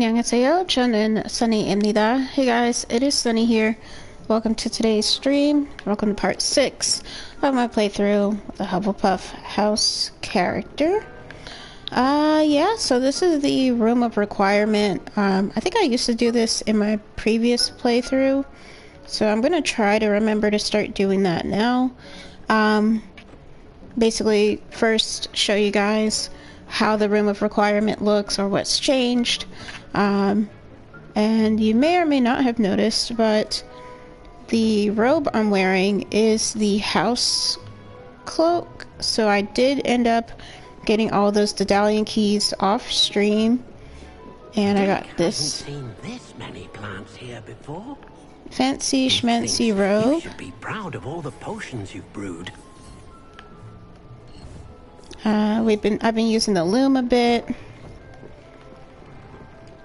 안녕하세요. 저는 Sunny입니다. Hey guys, it is Sunny here. Welcome to today's stream. Welcome to part 6 of my playthrough of the Hufflepuff house character. Yeah, so this is the room of requirement. I think I used to do this in my previous playthrough, so I'm gonna try to remember to start doing that now. Basically, first show you guys how the room of requirement looks or what's changed. And you may or may not have noticed, but the robe I'm wearing is the house cloak. So I did end up getting all those Daedalian keys off stream, and I got this. Seen this many plants here before. Fancy schmancy robe. You should be proud of all the potions you've brewed. I've been using the loom a bit,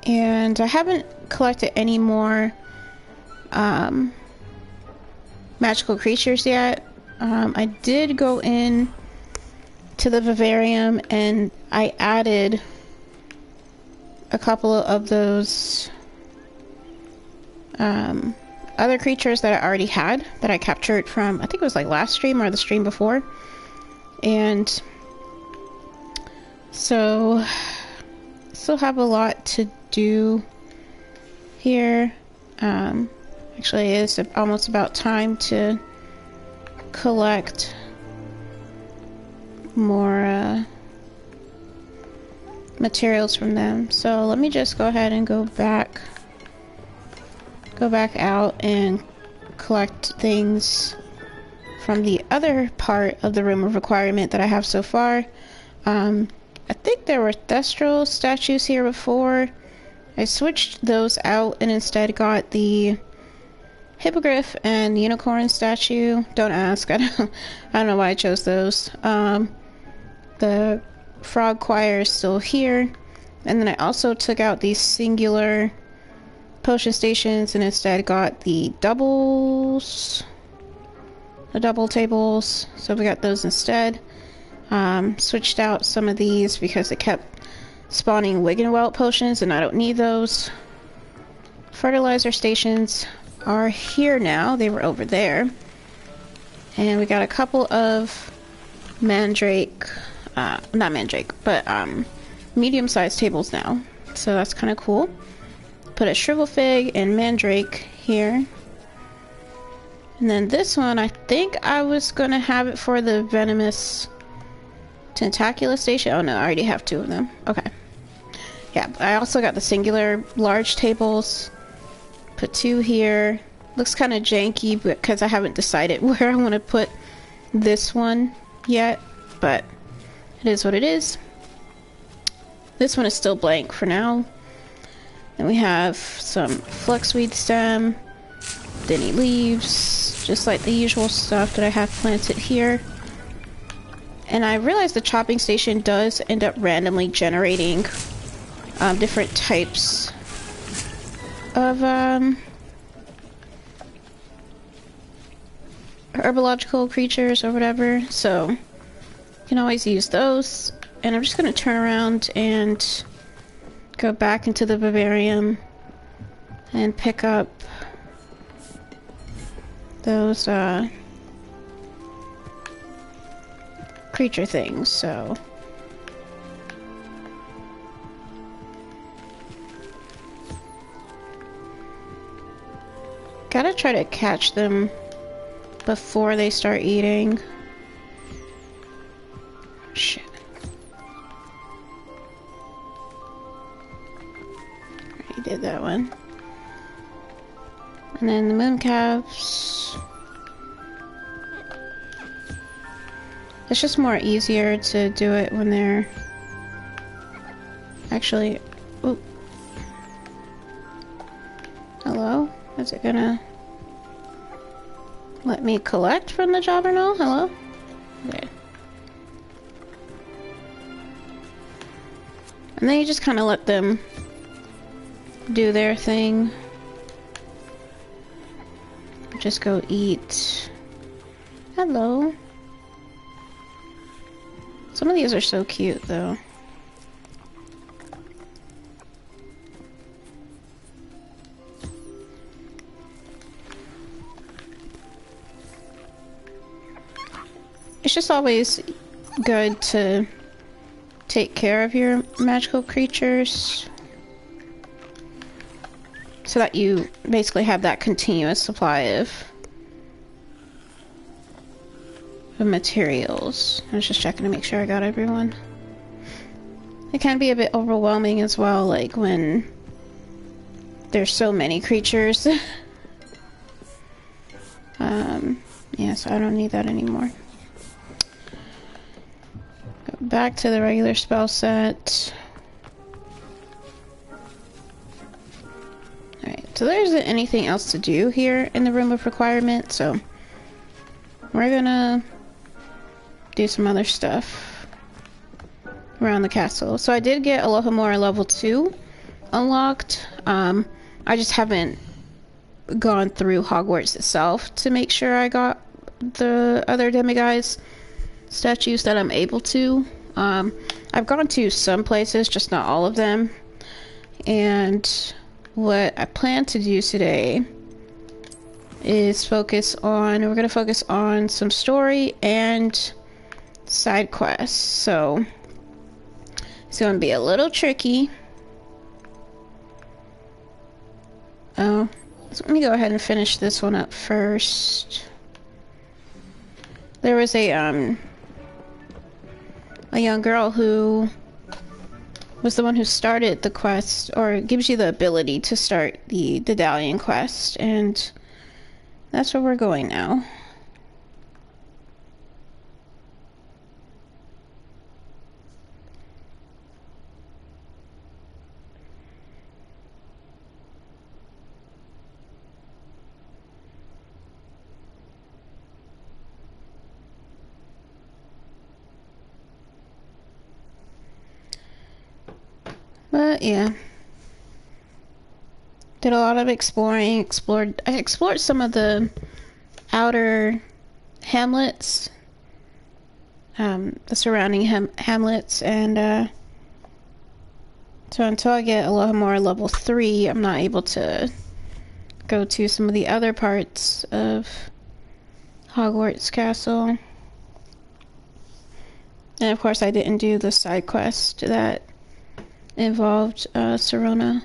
and I haven't collected any more magical creatures yet. I did go in to the vivarium and I added a couple of those other creatures that I already had that I captured from, I think it was like last stream or the stream before, and so still have a lot to do here. Actually, it's almost about time to collect more materials from them. So let me just go ahead and go back out and collect things from the other part of the room of requirement that I have so far. I think there were Thestral statues here before. I switched those out and instead got the Hippogriff and Unicorn statue. Don't ask. I don't know why I chose those. The Frog Choir is still here. And then I also took out these singular potion stations and instead got the doubles. The double tables. So we got those instead. Switched out some of these because it kept spawning Wiggenwelt potions and I don't need those. Fertilizer stations are here now. They were over there. And we got a couple of Mandrake, not Mandrake, but medium-sized tables now. So that's kind of cool. Put a Shrivel Fig and Mandrake here. And then this one, I think I was gonna have it for the Venomous Tentacula station. Oh no, I already have 2 of them. Okay. Yeah, I also got the singular large tables. Put 2 here. Looks kind of janky because I haven't decided where I want to put this one yet, but it is what it is. This one is still blank for now. Then we have some Fluxweed stem, Denny leaves, just like the usual stuff that I have planted here. And I realized the chopping station does end up randomly generating different types of herbological creatures or whatever, so you can always use those. And I'm just going to turn around and go back into the vivarium and pick up those creature things. So gotta try to catch them before they start eating. Shit. Already did that one. And then the mooncalves. It's just more easier to do it when they're actually... Oop. Hello? Is it gonna let me collect from the Jobberknoll? Hello? Okay. And then you just kind of let them do their thing. Just go eat. Hello. Some of these are so cute, though. it's just always good to take care of your magical creatures so that you basically have that continuous supply of materials. I was just checking to make sure I got everyone. It can be a bit overwhelming as well, like when there's so many creatures. Yeah, so I don't need that anymore. Go back to the regular spell set. Alright, so there isn't anything else to do here in the room of requirement, so we're gonna do some other stuff around the castle. So I did get Alohomora level 2 unlocked. I just haven't gone through Hogwarts itself to make sure I got the other demigods statues that I'm able to. I've gone to some places, just not all of them. And what I plan to do today is we're going to focus on some story and side quests. So it's going to be a little tricky. Oh, so let me go ahead and finish this one up first. There was a young girl who was the one who started the quest, or gives you the ability to start the Daedalian quest, and that's where we're going now. But yeah, did a lot of exploring. I explored some of the outer hamlets, the surrounding hamlets, and so until I get Alohomora level 3, I'm not able to go to some of the other parts of Hogwarts Castle. And of course I didn't do the side quest that involved Sirona.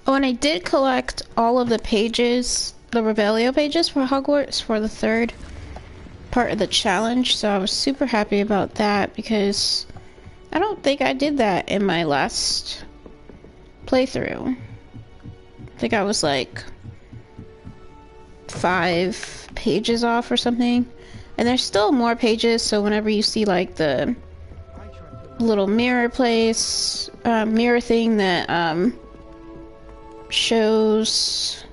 Oh, and I did collect all of the pages, the Revelio pages for Hogwarts for the 3rd part of the challenge, so I was super happy about that because I don't think I did that in my last playthrough. I think I was like 5 pages off or something, and there's still more pages, so whenever you see like the little mirror place, mirror thing that shows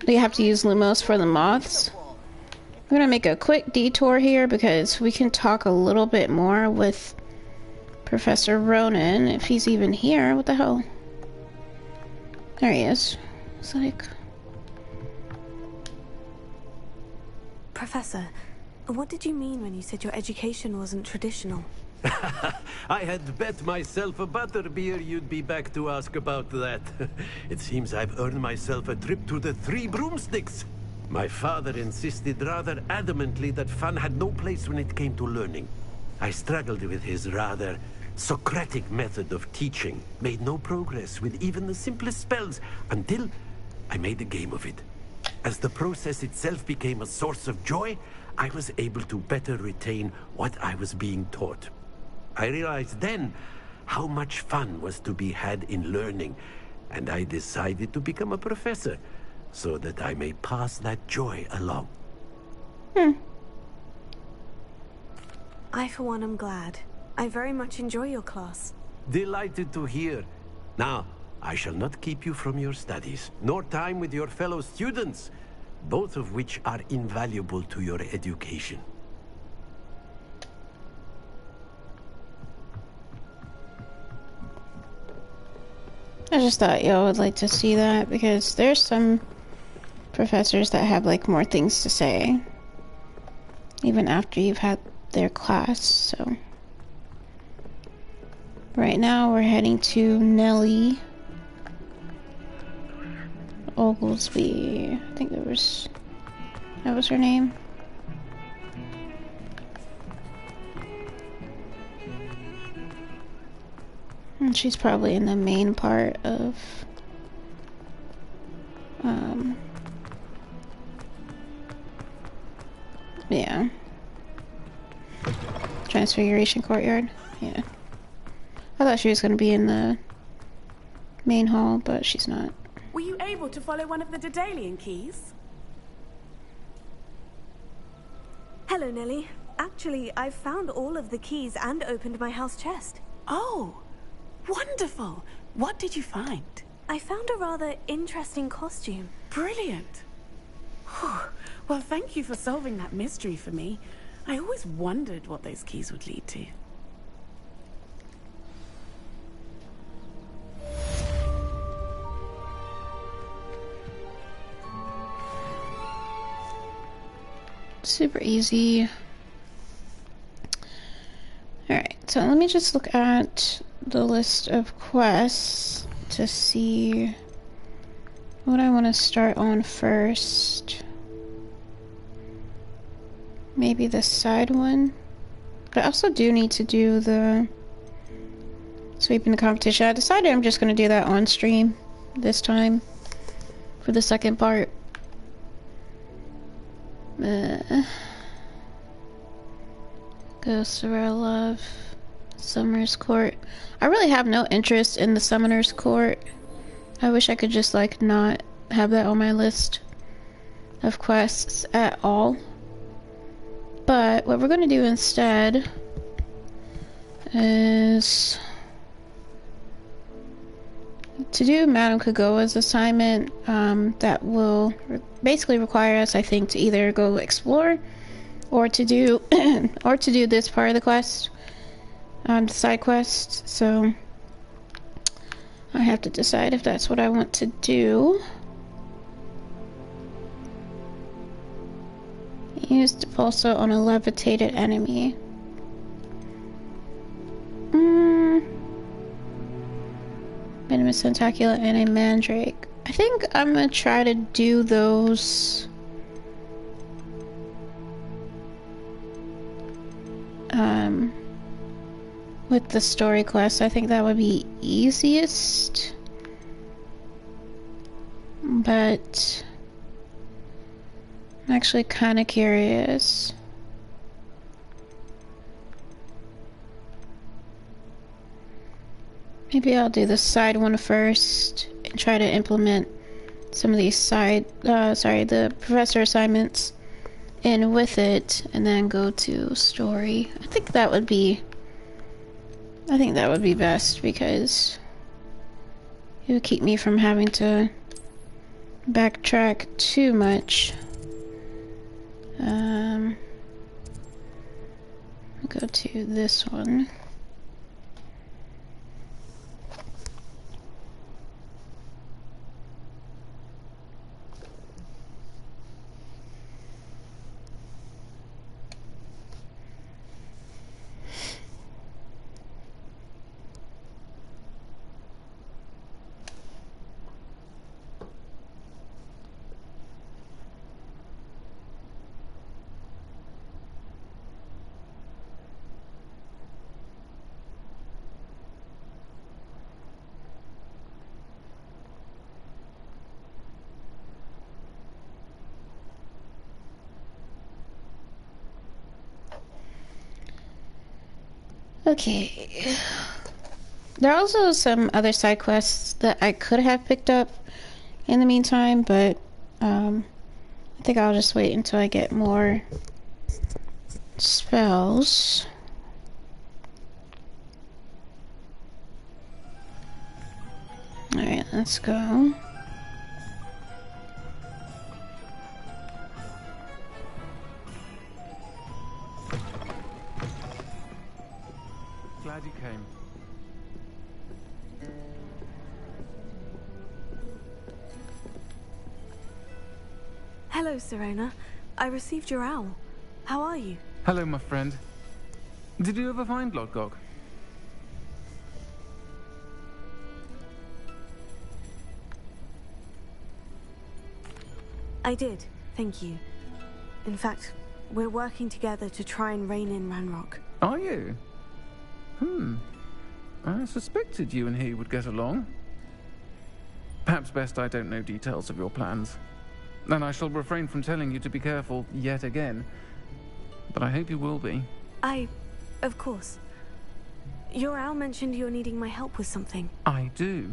you have to use Lumos for the moths. I'm gonna make a quick detour here because we can talk a little bit more with Professor Ronan if he's even here. What the hell? There he is. It's like... Professor, what did you mean when you said your education wasn't traditional? I had bet myself a butterbeer you'd be back to ask about that. It seems I've earned myself a trip to the 3 broomsticks. My father insisted rather adamantly that fun had no place when it came to learning. I struggled with his rather Socratic method of teaching, made no progress with even the simplest spells until I made a game of it. As the process itself became a source of joy, I was able to better retain what I was being taught. I realized then how much fun was to be had in learning, and I decided to become a professor so that I may pass that joy along. I, for one, am glad. I very much enjoy your class. Delighted to hear. Now, I shall not keep you from your studies, nor time with your fellow students, both of which are invaluable to your education. I just thought y'all would like to see that because there's some professors that have like more things to say even after you've had their class, so Right now we're heading to Nellie Oglesby. I think that was her name. And she's probably in the main part of yeah. Transfiguration Courtyard. Yeah. I thought she was gonna be in the main hall, but she's not. Were you able to follow one of the Daedalian keys? Hello, Nellie. Actually, I've found all of the keys and opened my house chest. Oh, wonderful. What did you find? I found a rather interesting costume. Brilliant. Whew. Well, thank you for solving that mystery for me. I always wondered what those keys would lead to. Super easy. Alright, so let me just look at the list of quests to see what I want to start on first. Maybe the side one. But I also do need to do the sweeping the competition. I decided I'm just going to do that on stream this time for the second part. Ghost of Our Love, Summoner's Court. I really have no interest in the Summoner's Court. I wish I could just like not have that on my list of quests at all. But what we're going to do instead is to do Madame Kagoa's assignment. That will basically require us, I think, to either go explore or to do this part of the quest, the side quest. So I have to decide if that's what I want to do. Used also on a levitated enemy. Venomous Tentacula and a Mandrake. I think I'm gonna try to do those with the story quest. I think that would be easiest. But I'm actually kind of curious. Maybe I'll do the side one first and try to implement some of these the professor assignments in with it, and then go to story. I think that would be best, because it would keep me from having to backtrack too much. I'll go to this one. Okay. There are also some other side quests that I could have picked up in the meantime, but I think I'll just wait until I get more spells. Alright, let's go. Glad you came. Hello, Serena. I received your owl. How are you? Hello, my friend. Did you ever find Lodgok? I did, thank you. In fact, we're working together to try and rein in Ranrock. Are you? I suspected you and he would get along. Perhaps best I don't know details of your plans. And I shall refrain from telling you to be careful yet again. But I hope you will be. Of course. Your owl mentioned you're needing my help with something. I do.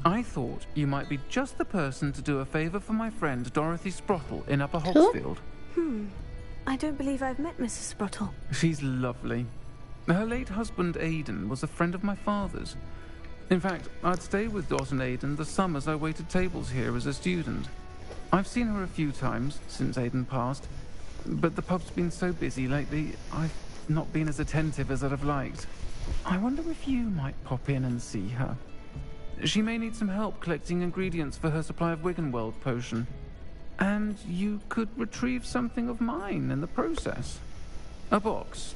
I thought you might be just the person to do a favor for my friend Dorothy Sprottle in Upper Hogsfield. I don't believe I've met Mrs. Sprottle. She's lovely. Her late husband Aidan was a friend of my father's. In fact, I'd stay with Dot and Aidan the summers I waited tables here as a student. I've seen her a few times since Aidan passed, but the pub's been so busy lately, I've not been as attentive as I'd have liked. I wonder if you might pop in and see her. She may need some help collecting ingredients for her supply of Wiggenweld potion. And you could retrieve something of mine in the process. A box,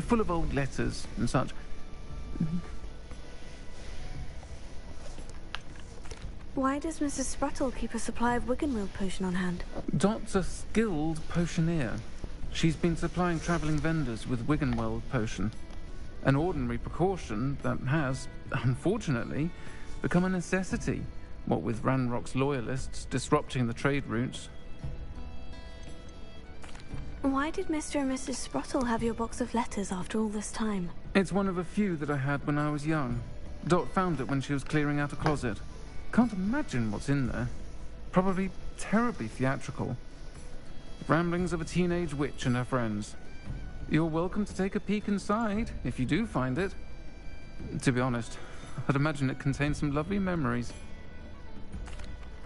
full of old letters and such. Why does Mrs. Sprottle keep a supply of Wiggenweld potion on hand? Dot's a skilled potioneer. She's been supplying travelling vendors with Wiggenweld potion. An ordinary precaution that has, unfortunately, become a necessity, what with Ranrock's loyalists disrupting the trade routes. Why did Mr. and Mrs. Sprottle have your box of letters after all this time? It's one of a few that I had when I was young. Dot found it when she was clearing out a closet. Can't imagine what's in there. Probably terribly theatrical. Ramblings of a teenage witch and her friends. You're welcome to take a peek inside, if you do find it. To be honest, I'd imagine it contains some lovely memories.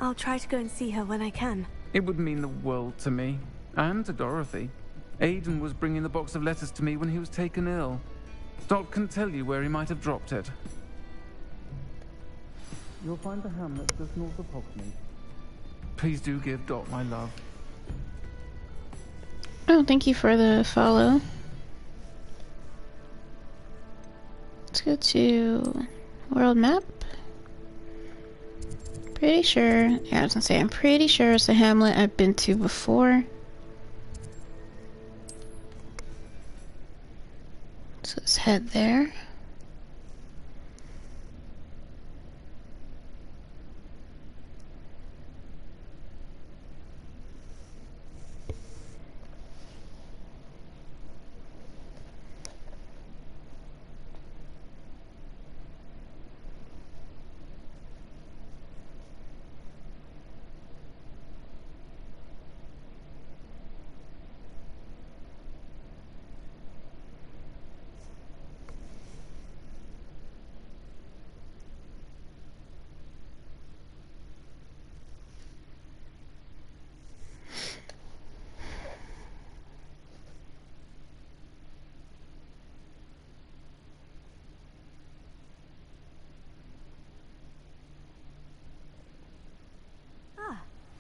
I'll try to go and see her when I can. It would mean the world to me, and to Dorothy. Aidan was bringing the box of letters to me when he was taken ill. Dot can tell you where he might have dropped it. You'll find the hamlet just north of Hogsmeade. Please do give Dot my love. Oh, thank you for the follow. Let's go to world map. Pretty sure, yeah, I was gonna say, I'm pretty sure it's a hamlet I've been to before. So let's head there.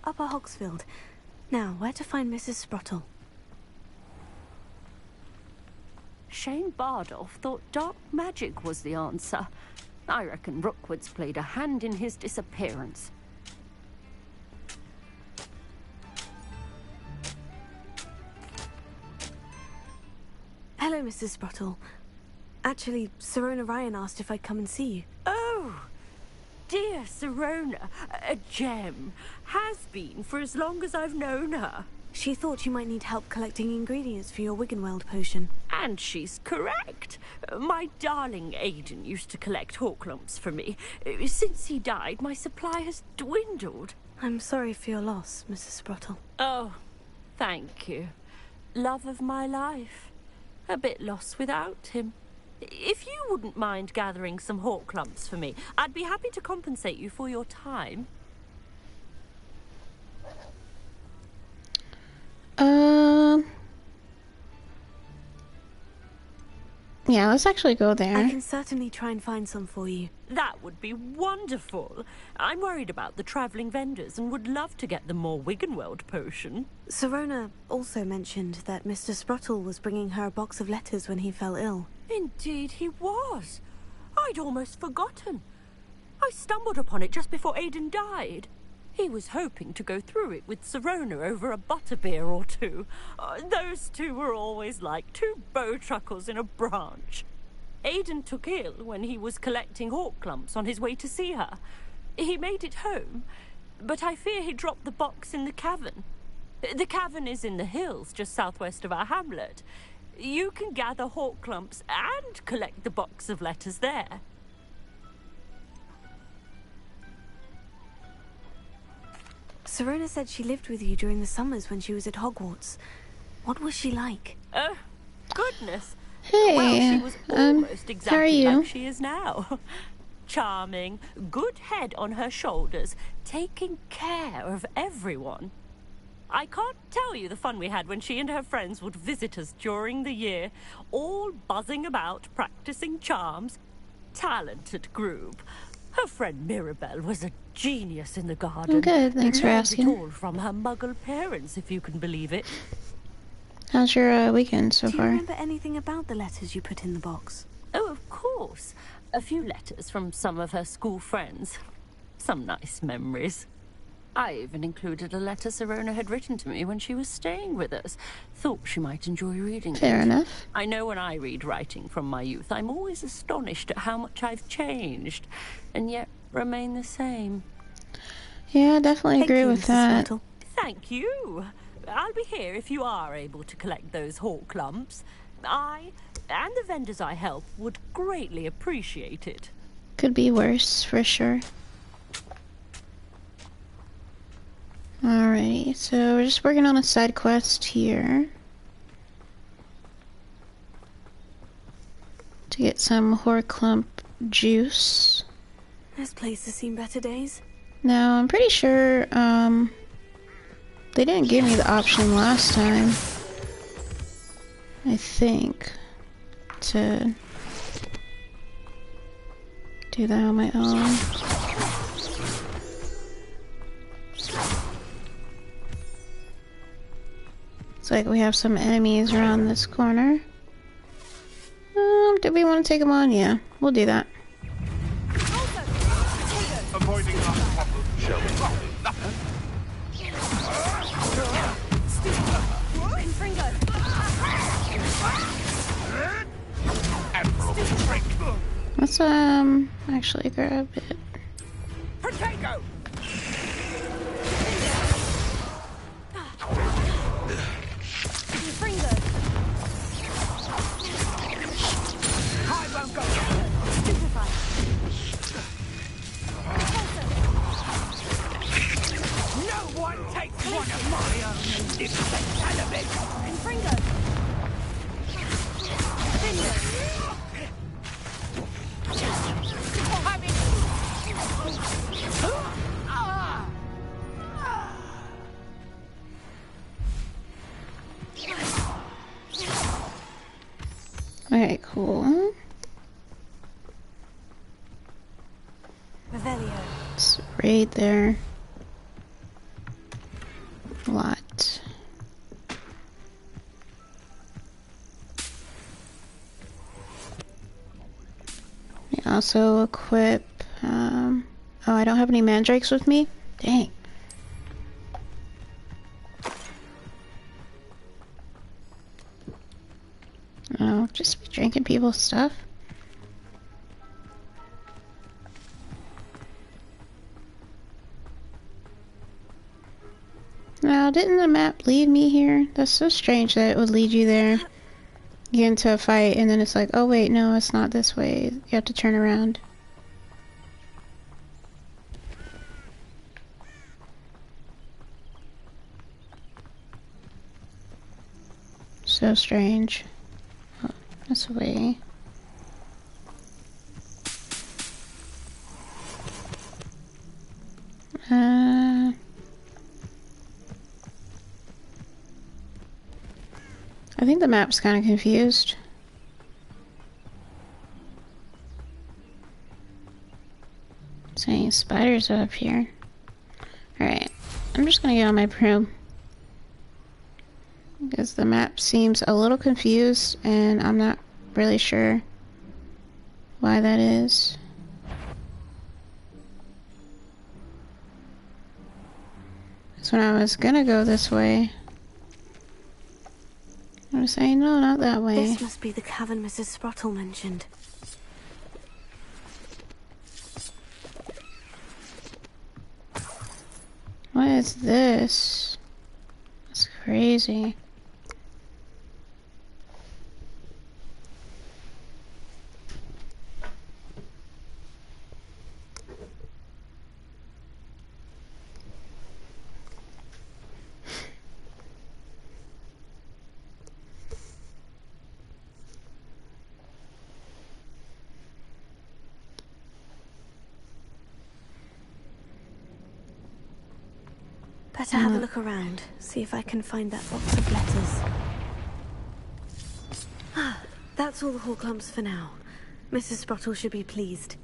Upper Hogsfield. Now, where to find Mrs. Sprottle? Shane Bardolph thought dark magic was the answer. I reckon Rookwood's played a hand in his disappearance. Hello, Mrs. Sprottle. Actually, Sirona Ryan asked if I'd come and see you. Oh, dear Sirona, a gem. Has been for as long as I've known her. She thought you might need help collecting ingredients for your Wiggenweld potion. And she's correct. My darling Aidan used to collect hawk lumps for me. Since he died, my supply has dwindled. I'm sorry for your loss, Mrs. Sprottle. Oh, thank you. Love of my life. A bit lost without him. If you wouldn't mind gathering some hawk lumps for me, I'd be happy to compensate you for your time. Yeah, let's actually go there. I can certainly try and find some for you. That would be wonderful. I'm worried about the travelling vendors and would love to get them more Wiggenweld potion. Sirona also mentioned that Mr. Sprottle was bringing her a box of letters when he fell ill. Indeed he was. I'd almost forgotten. I stumbled upon it just before Aidan died. He was hoping to go through it with Sirona over a butterbeer or two. Those two were always like two bowtruckles in a branch. Aidan took ill when he was collecting hawk clumps on his way to see her. He made it home, but I fear he dropped the box in the cavern. The cavern is in the hills just southwest of our hamlet. You can gather hawk clumps and collect the box of letters there. Sirona said she lived with you during the summers when she was at Hogwarts. What was she like? Oh, goodness. Hey, Well, she was almost how are exactly you? like she is now. Charming, good head on her shoulders, taking care of everyone. I can't tell you the fun we had when she and her friends would visit us during the year, all buzzing about, practicing charms. Talented group. Her friend Mirabelle was a genius in the garden. I'm good, thanks for Learned asking. it all from her muggle parents, if you can believe it. How's your weekend so Do you far? remember anything about the letters you put in the box? Oh, of course. A few letters from some of her school friends. Some nice memories. I even included a letter Sirona had written to me when she was staying with us. Thought she might enjoy reading Fair it. enough. I know when I read writing from my youth, I'm always astonished at how much I've changed, and yet remain the same. Yeah, I definitely Thank agree you, with Mrs. that. Spottle. Thank you. I'll be here if you are able to collect those hawk clumps. I, and the vendors I help, would greatly appreciate it. Could be worse, for sure. Alrighty, so we're just working on a side quest here. To get some Horclump juice. This place has seen better days. Now, I'm pretty sure, they didn't give me the option last time, I think, to do that on my own. Looks like we have some enemies around this corner. Do we want to take them on? Yeah, we'll do that. Avoiding Hufflepuff, shall we? Admirable trick. Let's actually grab it. Potato! I won't go. No one takes one of my own. It's the cannabis. Okay, cool. Revelio. It's right there. A lot. I also equip, oh, I don't have any mandrakes with me? Dang. Oh, just be drinking people's stuff. Now, didn't the map lead me here? That's so strange that it would lead you there. You get into a fight and then it's like, oh wait, no, it's not this way. You have to turn around. So strange. Oh, this way. I think the map's kind of confused. Saying spiders up here. Alright, I'm just gonna get on my broom. Because the map seems a little confused and I'm not really sure why that is. when I was gonna go this way. I was saying, no, not that way. This must be the cavern Mrs. Sprottle mentioned. What is this? That's crazy. Better have a look around, see if I can find that box of letters. Ah, that's all the Horcrux for now. Mrs. Sprottle should be pleased.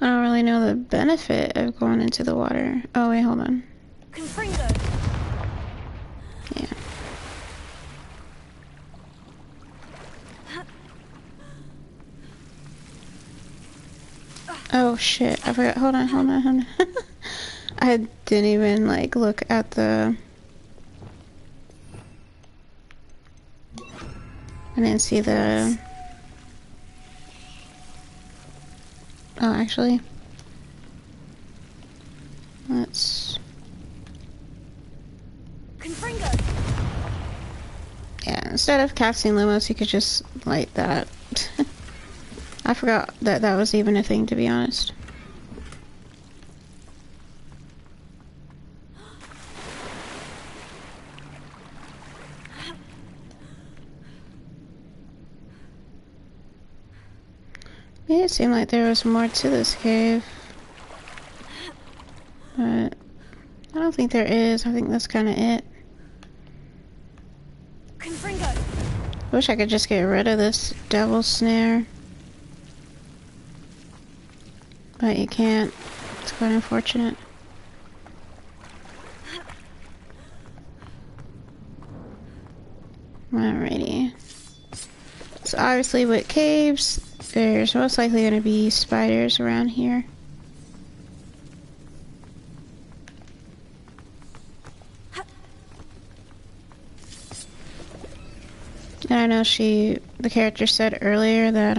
I don't really know the benefit of going into the water. Oh, wait, hold on. Confringo! Yeah. Oh, shit. I forgot. Hold on. I didn't even, like, look at the... I didn't see the... Oh, actually... Let's... Confringo! Yeah, instead of casting limos, you could just light that. I forgot that that was even a thing, to be honest. Made it seem like there was more to this cave. But I don't think there is. I think that's kind of it. Confringo! Wish I could just get rid of this devil's snare. But you can't. It's quite unfortunate. Alrighty. So obviously with caves, there's most likely going to be spiders around here. And I know the character said earlier that,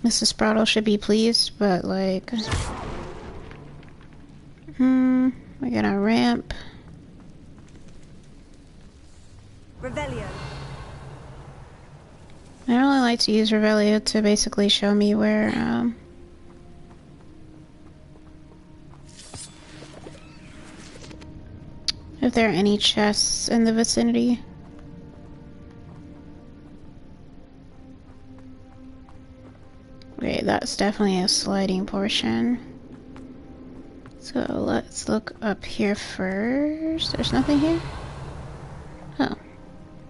Mrs. Sprottle should be pleased, but like, we got a ramp. Revelio. I really like to use Revelio to basically show me where, if there are any chests in the vicinity. Okay, that's definitely a sliding portion. So let's look up here first. There's nothing here? Oh.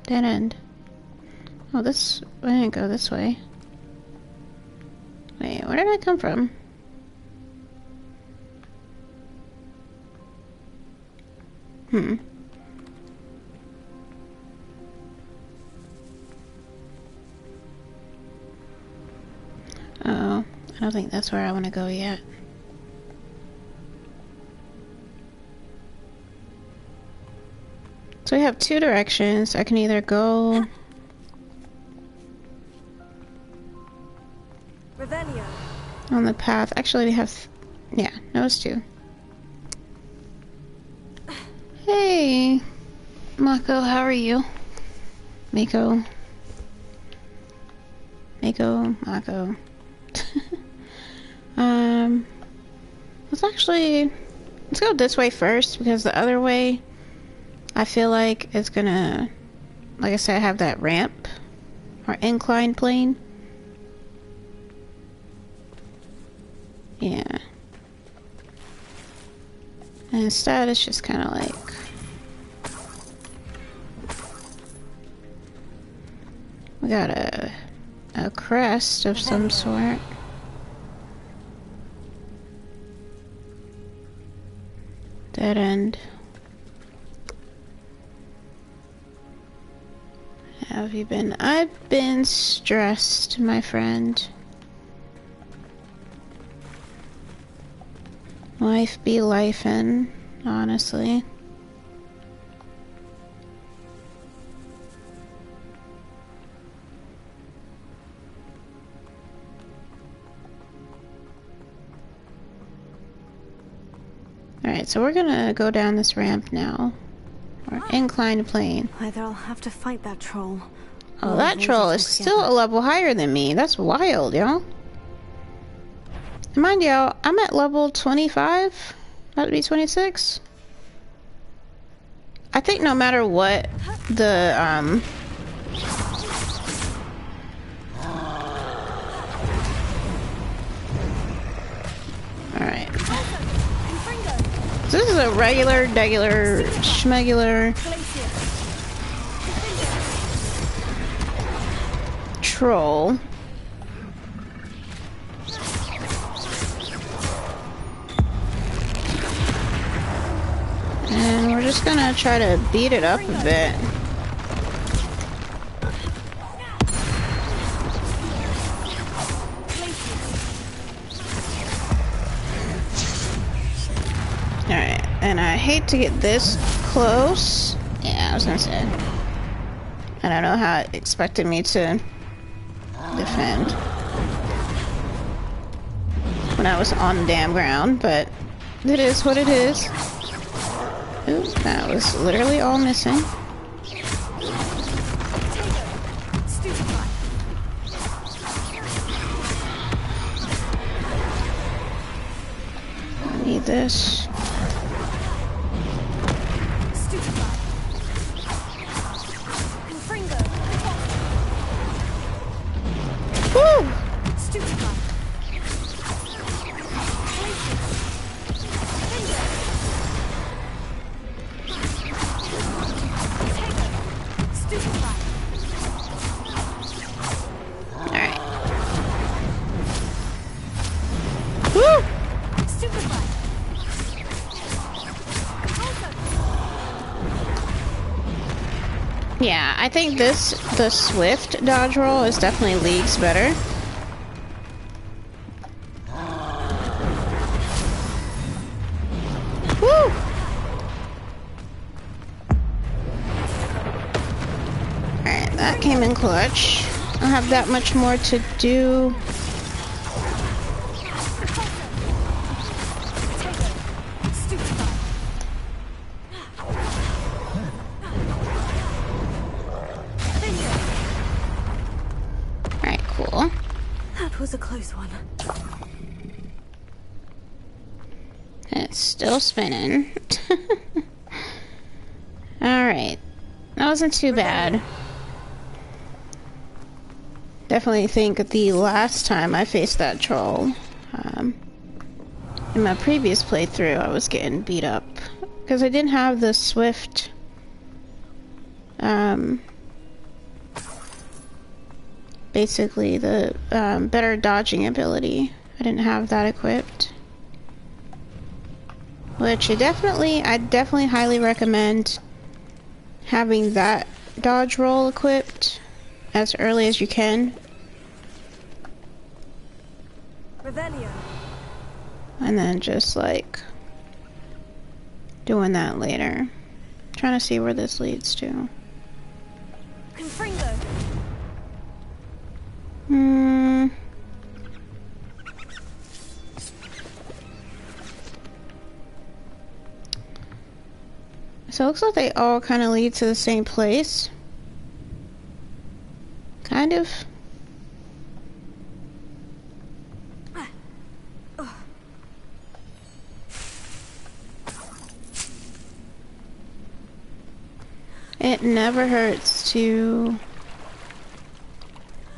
Dead end. Oh, I didn't go this way. Wait, where did I come from? Oh, I don't think that's where I want to go yet. So we have two directions. I can either go... Revelio. on the path. Actually, we have... yeah, those two. Hey! Mako, how are you? Mako. Mako. Let's go this way first, because the other way, I feel like it's gonna, like I said, have that ramp, or incline plane. Yeah. And instead, it's just kind of like... we got a crest of some sort. Dead end. Have you been? I've been stressed, my friend. Life be lifin', honestly. Alright, so we're gonna go down this ramp now. Or inclined plane. Either I'll have to fight that troll. Oh, or that avoid troll it is altogether. still a level higher than me. That's wild, yo. Mind y'all, I'm at level 25. That'd be 26. I think no matter what the, Alright. So this is a regular, schmegular troll. And we're just gonna try to beat it up a bit. Alright, and I hate to get this close. Yeah, I was gonna say. I don't know how it expected me to defend when I was on the damn ground, but it is what it is. Oops, that was literally all missing. I need this. Woo! Alright. Woo! Yeah, I think the swift dodge roll is definitely leagues better. Woo! Alright, that came in clutch. I don't have that much more to do. Alright, cool. That was a close one. It's still spinning. Alright. That wasn't too bad. Definitely think the last time I faced that troll, in my previous playthrough, I was getting beat up. Because I didn't have the swift, basically the better dodging ability. I didn't have that equipped. Which I definitely highly recommend having that dodge roll equipped as early as you can. Revelio. And then just like doing that later. Trying to see where this leads to. Confringo. So it looks like they all kind of lead to the same place. Kind of. It never hurts to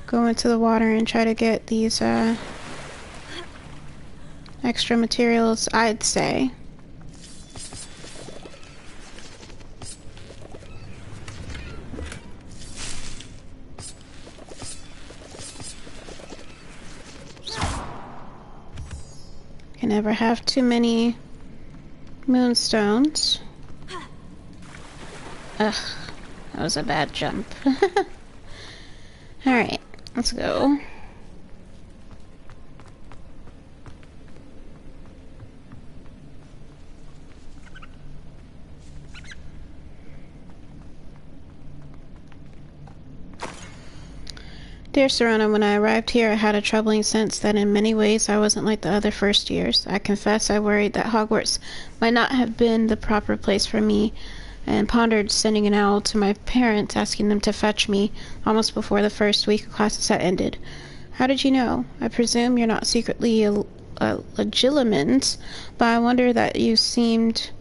go into the water and try to get these extra materials, I'd say. Can never have too many moonstones. Ugh, that was a bad jump. Alright, let's go. Dear Serena, when I arrived here, I had a troubling sense that in many ways I wasn't like the other first years. I confess I worried that Hogwarts might not have been the proper place for me, and pondered sending an owl to my parents, asking them to fetch me almost before the first week of classes had ended. How did you know? I presume you're not secretly a legilimens, but I wonder that you seemed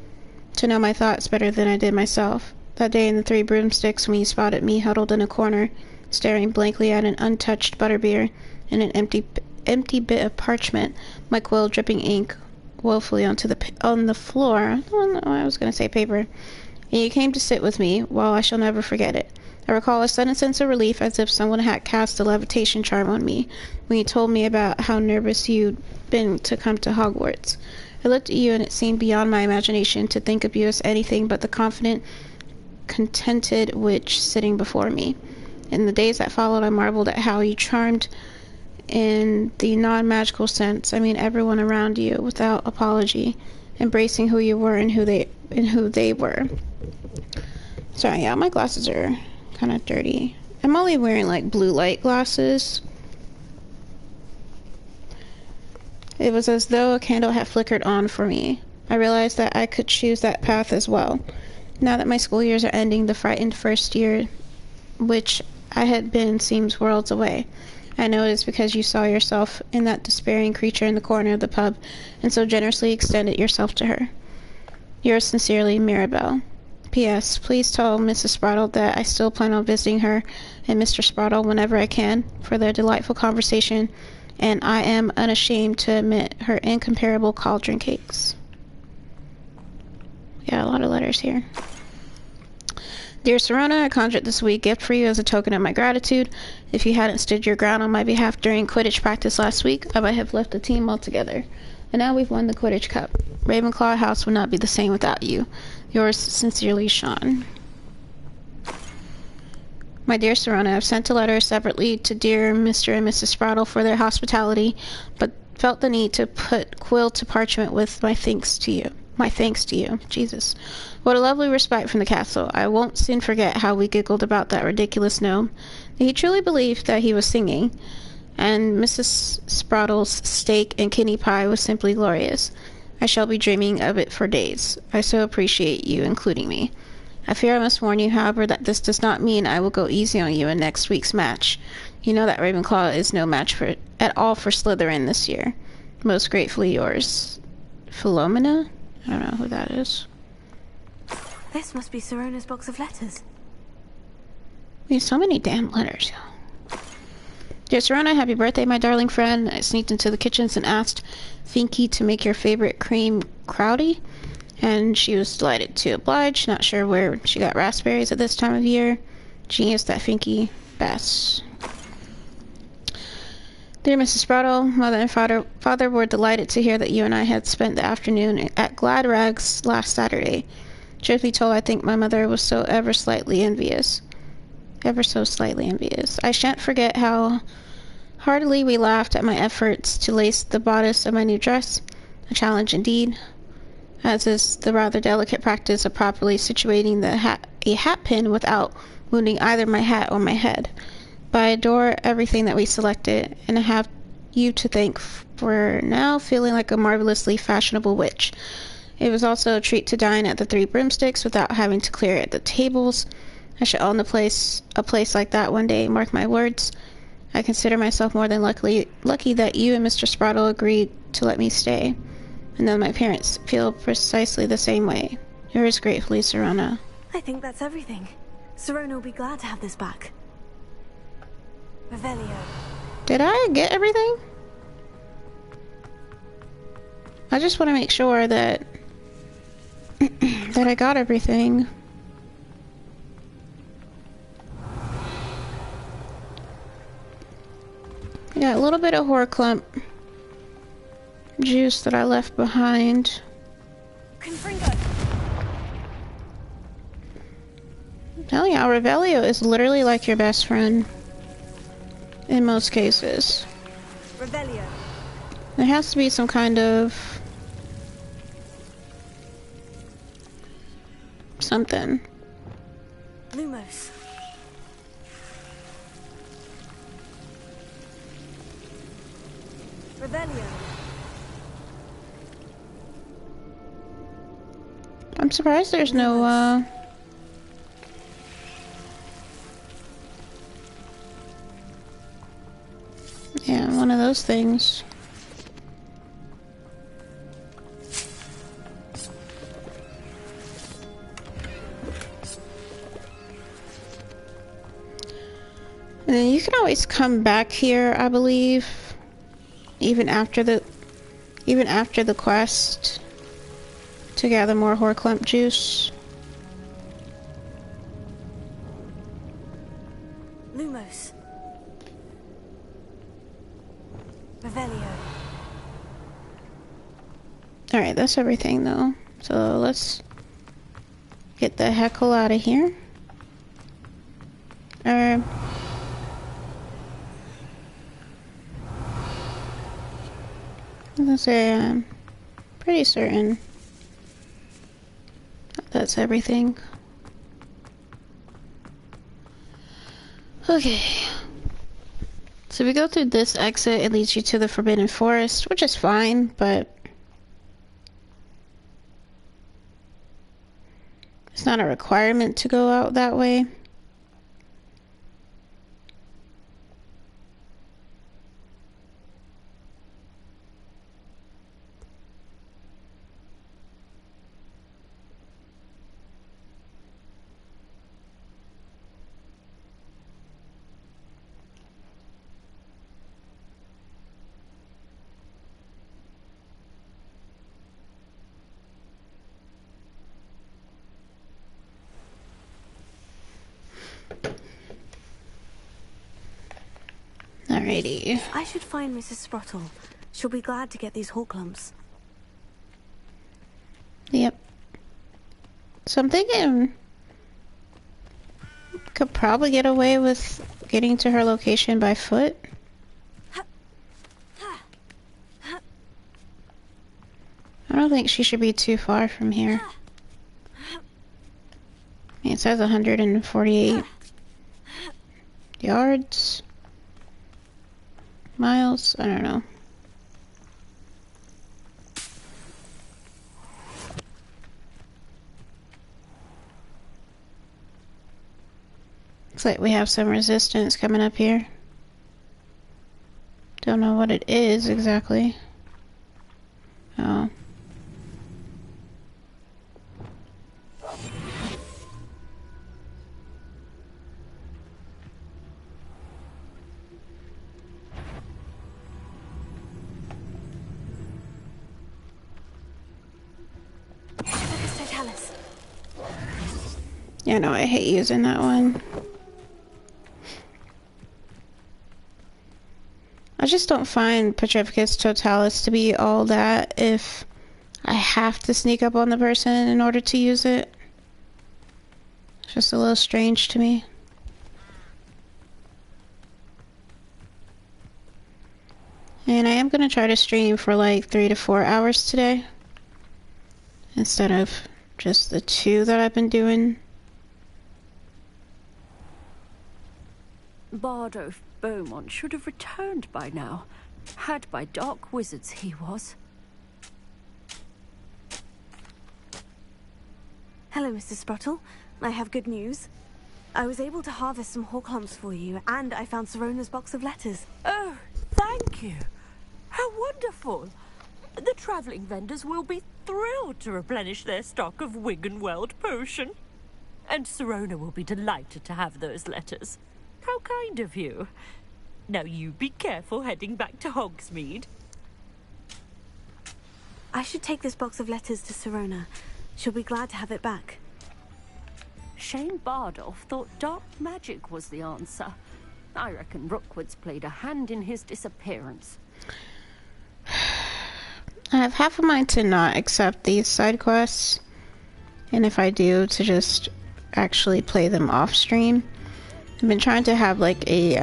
to know my thoughts better than I did myself. That day in the Three Broomsticks, when you spotted me huddled in a corner, staring blankly at an untouched butterbeer and an empty bit of parchment, my quill dripping ink woefully on the floor. I was going to say paper. And you came to sit with me. Well, I shall never forget it. I recall a sudden sense of relief, as if someone had cast a levitation charm on me, when you told me about how nervous you'd been to come to Hogwarts. I looked at you, and it seemed beyond my imagination to think of you as anything but the confident, contented witch sitting before me. In the days that followed, I marveled at how you charmed, in the non-magical sense, I mean everyone around you, without apology, embracing who you were and who they were. Sorry, yeah, my glasses are kind of dirty. I'm only wearing like blue light glasses. It was as though a candle had flickered on for me. I realized that I could choose that path as well. Now that my school years are ending, the frightened first year, which I had been, seems worlds away. I know it is because you saw yourself in that despairing creature in the corner of the pub, and so generously extended yourself to her. Yours sincerely, Mirabelle. P.S. Please tell Mrs. Sprotle that I still plan on visiting her and Mr. Sprotle whenever I can for their delightful conversation, and I am unashamed to admit her incomparable cauldron cakes. Yeah, a lot of letters here. Dear Serena, I conjured this wee gift for you as a token of my gratitude. If you hadn't stood your ground on my behalf during Quidditch practice last week, I might have left the team altogether. And now we've won the Quidditch Cup. Ravenclaw House would not be the same without you. Yours sincerely, Sean. My dear Serena, I've sent a letter separately to dear Mr. and Mrs. Sprotle for their hospitality, but felt the need to put quill to parchment with my thanks to you. My thanks to you. Jesus. What a lovely respite from the castle. I won't soon forget how we giggled about that ridiculous gnome. He truly believed that he was singing, and Mrs. Sprotle's steak and kidney pie was simply glorious. I shall be dreaming of it for days. I so appreciate you including me. I fear I must warn you, however, that this does not mean I will go easy on you in next week's match. You know that Ravenclaw is no match at all for Slytherin this year. Most gratefully yours, Philomena? I don't know who that is. This must be Serona's box of letters. We have so many damn letters. Dear Serena, happy birthday, my darling friend. I sneaked into the kitchens and asked Finky to make your favorite cream crowdy, and she was delighted to oblige. Not sure where she got raspberries at this time of year. Genius, that Finky. Best. Dear Mrs. Sprotle, Mother and Father were delighted to hear that you and I had spent the afternoon at Glad Rags last Saturday. Truth be told, I think my mother was so ever so slightly envious. I shan't forget how heartily we laughed at my efforts to lace the bodice of my new dress. A challenge indeed, as is the rather delicate practice of properly situating a hat pin without wounding either my hat or my head. But I adore everything that we selected, and I have you to thank for now feeling like a marvelously fashionable witch. It was also a treat to dine at the Three Broomsticks without having to clear at the tables. I should own a place like that one day, mark my words. I consider myself more than lucky that you and Mr. Sprotle agreed to let me stay, and that my parents feel precisely the same way. Yours gratefully, Serena. I think that's everything. Serona will be glad to have this back. Revelio. Did I get everything? I just want to make sure that that I got everything. Yeah, a little bit of Horcrux juice that I left behind. Confringo. Hell yeah, Revelio is literally like your best friend. In most cases. Revelio. There has to be some kind of something. Lumos. Revelio. I'm surprised there's no, yeah, one of those things. And then you can always come back here, I believe, even after the quest, to gather more Horclump juice. Lumos. Revelio. Alright, that's everything though. So let's get the heckle out of here. I'm gonna say I'm pretty certain that's everything. Okay. So we go through this exit, it leads you to the Forbidden Forest, which is fine, but it's not a requirement to go out that way. Alrighty. I should find Mrs. Sprottle. She'll be glad to get these Horclumps. Yep. So I'm thinking could probably get away with getting to her location by foot. I don't think she should be too far from here. It says 148 yards. Miles? I don't know. Looks like we have some resistance coming up here. Don't know what it is exactly. Oh. Yeah, no, I hate using that one. I just don't find Petrificus Totalis to be all that if I have to sneak up on the person in order to use it. It's just a little strange to me. And I am going to try to stream for like 3 to 4 hours today, instead of just the 2 that I've been doing. Bardolph Beaumont should have returned by now. Had by dark wizards he was. Hello, Mr. Sprottle. I have good news. I was able to harvest some Horclumps for you, and I found Sirona's box of letters. Oh, thank you. How wonderful. The travelling vendors will be thrilled to replenish their stock of Wiggenweld potion. And Sirona will be delighted to have those letters. How kind of you. Now you be careful heading back to Hogsmeade. I should take this box of letters to Sirona. She'll be glad to have it back. Shane Bardolph thought dark magic was the answer. I reckon Rookwood's played a hand in his disappearance. I have half a mind to not accept these side quests, and if I do, to just actually play them off stream. I've been trying to have like a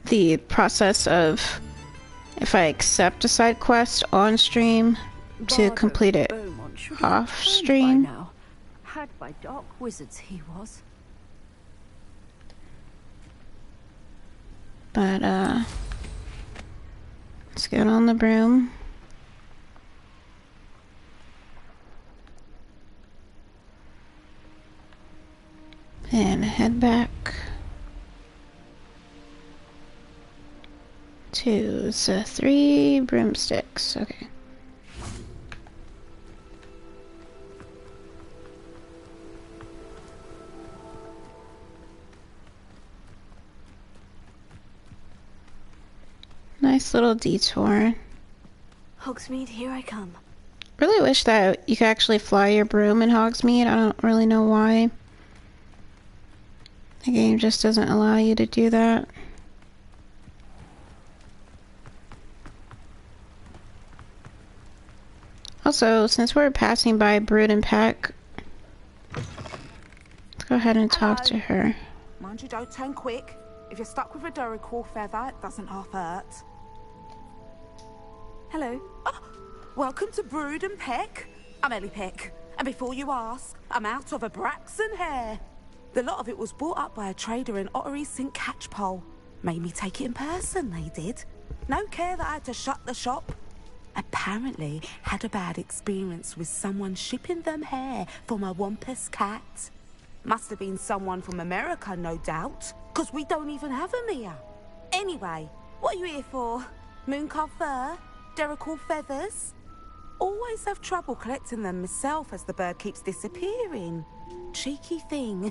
the process of if I accept a side quest on stream to complete it off stream. Had by dark wizards he was. But, let's get on the broom. And head back to the 3 broomsticks. Okay. Nice little detour. Hogsmeade, here I come. Really wish that you could actually fly your broom in Hogsmeade. I don't really know why. The game just doesn't allow you to do that. Also, since we're passing by Brood and Peck, let's go ahead and talk to her. Mind you, don't turn quick. If you're stuck with a Duracell feather, it doesn't half hurt. Hello. Oh, welcome to Brood and Peck. I'm Ellie Peck, and before you ask, I'm out of a Braxton hair. The lot of it was bought up by a trader in Ottery St. Catchpole. Made me take it in person, they did. No care that I had to shut the shop. Apparently had a bad experience with someone shipping them hair for my Wampus cat. Must have been someone from America, no doubt, because we don't even have them here. Anyway, what are you here for? Mooncarved fur? Duracell feathers? Always have trouble collecting them myself as the bird keeps disappearing. Cheeky thing.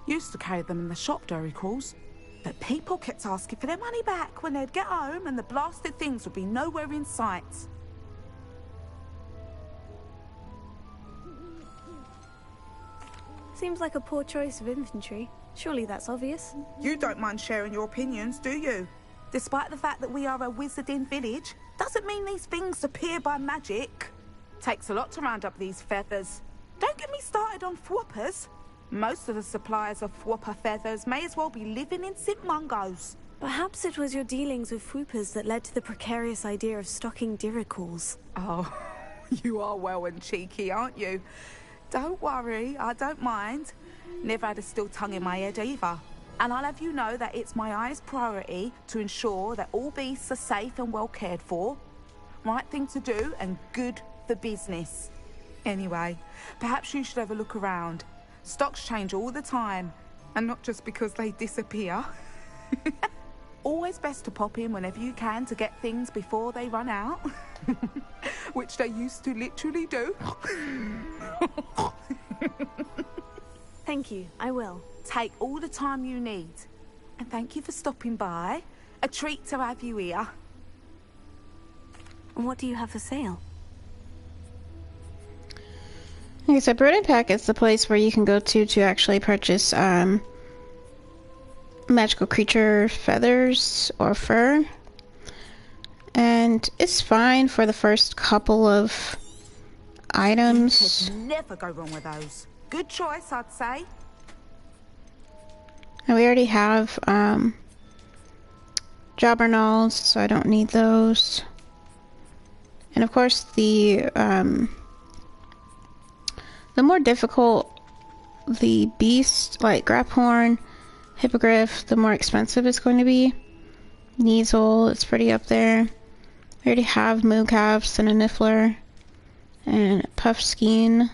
Used to carry them in the shop, Duracells, but people kept asking for their money back when they'd get home and the blasted things would be nowhere in sight. Seems like a poor choice of inventory. Surely that's obvious. You don't mind sharing your opinions, do you? Despite the fact that we are a wizarding village, doesn't mean these things appear by magic. Takes a lot to round up these feathers. Don't get me started on thwoppers. Most of the suppliers of thwopper feathers may as well be living in St. Mungo's. Perhaps it was your dealings with swoopers that led to the precarious idea of stocking Duracalls. Oh, you are well and cheeky, aren't you? Don't worry, I don't mind. Never had a still tongue in my head either. And I'll have you know that it's my highest priority to ensure that all beasts are safe and well cared for. Right thing to do and good for business. Anyway, perhaps you should have a look around. Stocks change all the time, and not just because they disappear. Always best to pop in whenever you can to get things before they run out. Which they used to literally do. Thank you, I will. Take all the time you need. And thank you for stopping by. A treat to have you here. And what do you have for sale? Okay, so Brood and Peck is the place where you can go to actually purchase magical creature feathers or fur. And it's fine for the first couple of items. You could never go wrong with those. Good choice, I'd say. And we already have Jobbernals, so I don't need those. And of course the more difficult the beast, like Graphorn, Hippogriff, the more expensive it's going to be. Kneasel, it's pretty up there. We already have Mooncalves and a Niffler and Puffskein.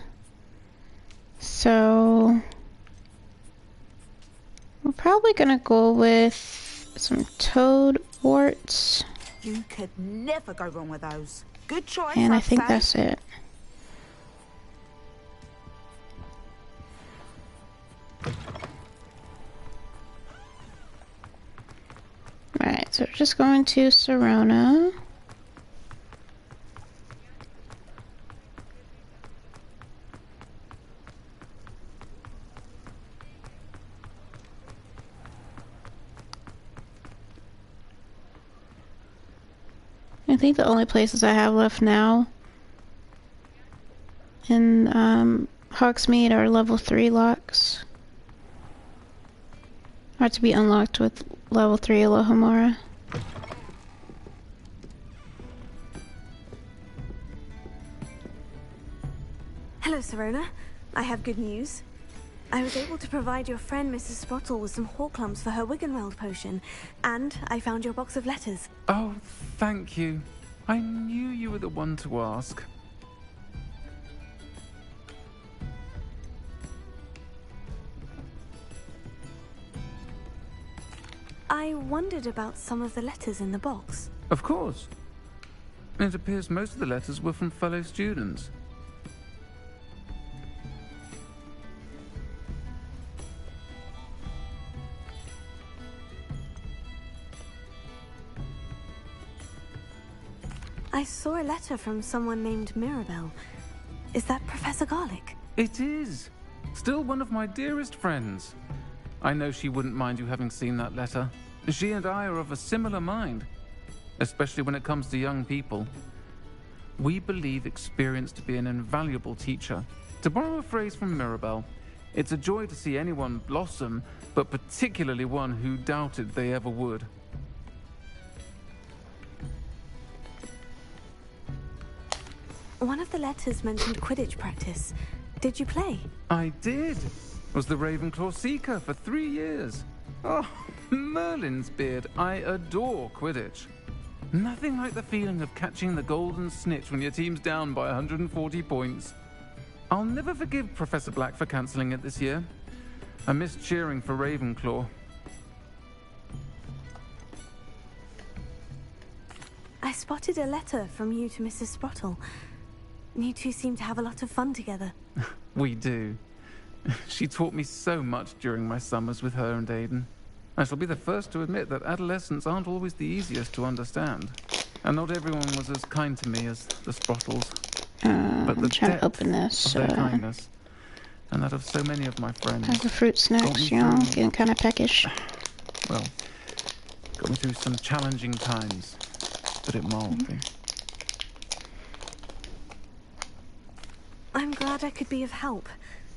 So we're probably gonna go with some Toad Warts. You could never go wrong with those. Good choice, And I I'd think say. that's it. Alright, so we're just going to Serona. I think the only places I have left now in Hogsmeade are level 3 locks. Are to be unlocked with level 3 Alohomora. Hello, Serona. I have good news. I was able to provide your friend Mrs. Sprottle with some Horklumps for her Wiggenweld potion, and I found your box of letters. Oh, thank you. I knew you were the one to ask. I wondered about some of the letters in the box. Of course. It appears most of the letters were from fellow students. I saw a letter from someone named Mirabelle. Is that Professor Garlick? It is. Still one of my dearest friends. I know she wouldn't mind you having seen that letter. She and I are of a similar mind, especially when it comes to young people. We believe experience to be an invaluable teacher. To borrow a phrase from Mirabelle, it's a joy to see anyone blossom, but particularly one who doubted they ever would. One of the letters mentioned Quidditch practice. Did you play? I did. Was the Ravenclaw Seeker for 3 years. Oh, Merlin's beard. I adore Quidditch. Nothing like the feeling of catching the golden snitch when your team's down by 140 points. I'll never forgive Professor Black for cancelling it this year. I missed cheering for Ravenclaw. I spotted a letter from you to Mrs. Sprottle. You two seem to have a lot of fun together. We do. She taught me so much during my summers with her and Aiden. I shall be the first to admit that adolescents aren't always the easiest to understand. And not everyone was as kind to me as the Sprottles. But the I'm trying to depth open this. of their kindness, and that of so many of my friends. Has the fruit snacks, you know, getting kind of peckish. Well, got me through some challenging times, to put it mildly. I'm glad I could be of help.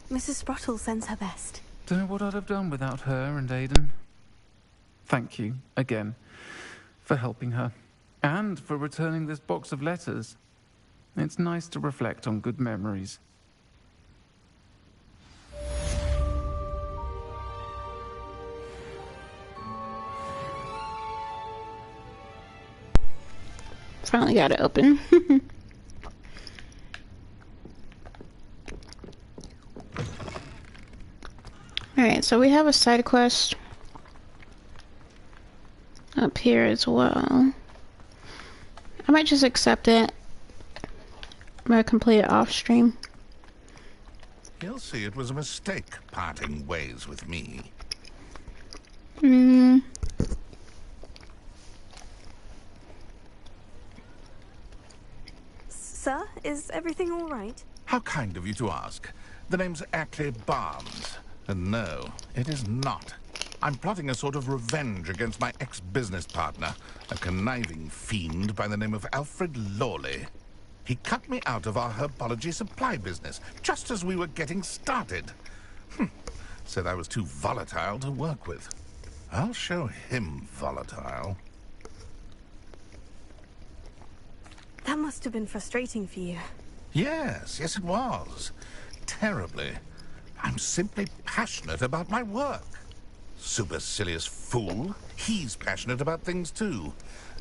Mrs. Sprottle sends her best. Don't know what I'd have done without her and Aiden. Thank you, again, for helping her, and for returning this box of letters. It's nice to reflect on good memories. Finally got it open. Alright, so we have a side quest up here as well. I might just accept it. I'm gonna complete it off stream. You'll see it was a mistake parting ways with me. Sir, is everything all right? How kind of you to ask. The name's Ackley Barnes. And no, it is not. I'm plotting a sort of revenge against my ex-business partner, a conniving fiend by the name of Alfred Lawley. He cut me out of our herbology supply business, just as we were getting started. Said I was too volatile to work with. I'll show him volatile. That must have been frustrating for you. Yes, it was. Terribly. I'm simply passionate about my work. Supercilious fool. He's passionate about things too,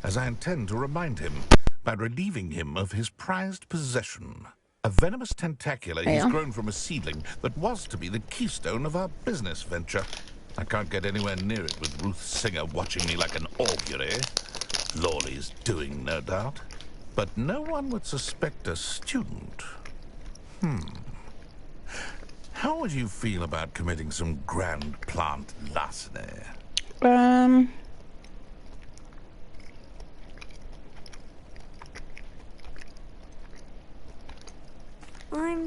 as I intend to remind him by relieving him of his prized possession. A venomous tentacula he's grown from a seedling that was to be the keystone of our business venture. I can't get anywhere near it with Ruth Singer watching me like an augury. Lawley's doing, no doubt. But no one would suspect a student. How would you feel about committing some grand plant larceny? I'm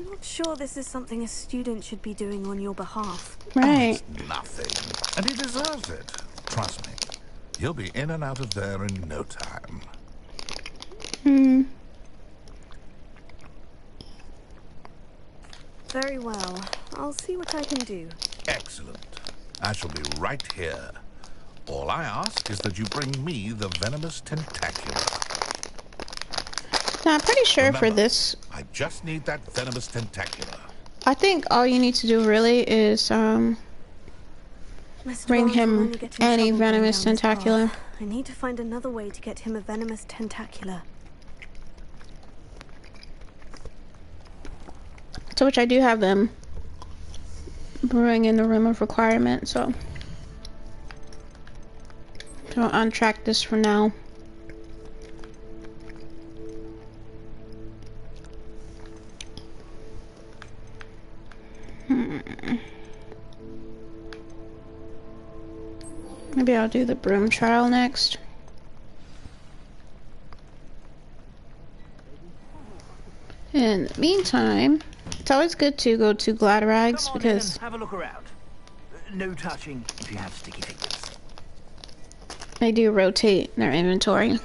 not sure this is something a student should be doing on your behalf. Right. Oh, it's nothing. And he deserves it. Trust me. He'll be in and out of there in no time. Very well. I'll see what I can do. Excellent. I shall be right here. All I ask is that you bring me the venomous tentacula. Now, I'm pretty sure Remember, for this, I just need that venomous tentacula. I think all you need to do really is Mr. bring Barnes will him only get in any trouble going venomous down this path. tentacular. I need to find another way to get him a venomous tentacular. To which I do have them brewing in the room of requirement, so I'll untrack this for now. Maybe I'll do the broom trial next. In the meantime, it's always good to go to Gladerags because have a look around. No touching if you have sticky fingers. they do rotate their inventory.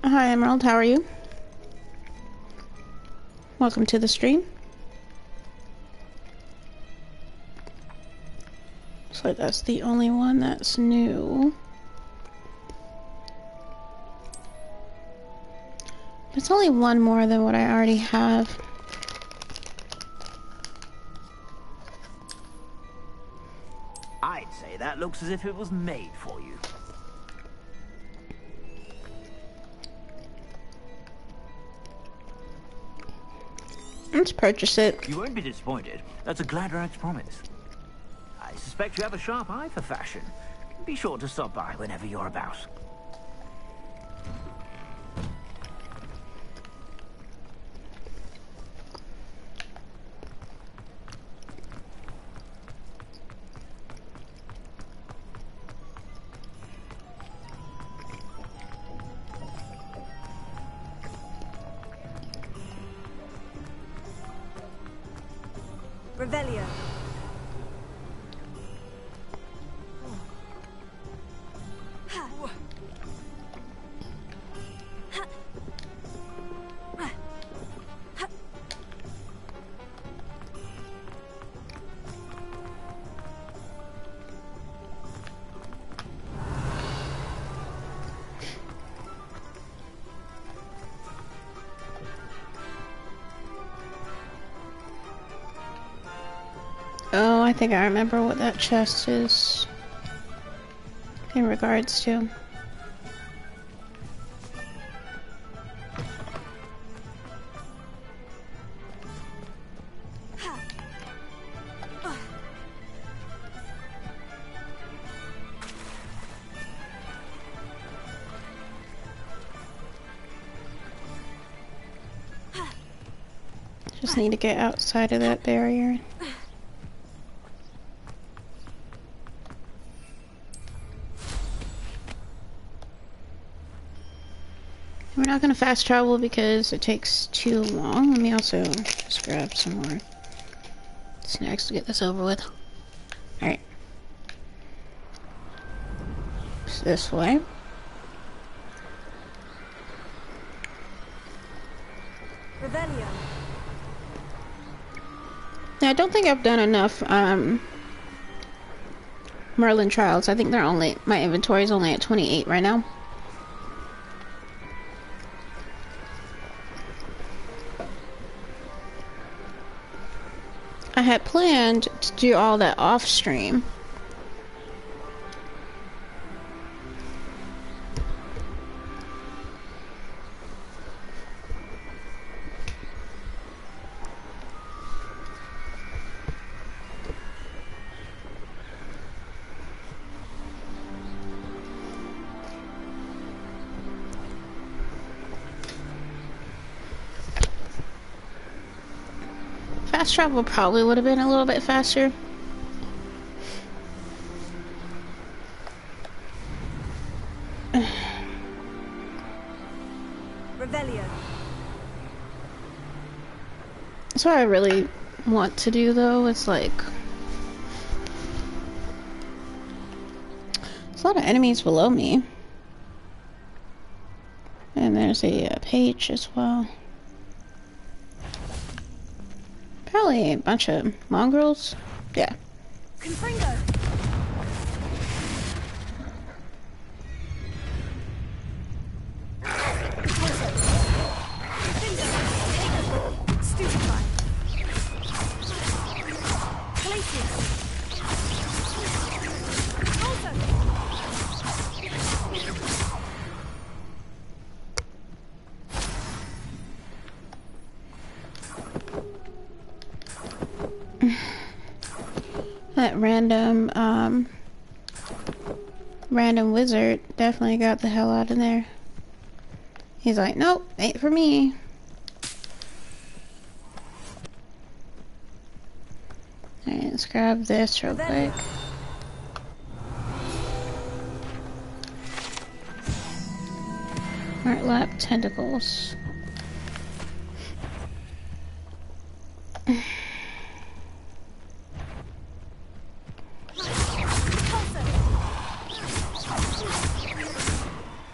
Hi Emerald, how are you? Welcome to the stream. So that's the only one that's new. It's only one more than what I already have. I'd say that looks as if it was made for you. Let's purchase it. You won't be disappointed. That's a Gladrag's promise. I suspect you have a sharp eye for fashion. Be sure to stop by whenever you're about. Revelio. Oh, I think I remember what that chest is in regards to. Just need to get outside of that barrier. We're not going to fast travel because it takes too long. Let me also just grab some more snacks to get this over with. Alright. It's this way. Revelio. Yeah, I don't think I've done enough Merlin trials. I think they're only, my inventory is only at 28 right now. I had planned to do all that off stream. Fast travel probably would have been a little bit faster. Revelio. That's what I really want to do though. It's like there's a lot of enemies below me. And there's a page as well. Probably a bunch of mongrels. Yeah. Confringo! Stupefy! Glacius! Also! That random wizard definitely got the hell out of there. He's like, nope, ain't for me. Alright, let's grab this real quick. Art lap tentacles.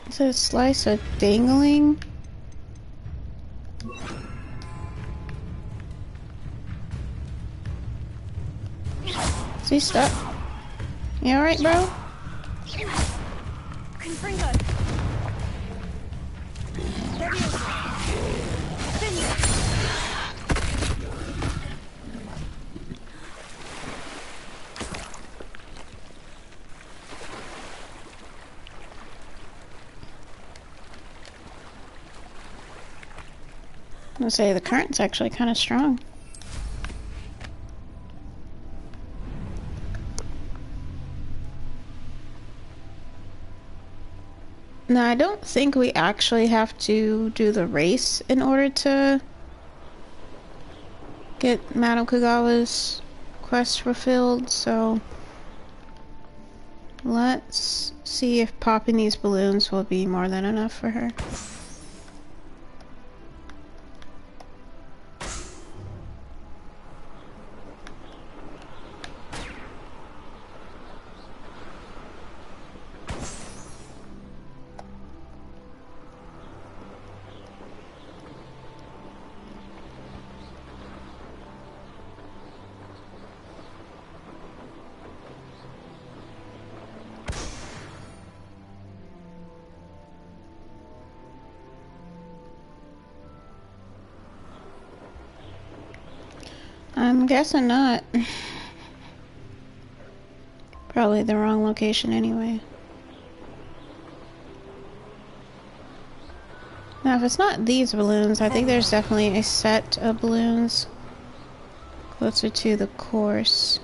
It's a slice of dangling. Is he stuck? You alright, bro? Confringo! I'm gonna say the current's actually kind of strong. Now, I don't think we actually have to do the race in order to get Madame Kagawa's quest fulfilled, so let's see if popping these balloons will be more than enough for her. I'm guessing not. Probably the wrong location anyway. Now, if it's not these balloons, I think there's definitely a set of balloons closer to the course.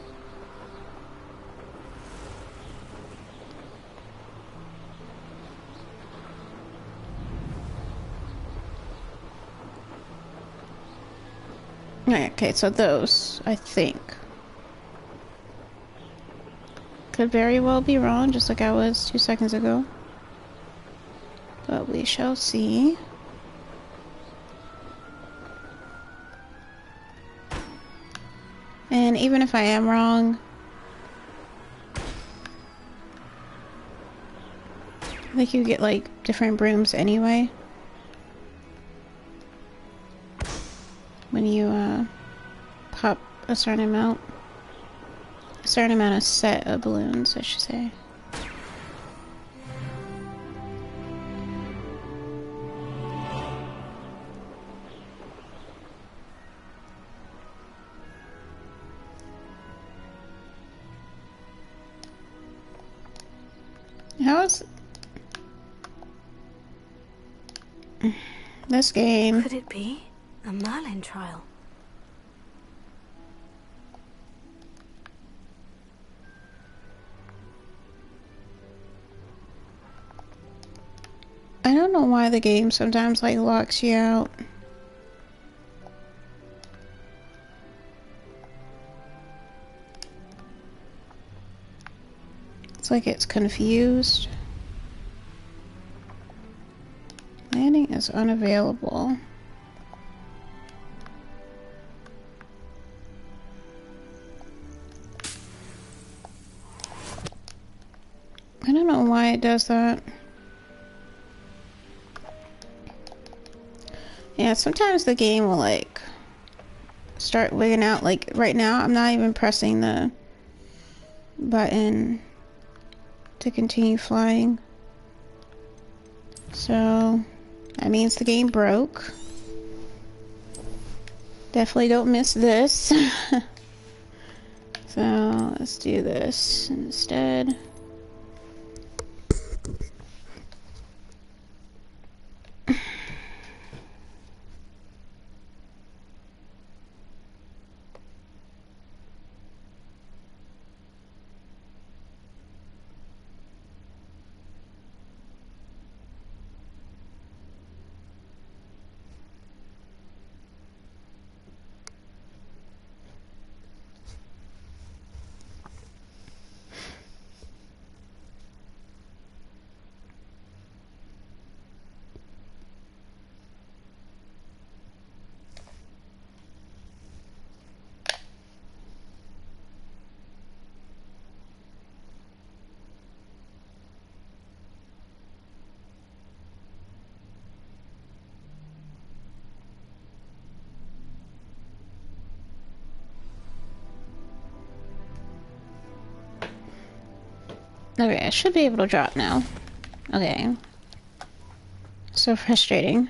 Okay, so those, I think. Could very well be wrong, just like I was 2 seconds ago. But we shall see. And even if I am wrong, I think you get like different brooms anyway when you pop a certain amount of set of balloons, I should say. How is this game? Could it be a Merlin trial? I don't know why the game sometimes like locks you out. It's like it's confused. Landing is unavailable. I don't know why it does that. Yeah, sometimes the game will like start wigging out. Like right now, I'm not even pressing the button to continue flying. So that means the game broke. Definitely don't miss this. So let's do this instead. Okay, I should be able to drop now. Okay. So frustrating.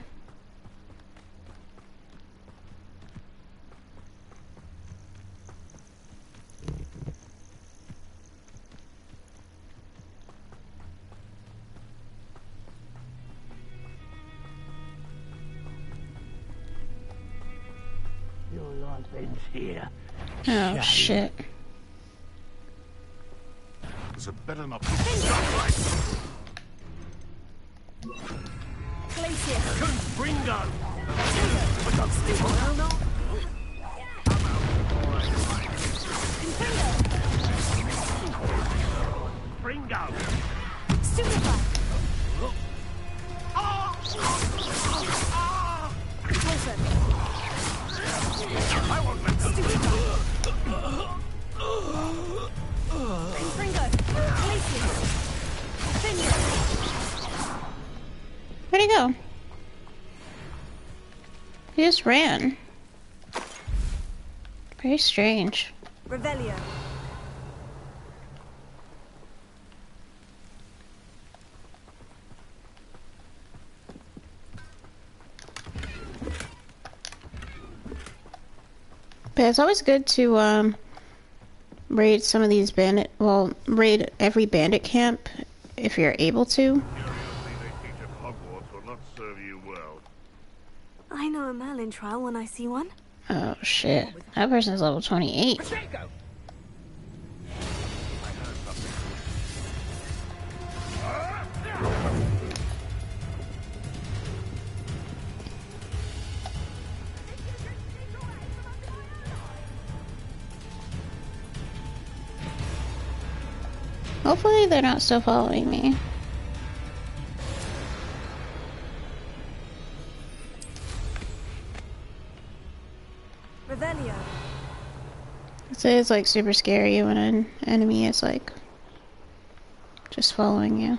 Your Lord Ben's here. Oh shit. So better not. Confringo! Fringo! I won't let Where'd he go? He just ran. Very strange. Revelio. But it's always good to raid some of these bandit. Well, raid every bandit camp if you're able to. Curiously, they teach at Hogwarts will not serve you well. I know a Merlin trial when I see one. Oh shit. That person's level 28. Hopefully they're not still following me. Revelio. It's like super scary when an enemy is like just following you.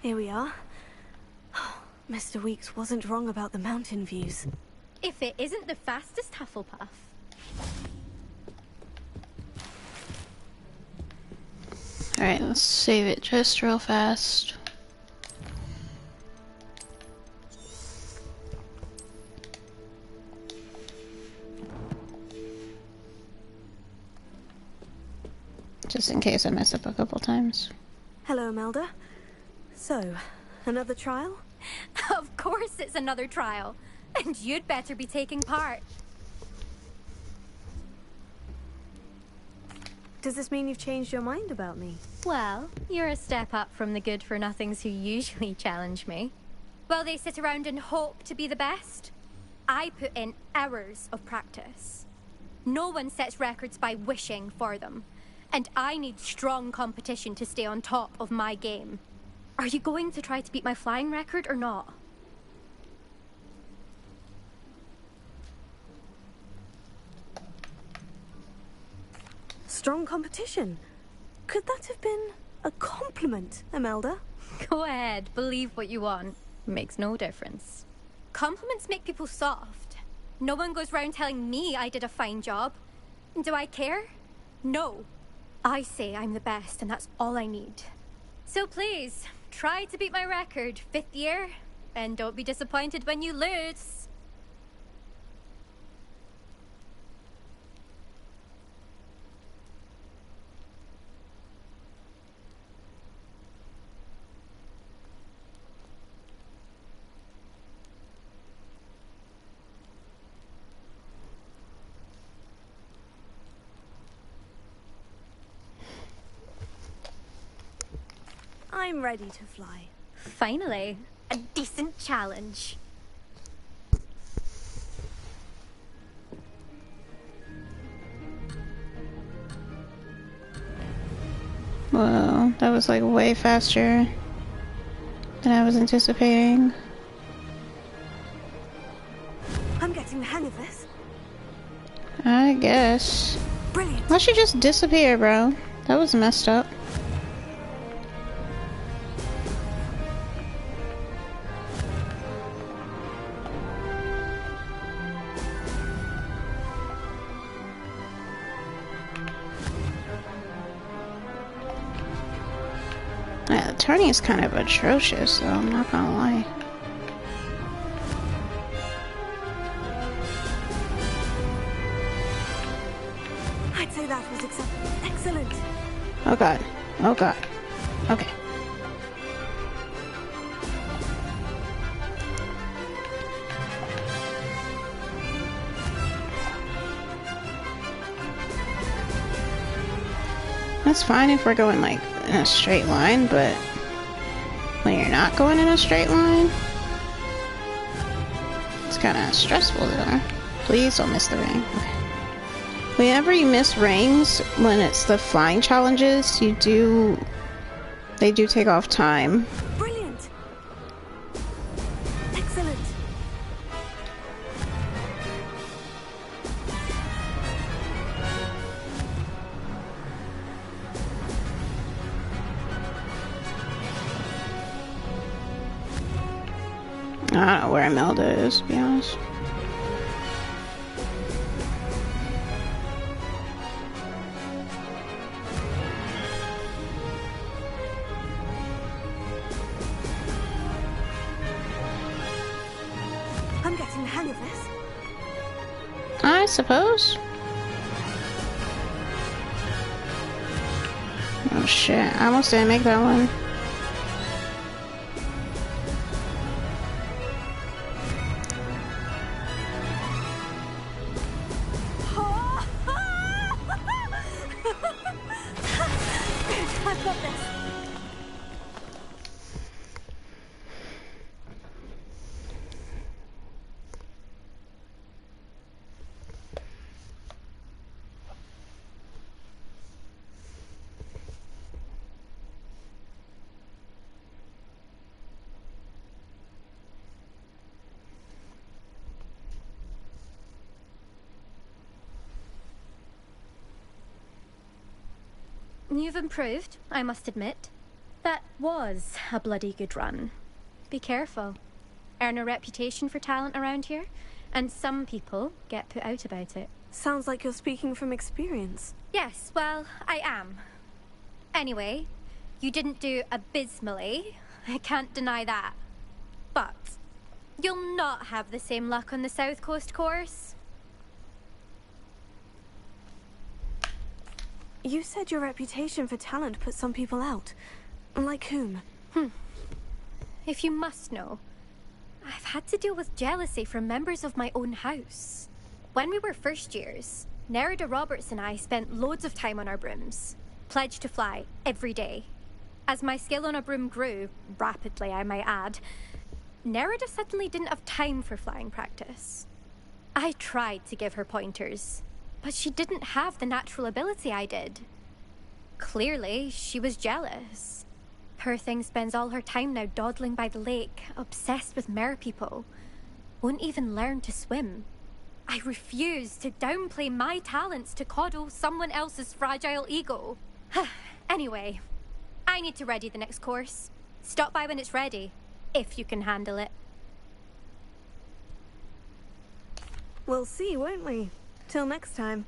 Here we are. Mr. Weeks wasn't wrong about the mountain views. If it isn't the fastest Hufflepuff. Alright, let's save it just real fast. Just in case I mess up a couple times. Hello, Imelda. So, another trial? Of course it's another trial. And you'd better be taking part. Does this mean you've changed your mind about me? Well, you're a step up from the good-for-nothings who usually challenge me. While they sit around and hope to be the best, I put in hours of practice. No one sets records by wishing for them. And I need strong competition to stay on top of my game. Are you going to try to beat my flying record or not? strong competition. Could that have been a compliment, Imelda? Go ahead, believe what you want. Makes no difference. Compliments make people soft. No one goes round telling me I did a fine job. Do I care? No. I say I'm the best, and that's all I need. So please, try to beat my record, 5th year, and don't be disappointed when you lose. I'm ready to fly. Finally, a decent challenge. Whoa, that was like way faster than I was anticipating. I'm getting the hang of this. I guess. Brilliant. Why'd she just disappear, bro? That was messed up. Yeah, the turning is kind of atrocious, though, I'm not gonna lie. I'd say that was excellent. Oh god. Oh god. Okay. That's fine if we're going like in a straight line, but when you're not going in a straight line, it's kind of stressful though. Please don't miss the ring. Okay. Whenever you miss rings, when it's the flying challenges, they do take off time. Brilliant. Excellent. I don't know where Imelda is, to be honest. I'm getting the hang of this. I suppose. Oh shit, I almost didn't make that one. I've got this. You've improved, I must admit. That was a bloody good run. Be careful. Earn a reputation for talent around here, and some people get put out about it. Sounds like you're speaking from experience. Yes, well, I am. Anyway, you didn't do abysmally. I can't deny that. But you'll not have the same luck on the South Coast course. You said your reputation for talent put some people out. Like whom? If you must know, I've had to deal with jealousy from members of my own house. When we were first years, Nerida Roberts and I spent loads of time on our brooms, pledged to fly every day. As my skill on a broom grew, rapidly I might add, Nerida suddenly didn't have time for flying practice. I tried to give her pointers, but she didn't have the natural ability I did. Clearly, she was jealous. Poor thing spends all her time now dawdling by the lake, obsessed with mer people. Won't even learn to swim. I refuse to downplay my talents to coddle someone else's fragile ego. Anyway, I need to ready the next course. Stop by when it's ready, if you can handle it. We'll see, won't we? Till next time.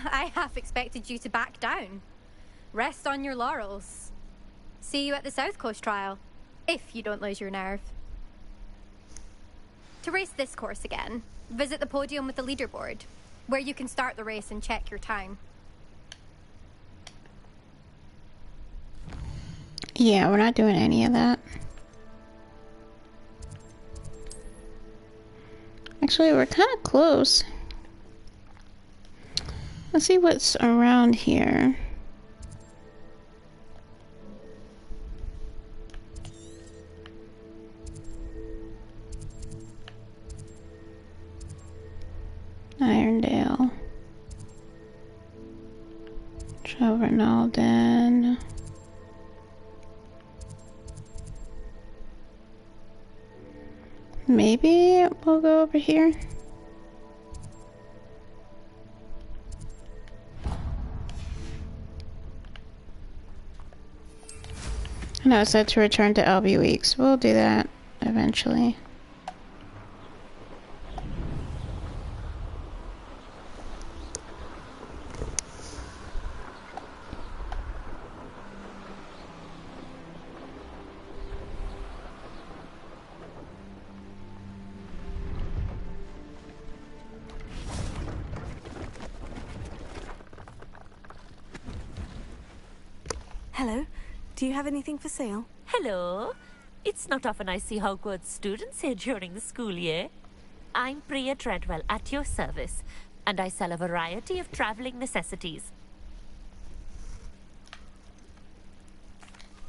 I half expected you to back down. Rest on your laurels. See you at the South Coast trial, if you don't lose your nerve. To race this course again, visit the podium with the leaderboard, where you can start the race and check your time. Yeah, we're not doing any of that. Actually, we're kind of close. Let's see what's around here. Irondale. Chovernalden. Maybe we'll go over here. I know it said to return to LB Weeks. We'll do that eventually. Hello. Do you have anything for sale? Hello. It's not often I see Hogwarts students here during the school year. I'm Priya Treadwell, at your service, and I sell a variety of traveling necessities.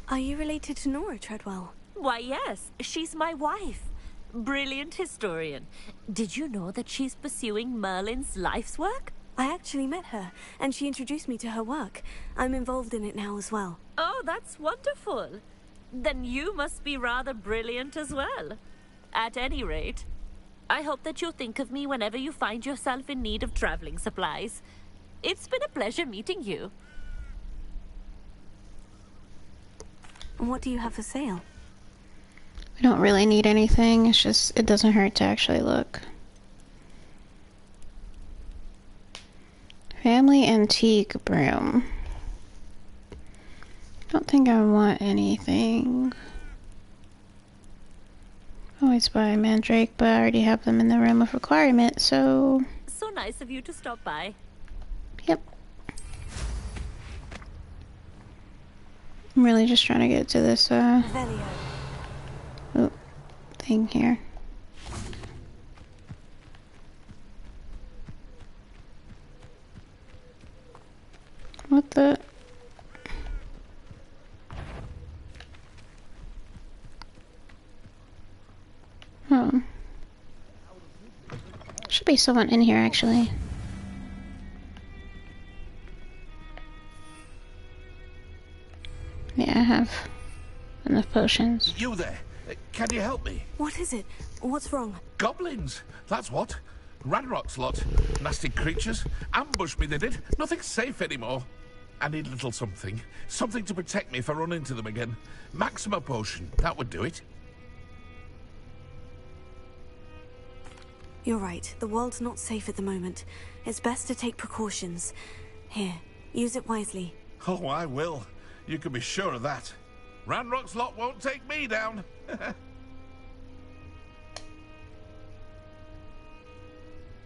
Are you related to Nora Treadwell? Why, yes. She's my wife. Brilliant historian. Did you know that she's pursuing Merlin's life's work? I actually met her, and she introduced me to her work. I'm involved in it now as well. Oh, that's wonderful. Then you must be rather brilliant as well. At any rate, I hope that you'll think of me whenever you find yourself in need of traveling supplies. It's been a pleasure meeting you. And what do you have for sale? We don't really need anything. It's just, it doesn't hurt to actually look. Family antique broom. Don't think I want anything. Always buy Mandrake, but I already have them in the room of requirement, so... So nice of you to stop by. Yep. I'm really just trying to get to this, thing here. What the... Oh. Should be someone in here, actually. Yeah, I have enough potions. You there? Can you help me? What is it? What's wrong? Goblins! That's what. Ranrock's lot. Nasty creatures. Ambushed me, they did. Nothing's safe anymore. I need a little something. Something to protect me if I run into them again. Maxima potion. That would do it. You're right. The world's not safe at the moment. It's best to take precautions. Here, use it wisely. Oh, I will. You can be sure of that. Ranrock's lot won't take me down.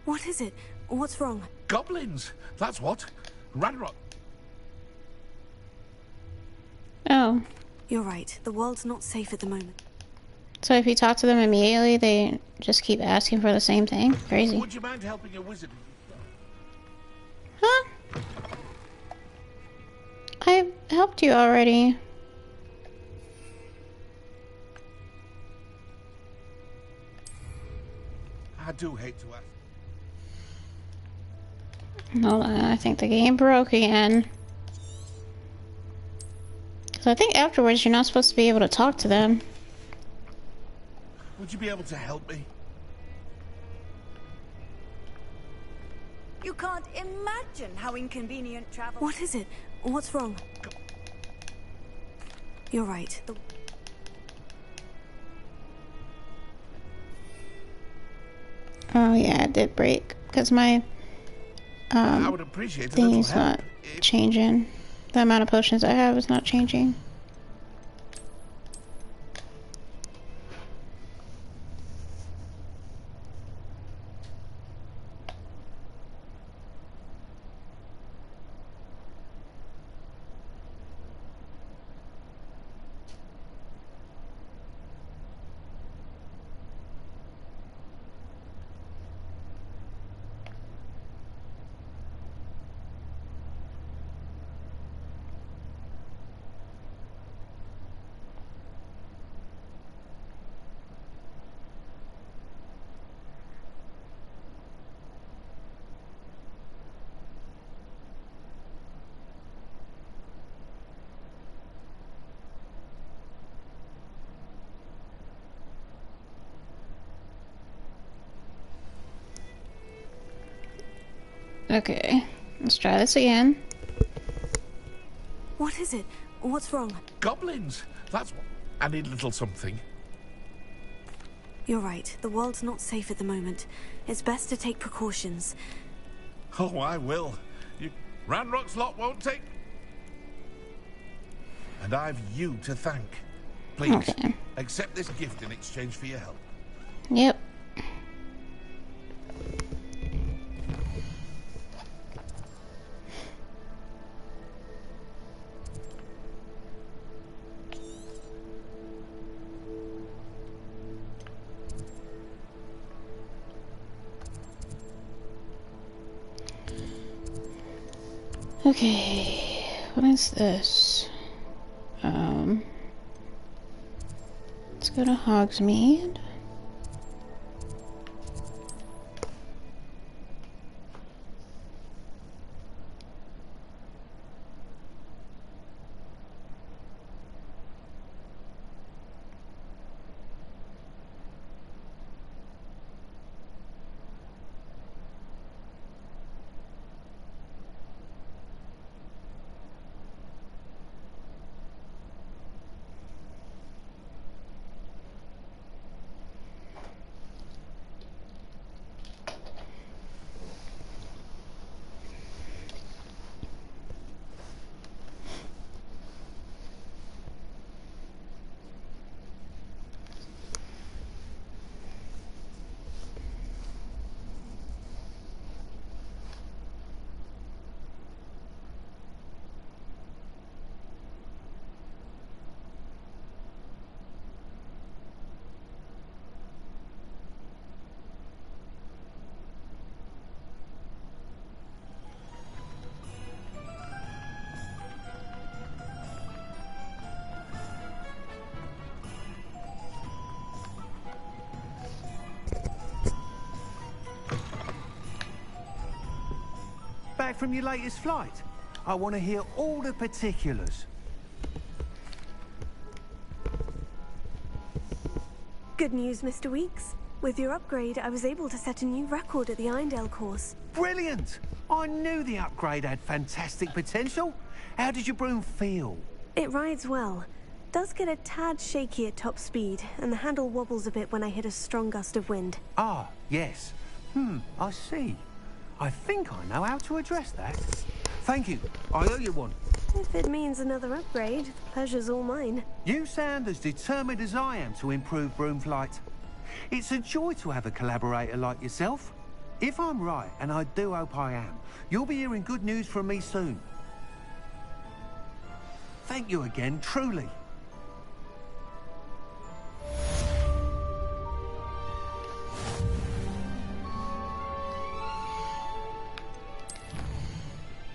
What is it? What's wrong? Goblins! That's what. Ranrock... Oh. You're right. The world's not safe at the moment. So if you talk to them immediately, they just keep asking for the same thing? Crazy. Would you mind helping a wizard? Huh? I helped you already. I do hate to ask. Hold on, I think the game broke again. So I think afterwards you're not supposed to be able to talk to them. Would you be able to help me? You can't imagine how inconvenient travel... What is it? What's wrong? You're right. Oh yeah, it did break because my I would appreciate a thing little is help. not changing. The amount of potions I have is not changing. Okay, let's try this again. What is it? What's wrong? Goblins! That's what... I need a little something. You're right. The world's not safe at the moment. It's best to take precautions. Oh, I will. You... Ranrock's lot won't take... And I've you to thank. Please, accept this gift in exchange for your help. Yep. Okay, what is this? Let's go to Hogsmeade. Back from your latest flight? I want to hear all the particulars. Good news, Mr. Weeks. With your upgrade, I was able to set a new record at the Irondale course. Brilliant! I knew the upgrade had fantastic potential. How did your broom feel? It rides well. Does get a tad shaky at top speed, and the handle wobbles a bit when I hit a strong gust of wind. Ah, yes. I see. I think I know how to address that. Thank you. I owe you one. If it means another upgrade, the pleasure's all mine. You sound as determined as I am to improve broom flight. It's a joy to have a collaborator like yourself. If I'm right, and I do hope I am, you'll be hearing good news from me soon. Thank you again, truly.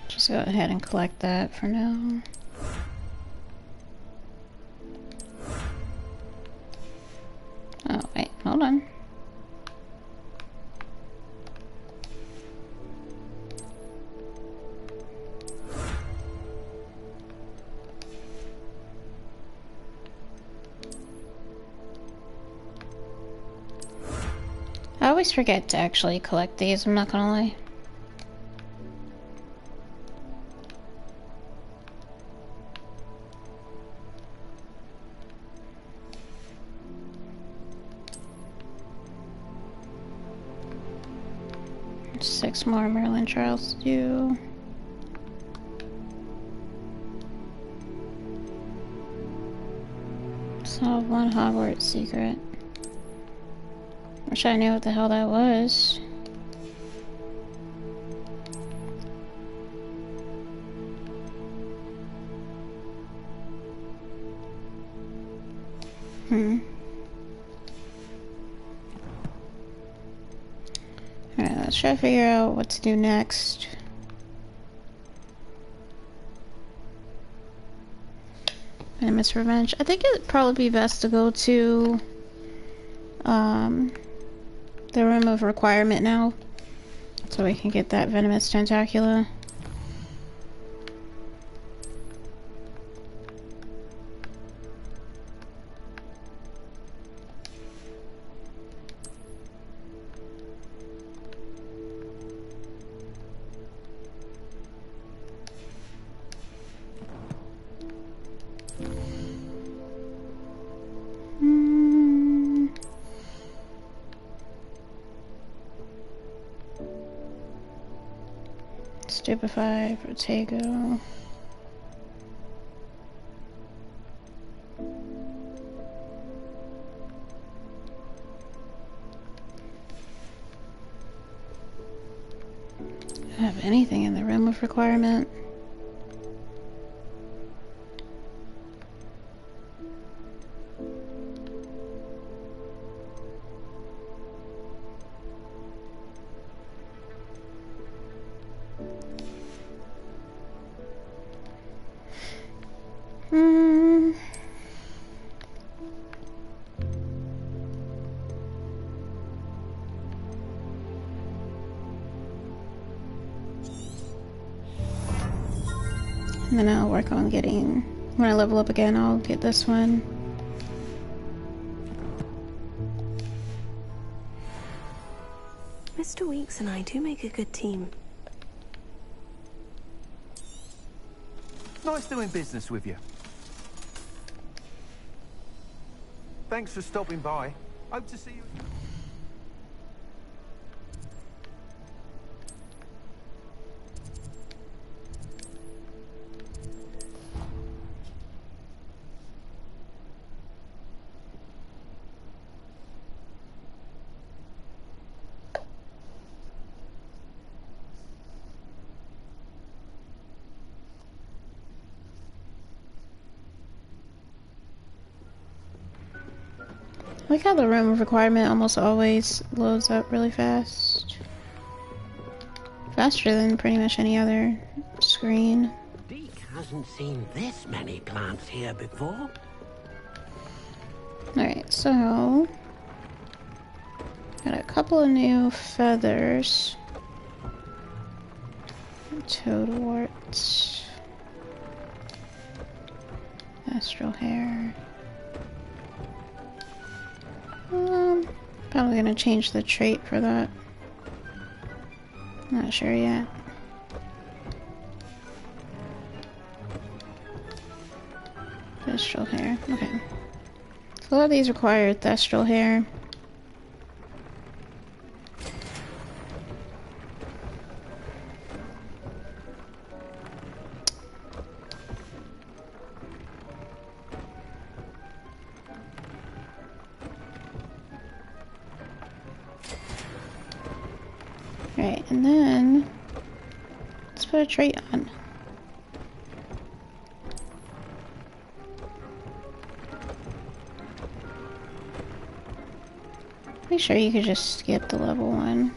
Just go ahead and collect that for now. Oh, wait, hold on. I always forget to actually collect these, I'm not gonna lie. 6 more Merlin trials to do. Solve 1 Hogwarts secret. Wish I knew what the hell that was. Alright, let's try to figure out what to do next. Venomous Revenge. I think it'd probably be best to go to the Room of Requirement now, so we can get that Venomous Tentacula. Stupefy, Protego. Don't have anything in the Room of Requirement. And then I'll work on getting, when I level up again, I'll get this one. Mr. Weeks and I do make a good team. Nice doing business with you. Thanks for stopping by. Hope to see you. I like how the Room of Requirement almost always loads up really fast. Faster than pretty much any other screen. Deke hasn't seen this many plants here before. Alright, so got a couple of new feathers. Toadwort. Astral hair. Probably gonna change the trait for that. Not sure yet. Thestral hair. Okay. So a lot of these require thestral hair. Right, and then let's put a trait on. Pretty sure you could just skip the level 1.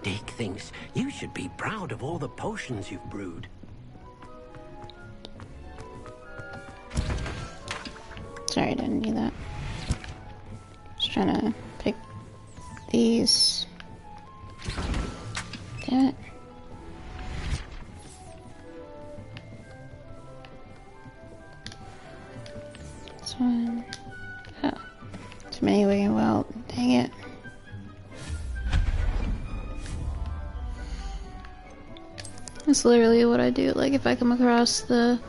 Dick thinks you should be proud of all the potions you've brewed. Sorry, I didn't do that. Just trying to pick these. Damn it. This one. Oh. Too many waiting. Well, dang it. That's literally what I do. Like, if I come across the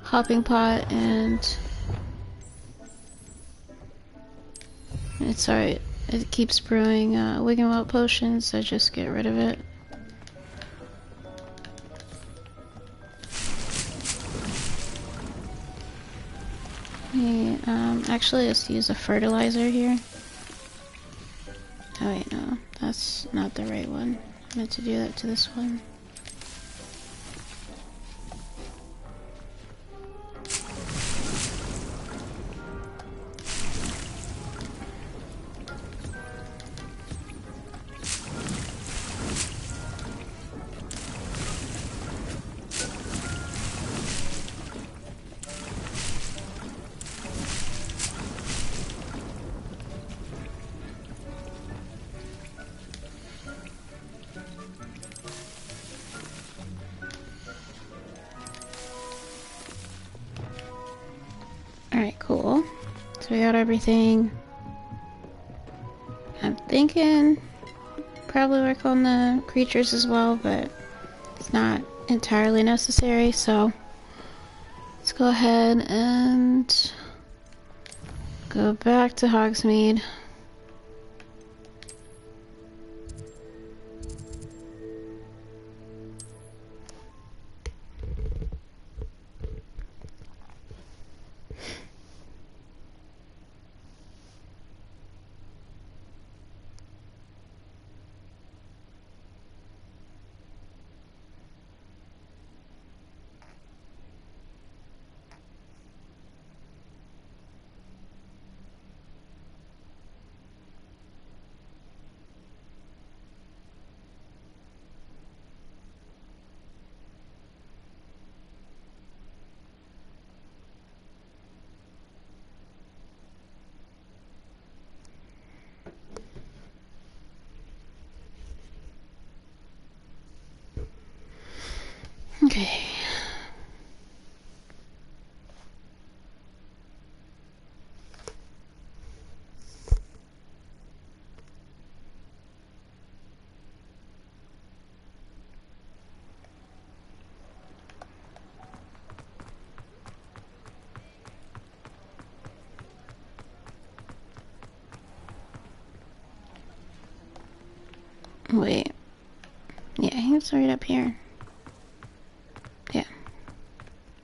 hopping pot and it's alright, it keeps brewing Wiggenweld potions, I just get rid of it. Actually, let's use a fertilizer here. Oh wait, no, that's not the right one. I meant to do that to this one. Alright, cool. So we got everything. I'm thinking probably work on the creatures as well, but it's not entirely necessary, so let's go ahead and go back to Hogsmeade. Okay. Wait. Yeah, he's right up here. Yeah.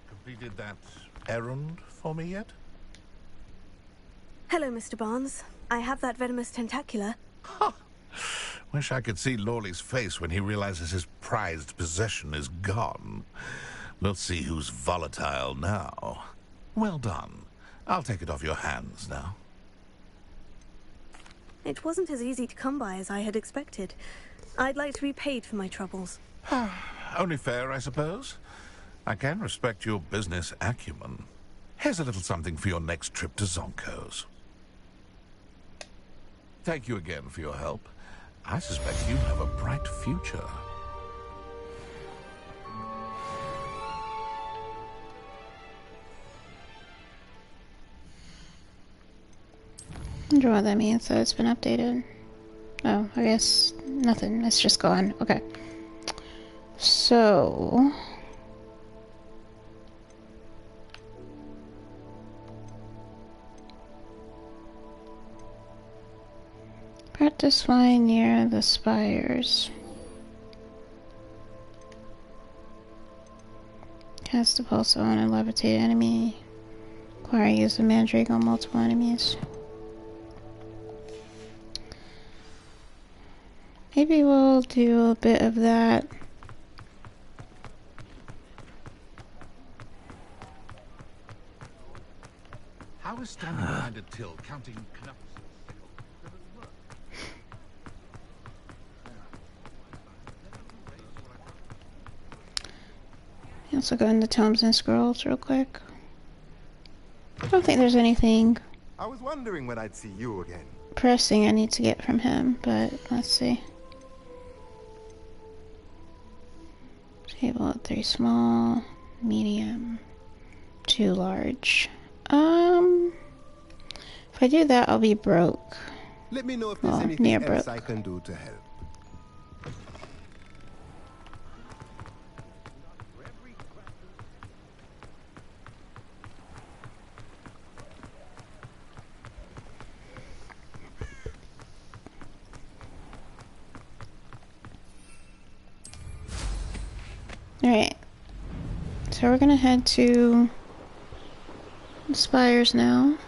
Completed that errand for me yet? Hello, Mr. Barnes. I have that venomous tentacula. Wish I could see Lawley's face when he realizes his prized possession is gone. We'll see who's volatile now. Well done. I'll take it off your hands now. It wasn't as easy to come by as I had expected. I'd like to be paid for my troubles. Only fair, I suppose. I can respect your business acumen. Here's a little something for your next trip to Zonko's. Thank you again for your help. I suspect you have a bright future. I wonder what that means, so it's been updated. Oh, I guess nothing. It's just gone. Okay. So... practice flying near the spires. Cast a pulse on a levitate enemy. Acquire use of mandrake on multiple enemies. Maybe we'll do a bit of that. How is standing behind a till counting knuckles? Let's go into Tomes and Scrolls real quick. I don't think there's anything I was wondering when I'd see you again. pressing I need to get from him, but let's see. Table 3 small, medium, 2 large. If I do that, I'll be broke. Let me know if there's Well, anything near else broke. I can do to help. Alright. So we're gonna head to the Spires now.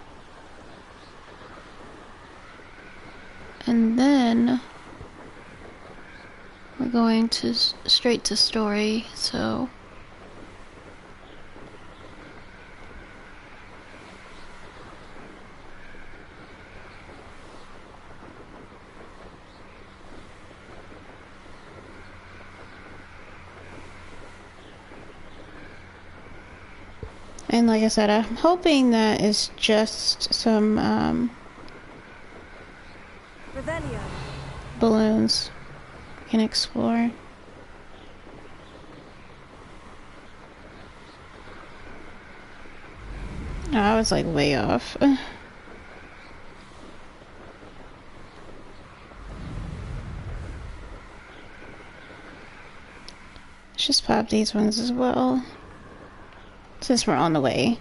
And then we're going to straight to story, so and like I said, I'm hoping that is just some Revelio. balloons we can explore. Oh, I was like way off. Let's just pop these ones as well, since we're on the way.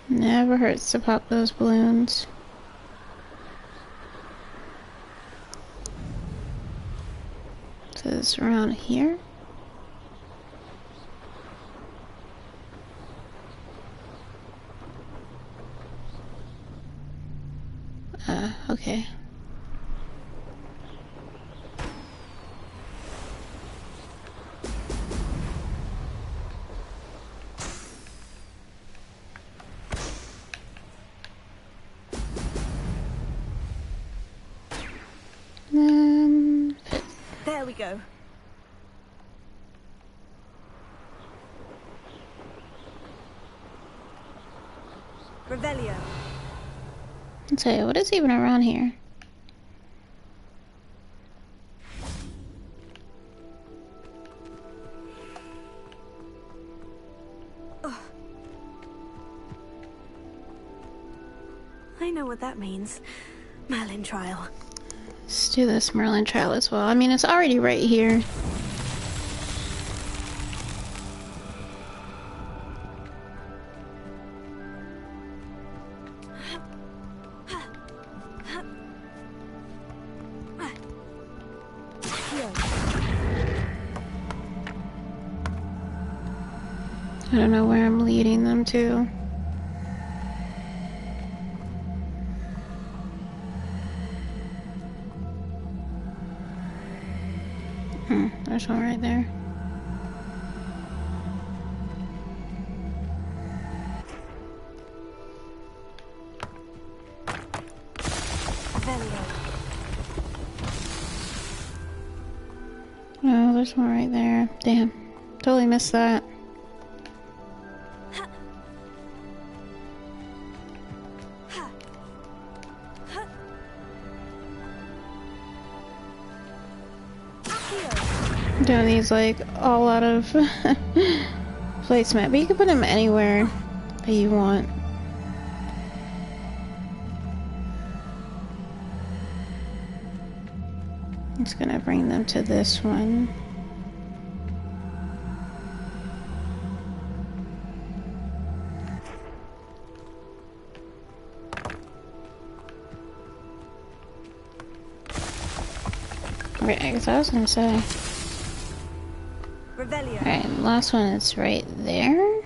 Never hurts to pop those balloons. So it's around here. Okay. There we go. Revelio. I'll tell you, what is even around here? I know what that means. Merlin trial. Let's do this Merlin trial as well. I mean, it's already right here. I don't know where I'm leading them to. There's one right there. Oh, there's one right there. Damn. Totally missed that. Doing these like all out of placement, but you can put them anywhere that you want. I'm just gonna bring them to this one. Okay, I guess I was gonna say. Alright, last one is right there.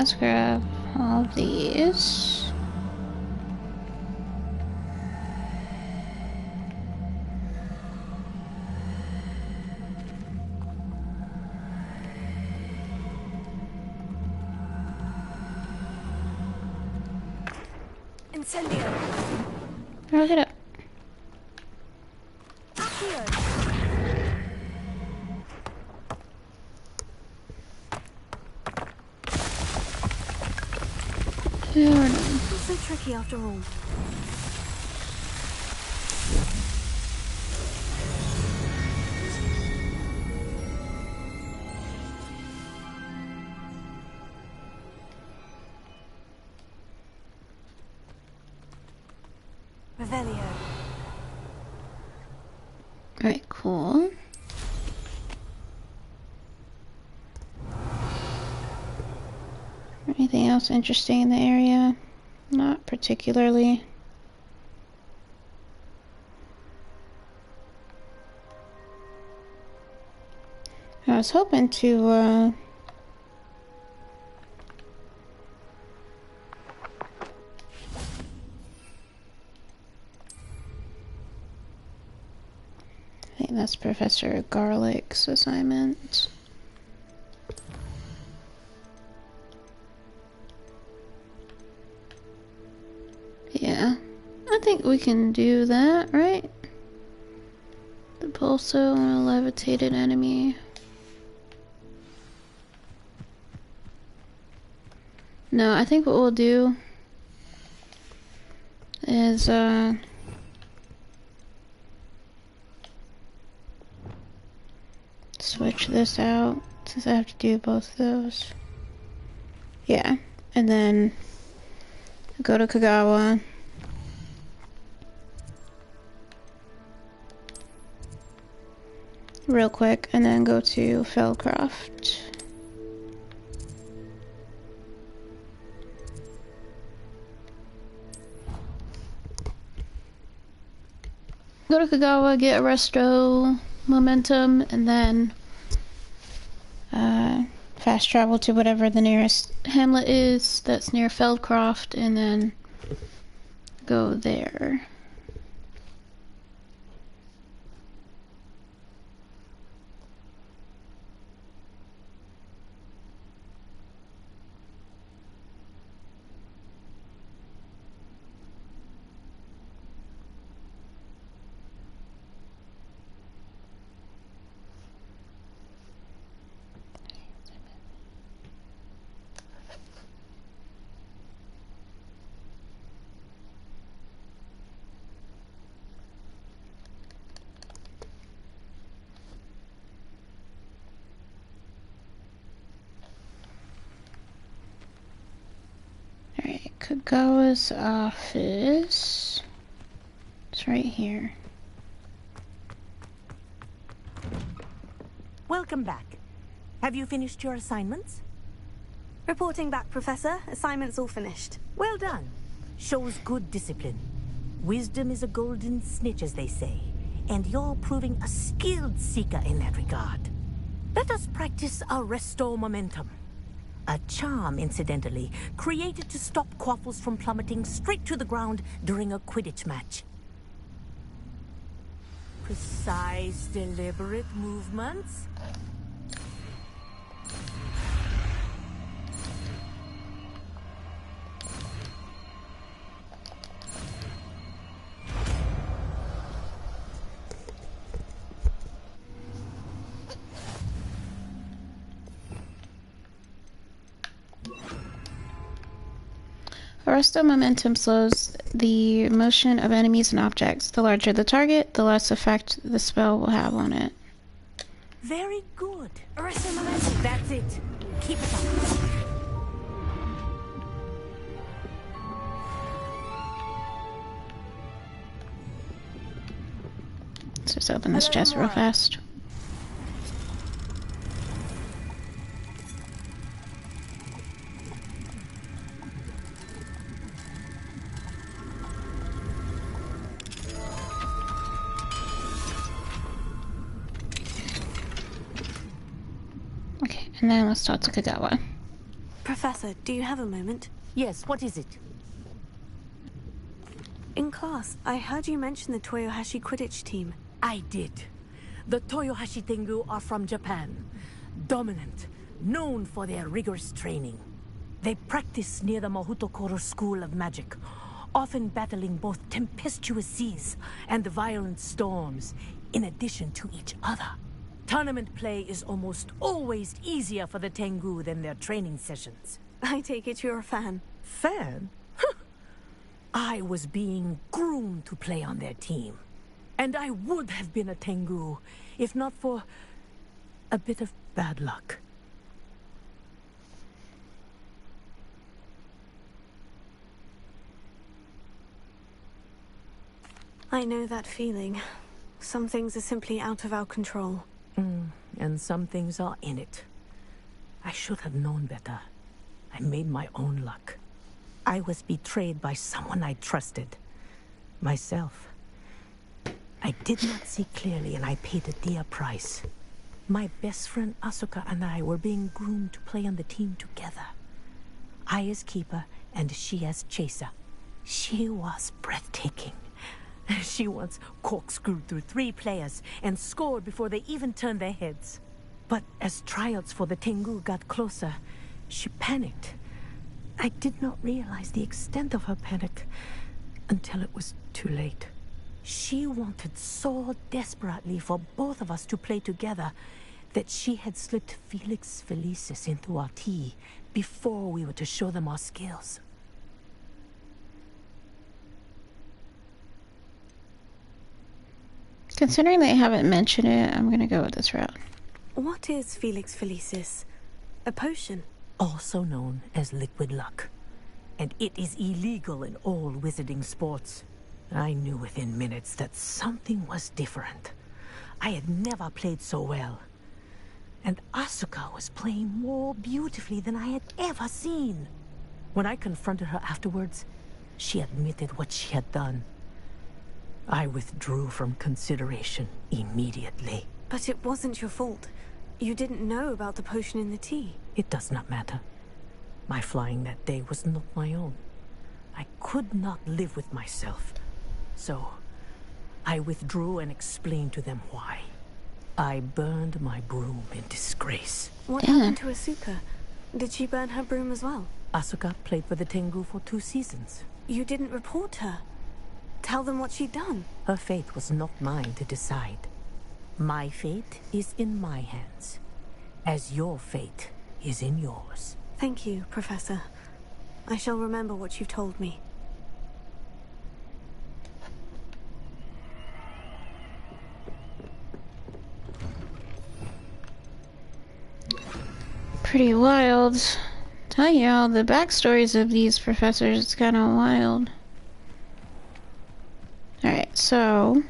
let's grab all of these. Incendio. Look it up. Accio. Not so tricky after all. Revelio. Alright, cool. Anything else interesting in the area? Not particularly. I was hoping to, I think that's Professor Garlick's assignment. Yeah, I think we can do that, right? The pulso on a levitated enemy. No, I think what we'll do is, switch this out, since I have to do both of those. Yeah, and then go to Kagawa. Real quick, and then go to Feldcroft. Go to Kagawa, get a resto momentum, and then fast travel to whatever the nearest hamlet is that's near Feldcroft, and then go there. Kagawa's office. It's right here. Welcome back. Have you finished your assignments? Reporting back, Professor. Assignment's all finished. Well done. Shows good discipline. Wisdom is a golden snitch, as they say, and you're proving a skilled seeker in that regard. Let us practice our restore momentum. A charm, incidentally, created to stop quaffles from plummeting straight to the ground during a Quidditch match. Precise, deliberate movements. Arresto momentum slows the motion of enemies and objects. The larger the target, the less effect the spell will have on it. Very good. Arresto momentum. That's it. Keep it up. Let's just open this chest real fast. And then let's talk to Kagawa. Professor, do you have a moment? Yes, what is it? In class, I heard you mention the Toyohashi Quidditch team. I did. The Toyohashi Tengu are from Japan. Dominant, known for their rigorous training. They practice near the Mahutokoro School of Magic, often battling both tempestuous seas and violent storms, in addition to each other. Tournament play is almost always easier for the Tengu than their training sessions. I take it you're a fan. Fan? I was being groomed to play on their team. And I would have been a Tengu, if not for a bit of bad luck. I know that feeling. Some things are simply out of our control. And some things are in it. I should have known better. I made my own luck. I was betrayed by someone I trusted. Myself. I did not see clearly, and I paid a dear price. My best friend Asuka and I were being groomed to play on the team together. I as keeper, and she as chaser. She was breathtaking. She once corkscrewed through 3 players and scored before they even turned their heads. But as tryouts for the Tengu got closer, she panicked. I did not realize the extent of her panic until it was too late. She wanted so desperately for both of us to play together that she had slipped Felix Felicis into our tea before we were to show them our skills. Considering they haven't mentioned it, I'm gonna go with this route. What is Felix Felicis? A potion? Also known as liquid luck. And it is illegal in all wizarding sports. I knew within minutes that something was different. I had never played so well. And Asuka was playing more beautifully than I had ever seen. When I confronted her afterwards, she admitted what she had done. I withdrew from consideration immediately. But it wasn't your fault. You didn't know about the potion in the tea. It does not matter. My flying that day was not my own. I could not live with myself. So, I withdrew and explained to them why. I burned my broom in disgrace. What happened to Asuka? Did she burn her broom as well? Asuka played for the Tengu for 2 seasons. You didn't report her. Tell them what she'd done. Her fate was not mine to decide. My fate is in my hands, as your fate is in yours. Thank you, Professor. I shall remember what you've told me. Pretty wild. Tell y'all, the backstories of these professors, it's kind of wild. Alright, so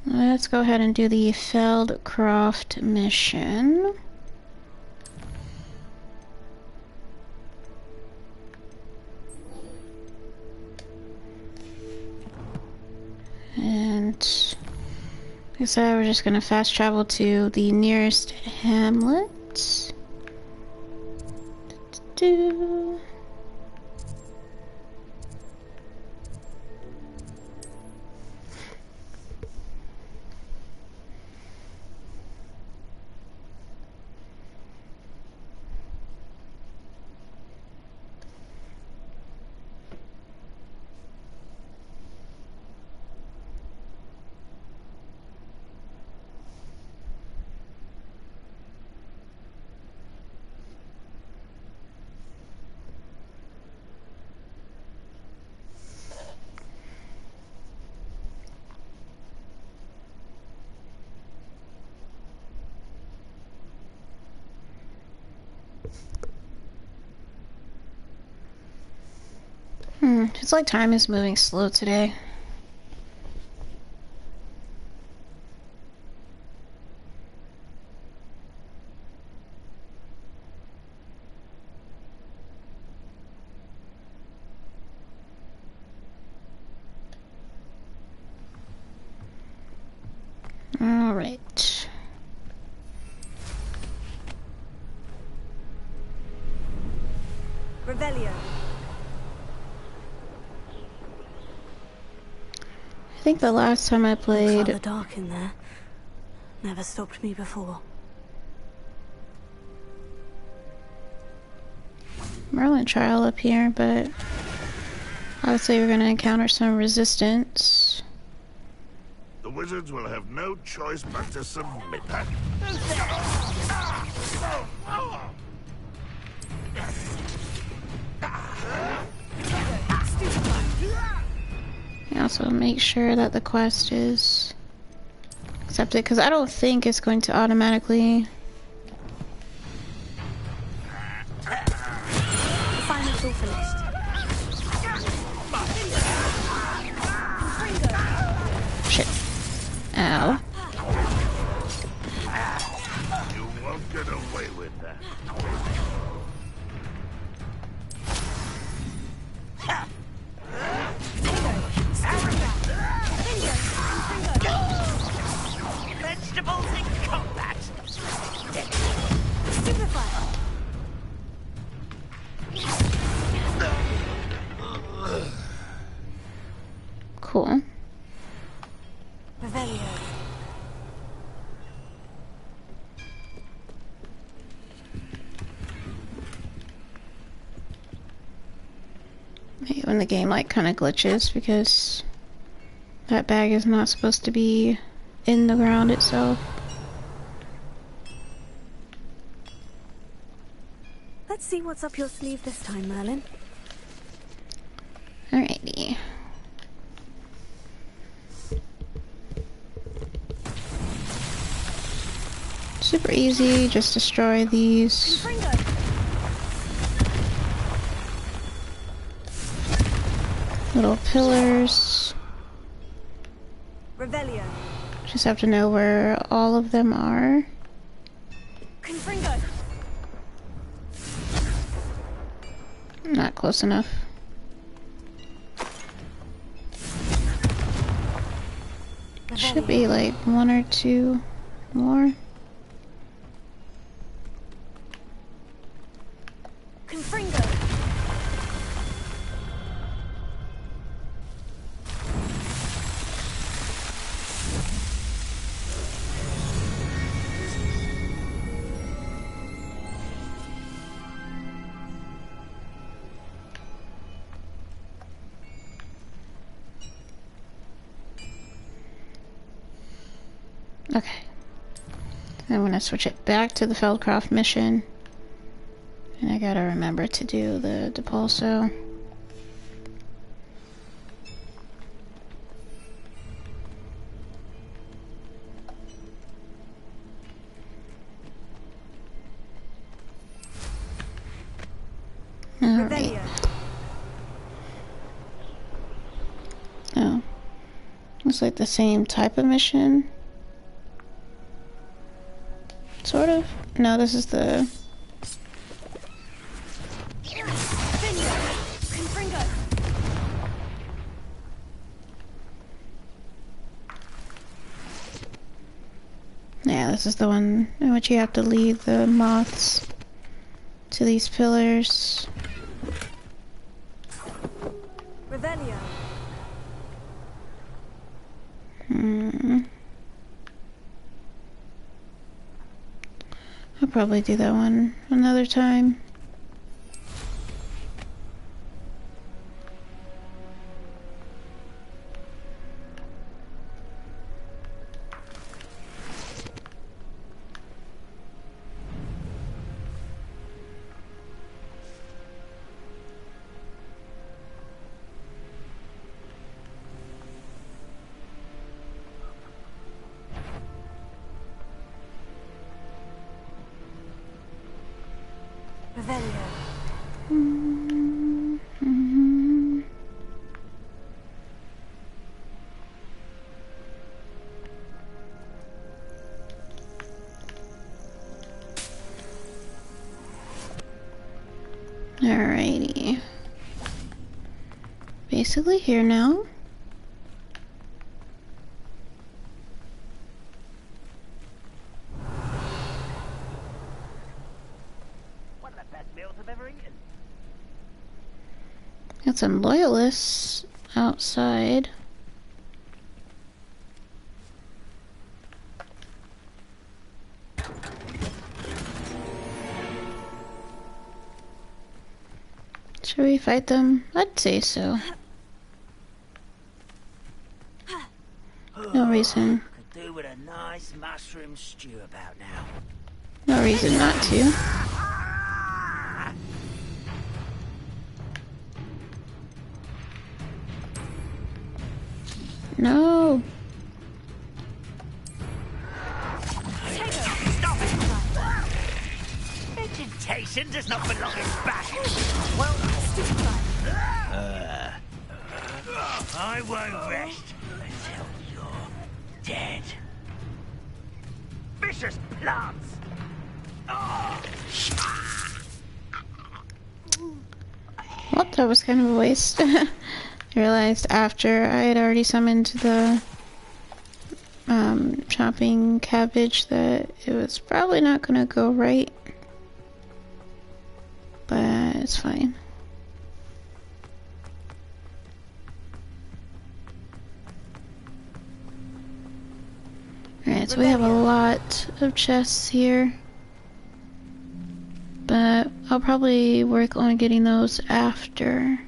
let's go ahead and do the Feldcroft mission. And like I said, we're just gonna fast travel to the nearest hamlet. Do. It's like time is moving slow today. All right. I think the last time I It's played... rather dark in there. Never stopped me before. Merlin trial up here, but obviously we're going to encounter some resistance. The wizards will have no choice but to submit. And also make sure that the quest is accepted, because I don't think it's going to automatically... Finally all finished. Shit. Ow. You won't get away with that. Vegetables in combat. Cool. Revelio. Hate when the game like kind of glitches, because that bag is not supposed to be in the ground itself. Let's see what's up your sleeve this time, Merlin. Alrighty. Super easy, just destroy these. Little pillars. Revelio. Just have to know where all of them are. Confringo. Not close enough. Should be like one or two more. Confringo. Okay. I'm gonna switch it back to the Feldcroft mission. And I gotta remember to do the Depulso. Alright. Oh. Looks like the same type of mission. Sort of. No, this is the... Yeah, this is the one in which you have to lead the moths to these pillars. Revelio. I'll probably do that one another time. Alrighty. Basically here now. One of the best meals I've ever eaten. Got some loyalists outside. Should we fight them? I'd say so. No reason. Could do with a nice mushroom stew about now. No reason not to. No. Stop it! Vegetation does not belong in battle. Well, I won't rest until you're dead. Vicious plants! Well, that was kind of a waste. I realized after I had already summoned the chopping cabbage that it was probably not gonna go right. But it's fine. Alright, so we have a lot of chests here. But I'll probably work on getting those after.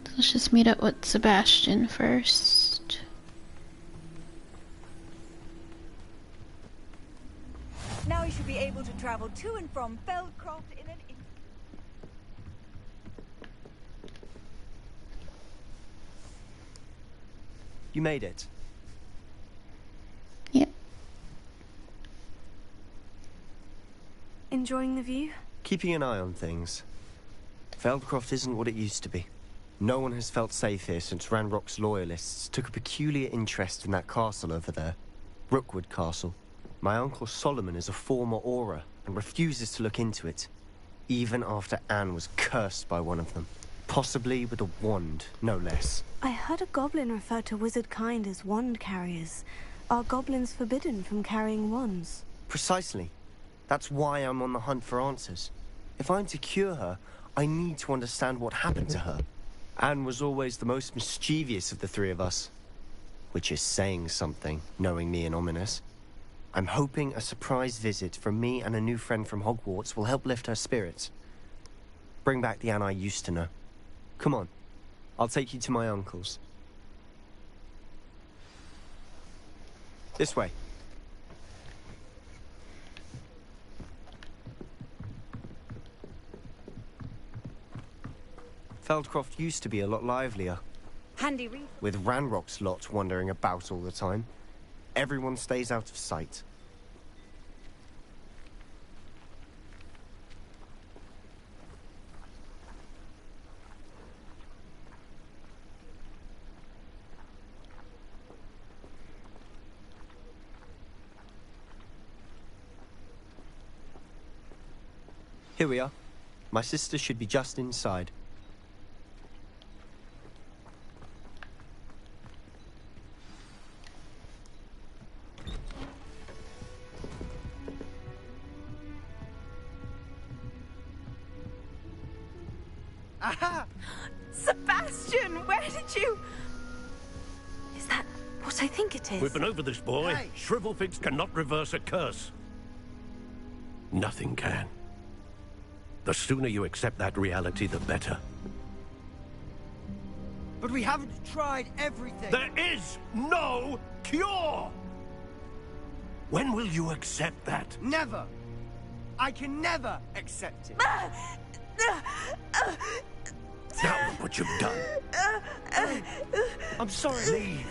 So let's just meet up with Sebastian first. Now you should be able to travel to and from Feldcroft in an instant. You made it. Yep. Enjoying the view? Keeping an eye on things. Feldcroft isn't what it used to be. No one has felt safe here since Ranrock's loyalists took a peculiar interest in that castle over there. Rookwood Castle. My uncle Solomon is a former Auror and refuses to look into it, even after Anne was cursed by one of them. Possibly with a wand, no less. I heard a goblin refer to wizard kind as wand carriers. Are goblins forbidden from carrying wands? Precisely. That's why I'm on the hunt for answers. If I'm to cure her, I need to understand what happened to her. Anne was always the most mischievous of the three of us. Which is saying something, knowing me and Ominous. I'm hoping a surprise visit from me and a new friend from Hogwarts will help lift her spirits. Bring back the Anne I used to know. Come on, I'll take you to my uncle's. This way. Feldcroft used to be a lot livelier. Handy read. With Ranrock's lot wandering about all the time. Everyone stays out of sight. Here we are. My sister should be just inside. Aha! Sebastian, where did you... Is that what I think it is? We've been over this, boy. Hey. Shrivelfigs cannot reverse a curse. Nothing can. The sooner you accept that reality, the better. But we haven't tried everything. There is no cure! When will you accept that? Never. I can never accept it. Now look what you've done. I'm sorry. Leave.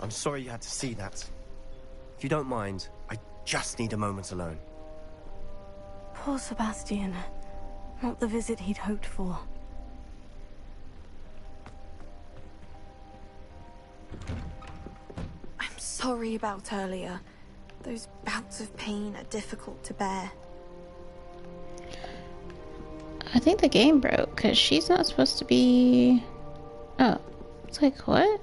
I'm sorry you had to see that. If you don't mind, I just need a moment alone. Poor Sebastian. Not the visit he'd hoped for. I'm sorry about earlier. Those bouts of pain are difficult to bear. I think the game broke because she's not supposed to be. Oh, it's like what?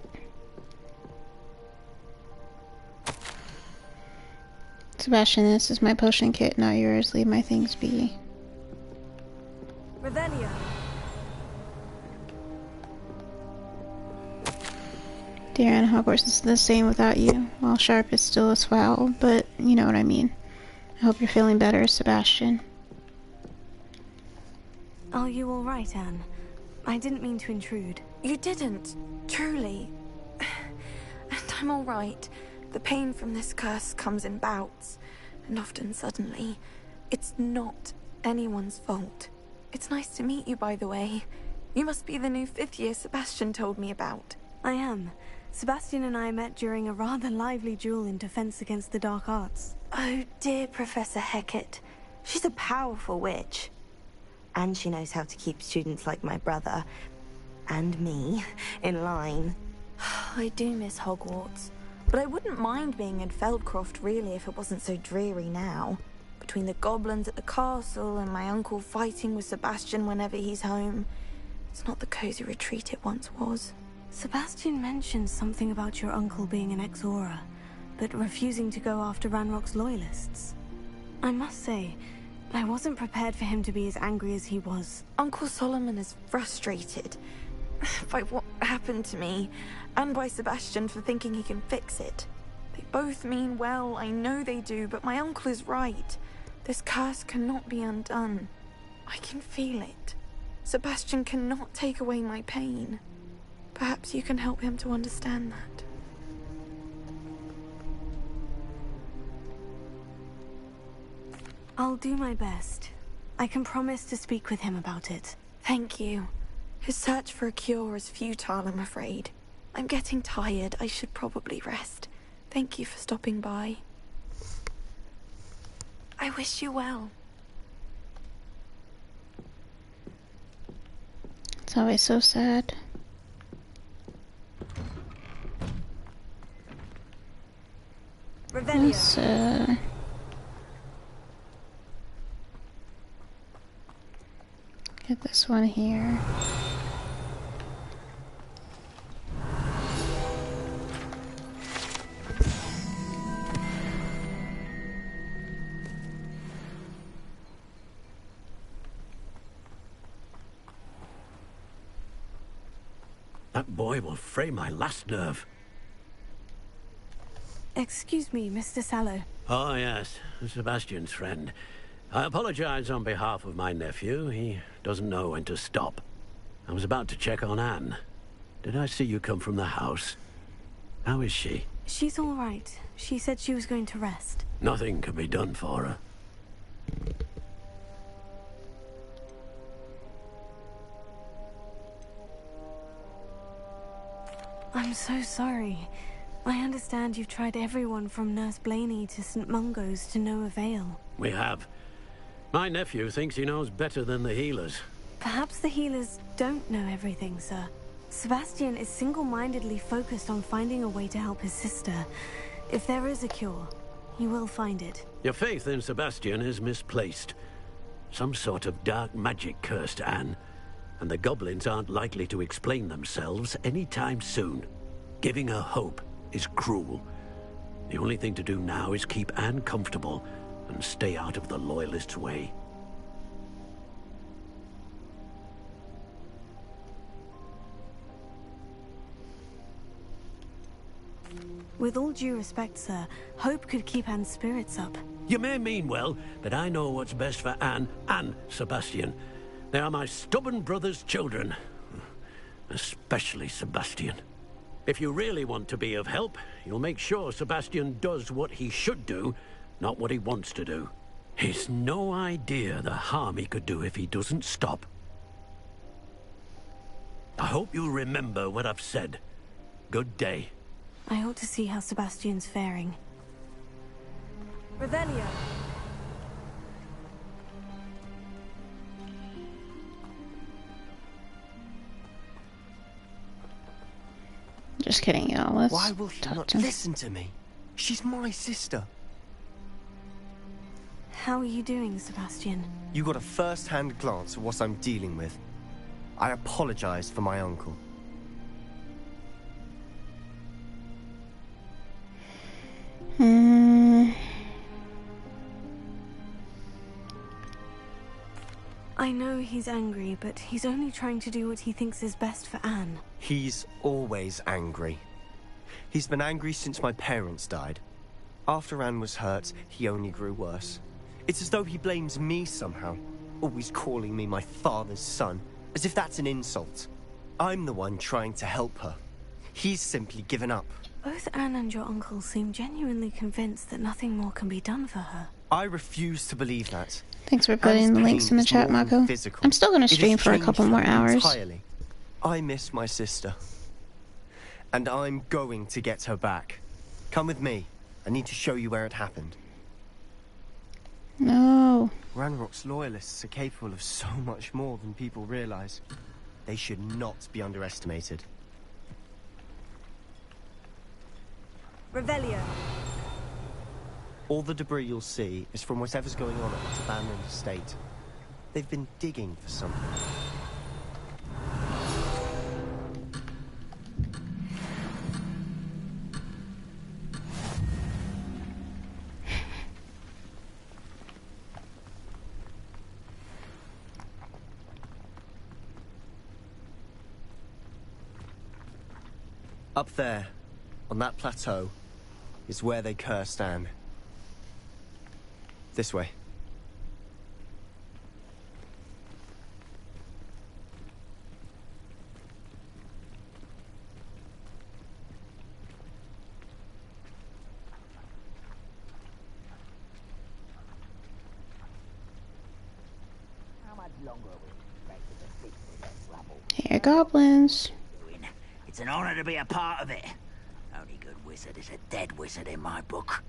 Sebastian, this is my potion kit, not yours. Leave my things be. Revelio. Dear Anne, Hogwarts is the same without you. While sharp, it's still as foul, but you know what I mean. I hope you're feeling better, Sebastian. Are you all right, Anne? I didn't mean to intrude. You didn't, truly. And I'm all right. The pain from this curse comes in bouts, and often suddenly. It's not anyone's fault. It's nice to meet you, by the way. You must be the new 5th year Sebastian told me about. I am. Sebastian and I met during a rather lively duel in Defense Against the Dark Arts. Oh dear, Professor Hecat. She's a powerful witch. And she knows how to keep students like my brother, and me, in line. I do miss Hogwarts, but I wouldn't mind being in Feldcroft really if it wasn't so dreary now. Between the goblins at the castle and my uncle fighting with Sebastian whenever he's home, it's not the cozy retreat it once was. Sebastian mentioned something about your uncle being an ex-Auror, but refusing to go after Ranrock's loyalists. I must say, I wasn't prepared for him to be as angry as he was. Uncle Solomon is frustrated by what happened to me, and by Sebastian for thinking he can fix it. They both mean well, I know they do, but my uncle is right. This curse cannot be undone. I can feel it. Sebastian cannot take away my pain. Perhaps you can help him to understand that. I'll do my best. I can promise to speak with him about it. Thank you. His search for a cure is futile, I'm afraid. I'm getting tired. I should probably rest. Thank you for stopping by. I wish you well. It's always so sad. Let's, get this one here. That boy will fray my last nerve. Excuse me, Mr. Sallow. Oh, yes, Sebastian's friend. I apologize on behalf of my nephew. He doesn't know when to stop. I was about to check on Anne. Did I see you come from the house? How is she? She's all right. She said she was going to rest. Nothing can be done for her. I'm so sorry. I understand you've tried everyone from Nurse Blaney to St. Mungo's to no avail. We have. My nephew thinks he knows better than the healers. Perhaps the healers don't know everything, sir. Sebastian is single-mindedly focused on finding a way to help his sister. If there is a cure, he will find it. Your faith in Sebastian is misplaced. Some sort of dark magic cursed Anne, and the goblins aren't likely to explain themselves anytime soon. Giving her hope is cruel. The only thing to do now is keep Anne comfortable and stay out of the Loyalists' way. With all due respect, sir, hope could keep Anne's spirits up. You may mean well, but I know what's best for Anne and Sebastian. They are my stubborn brother's children. Especially Sebastian. If you really want to be of help, you'll make sure Sebastian does what he should do, not what he wants to do. He's no idea the harm he could do if he doesn't stop. I hope you'll remember what I've said. Good day. I ought to see how Sebastian's faring. Revelio. Just kidding, y'all. Let's Why will she not listen to me? She's my sister. How are you doing, Sebastian? You got a first-hand glance at what I'm dealing with. I apologize for my uncle. I know he's angry, but he's only trying to do what he thinks is best for Anne. He's always angry. He's been angry since my parents died. After Anne was hurt, he only grew worse. It's as though he blames me somehow, always calling me my father's son, as if that's an insult. I'm the one trying to help her. He's simply given up. Both Anne and your uncle seem genuinely convinced that nothing more can be done for her. I refuse to believe that. Thanks for putting the links in the chat, Mako. I'm still going to stream for a couple more hours. Entirely. I miss my sister. And I'm going to get her back. Come with me. I need to show you where it happened. No. Ranrock's loyalists are capable of so much more than people realize. They should not be underestimated. Revelio. All the debris you'll see is from whatever's going on at this abandoned estate. They've been digging for something. Up there, on that plateau, is where they cursed Anne. This way. How much longer will we expect to fix this rubble? Here, goblins. It's an honor to be a part of it. Only good wizard is a dead wizard in my book.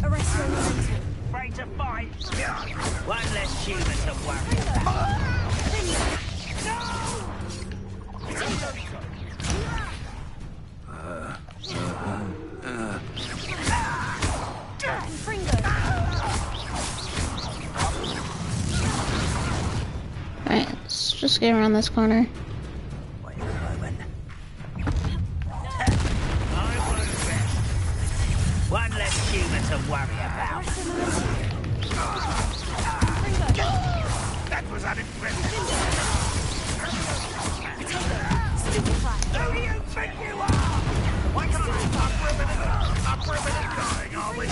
Arrest your momentum. Afraid to fight. One less human to worry about. Alright, let's just get around this corner. Wait a moment. One less human to worry about. That was unimpressive. Who do you think you are? Why can't I stop ribbon and dying, are we?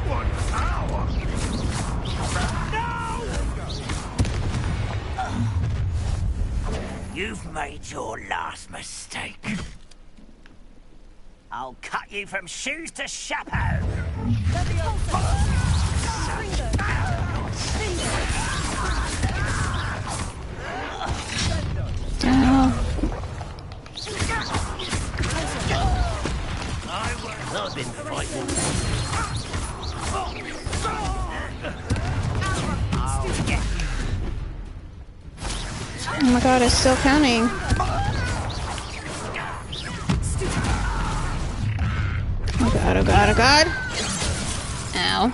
What power! You've made your last mistake. I'll cut you from shoes to chapeau. I've been fighting. Oh my god, it's still counting. Oh god, oh god, oh god. Ow.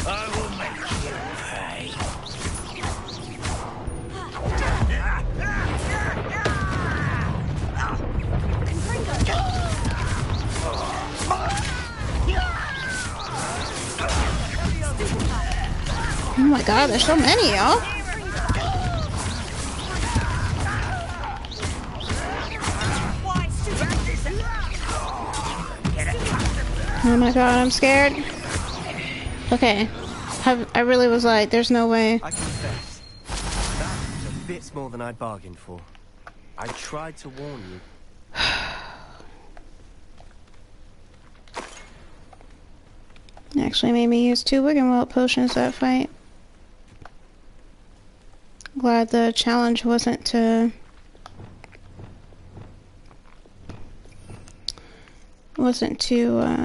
I will make you pay. Oh my god, there's so many, y'all. Oh my god, I'm scared. Okay. I really was like, there's no way. I confess, that was a bit more than I'd bargained for. I tried to warn you. Actually made me use 2 Wiggenweld potions that fight. Glad the challenge wasn't to...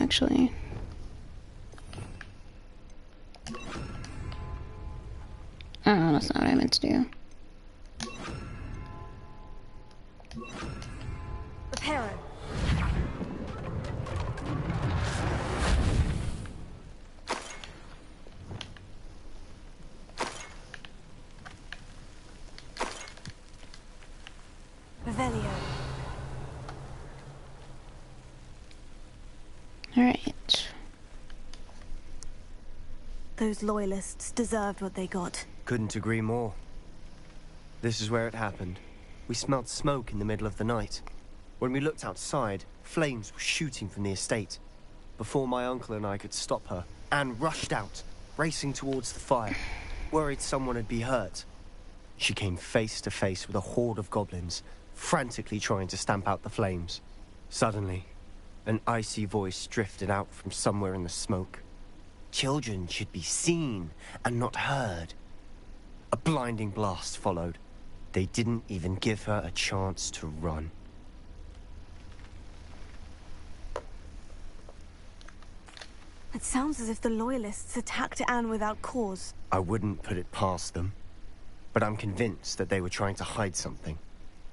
actually... Oh, that's not what I meant to do. Reparo. Revelio. Alright. Those loyalists deserved what they got. Couldn't agree more. This is where it happened. We smelled smoke in the middle of the night. When we looked outside, flames were shooting from the estate. Before my uncle and I could stop her, Anne rushed out, racing towards the fire, worried someone had been hurt. She came face to face with a horde of goblins, frantically trying to stamp out the flames. Suddenly, an icy voice drifted out from somewhere in the smoke. Children should be seen and not heard. A blinding blast followed. They didn't even give her a chance to run. It sounds as if the Loyalists attacked Anne without cause. I wouldn't put it past them, but I'm convinced that they were trying to hide something.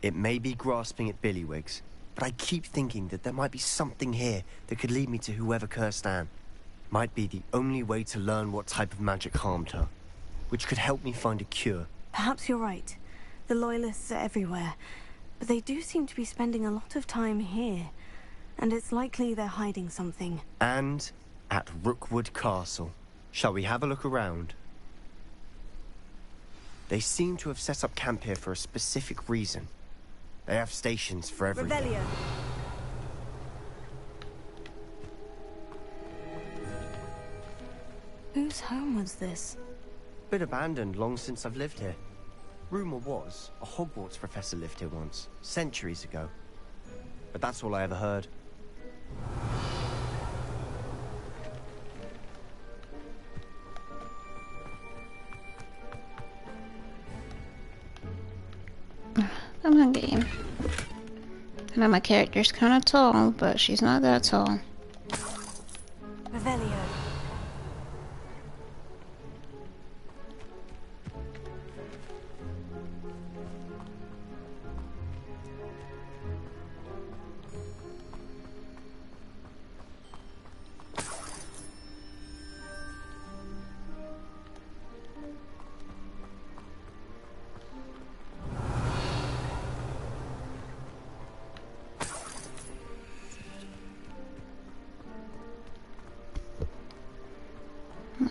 It may be grasping at Billywigs, but I keep thinking that there might be something here that could lead me to whoever cursed Anne. Might be the only way to learn what type of magic harmed her, which could help me find a cure. Perhaps you're right. The Loyalists are everywhere, but they do seem to be spending a lot of time here, and it's likely they're hiding something. And at Rookwood Castle. Shall we have a look around? They seem to have set up camp here for a specific reason. They have stations for everything. Revelio. Whose home was this? Been abandoned long since I've lived here. Rumor was, a Hogwarts professor lived here once, centuries ago. But that's all I ever heard. Come on, game. I know my character's kind of tall, but she's not that tall. Revelio.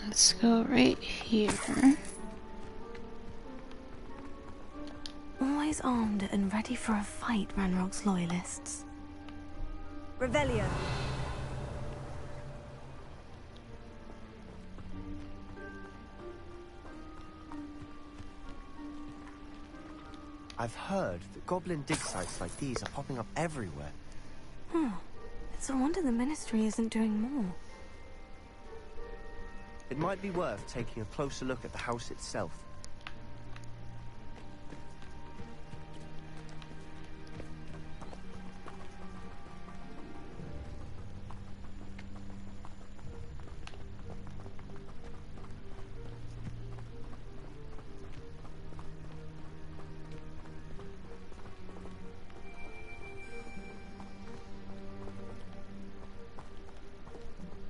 Let's go right here. Always armed and ready for a fight, Ranrock's Loyalists. Revelio. I've heard that goblin dig sites like these are popping up everywhere. It's a wonder the Ministry isn't doing more. It might be worth taking a closer look at the house itself.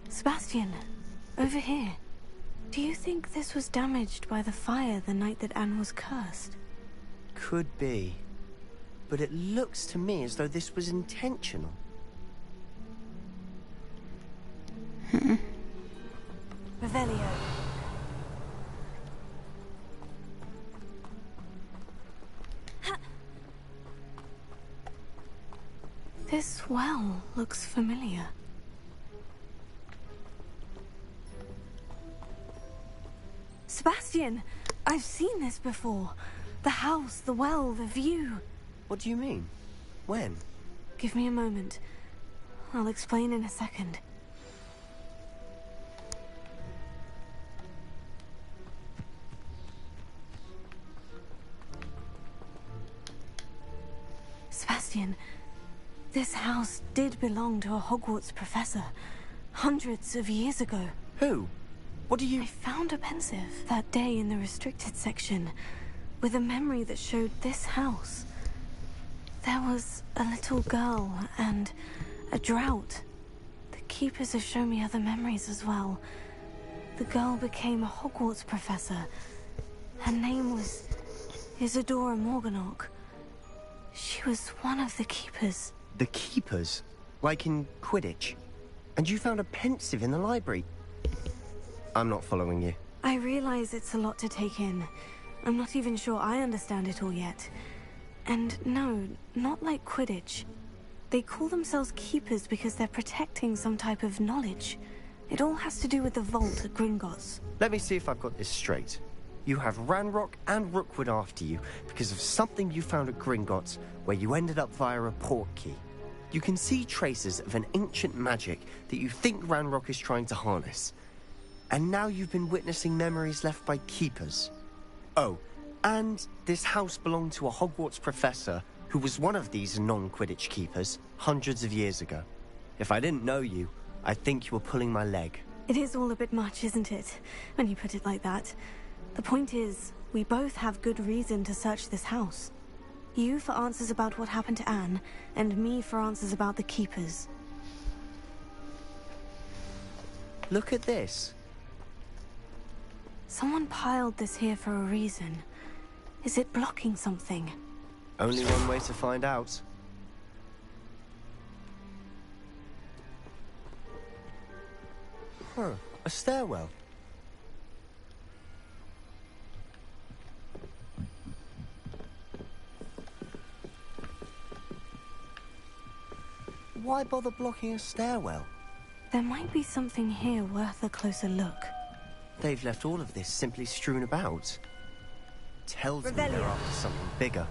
Sebastian, over here. Do you think this was damaged by the fire the night that Anne was cursed? Could be. But it looks to me as though this was intentional. Revelio. This well looks familiar. Sebastian, I've seen this before. The house, the well, the view. What do you mean? When? Give me a moment. I'll explain in a second. Sebastian, this house did belong to a Hogwarts professor, hundreds of years ago. Who? What do you... I found a pensive that day in the restricted section, with a memory that showed this house. There was a little girl and a drought. The keepers have shown me other memories as well. The girl became a Hogwarts professor. Her name was Isadora Morganach. She was one of the keepers. The keepers? Like in Quidditch? And you found a pensive in the library? I'm not following you. I realize it's a lot to take in. I'm not even sure I understand it all yet. And no, not like Quidditch. They call themselves keepers because they're protecting some type of knowledge. It all has to do with the vault at Gringotts. Let me see if I've got this straight. You have Ranrock and Rookwood after you because of something you found at Gringotts where you ended up via a portkey. You can see traces of an ancient magic that you think Ranrock is trying to harness. And now you've been witnessing memories left by keepers. Oh, and this house belonged to a Hogwarts professor who was one of these non-Quidditch keepers hundreds of years ago. If I didn't know you, I'd think you were pulling my leg. It is all a bit much, isn't it? When you put it like that. The point is, we both have good reason to search this house. You for answers about what happened to Anne, and me for answers about the keepers. Look at this. Someone piled this here for a reason. Is it blocking something? Only one way to find out. Huh, a stairwell. Why bother blocking a stairwell? There might be something here worth a closer look. They've left all of this simply strewn about. Tells me they're after something bigger.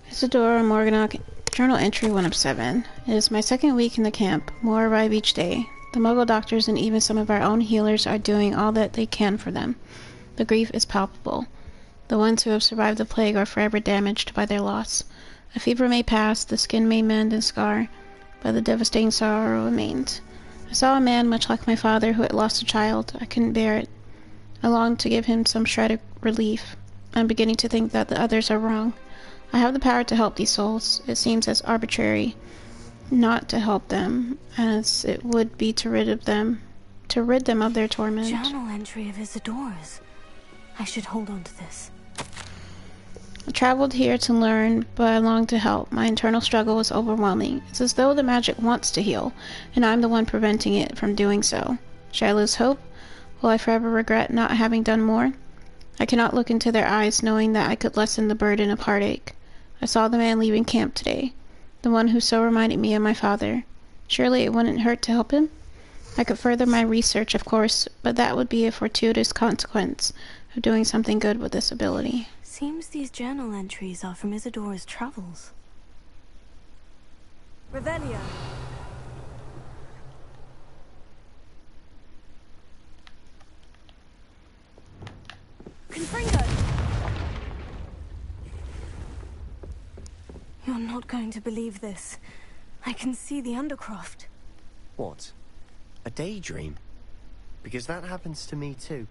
Isadora Morganach, Journal Entry 1 of 7. It is my second week in the camp. More arrive each day. The Muggle doctors and even some of our own healers are doing all that they can for them. The grief is palpable. The ones who have survived the plague are forever damaged by their loss. A fever may pass, the skin may mend and scar, but the devastating sorrow remains. I saw a man much like my father who had lost a child. I couldn't bear it. I longed to give him some shred of relief. I'm beginning to think that the others are wrong. I have the power to help these souls. It seems as arbitrary not to help them as it would be to rid them of their torment. Journal entry of Isadora's. I should hold on to this. I traveled here to learn, but I longed to help. My internal struggle was overwhelming. It's as though the magic wants to heal, and I'm the one preventing it from doing so. Should I lose hope? Will I forever regret not having done more? I cannot look into their eyes knowing that I could lessen the burden of heartache. I saw the man leaving camp today, the one who so reminded me of my father. Surely it wouldn't hurt to help him? I could further my research, of course, but that would be a fortuitous consequence of doing something good with this ability. Seems these journal entries are from Isadora's travels. Revelio. Confringo! You're not going to believe this. I can see the Undercroft. What? A daydream? Because that happens to me too.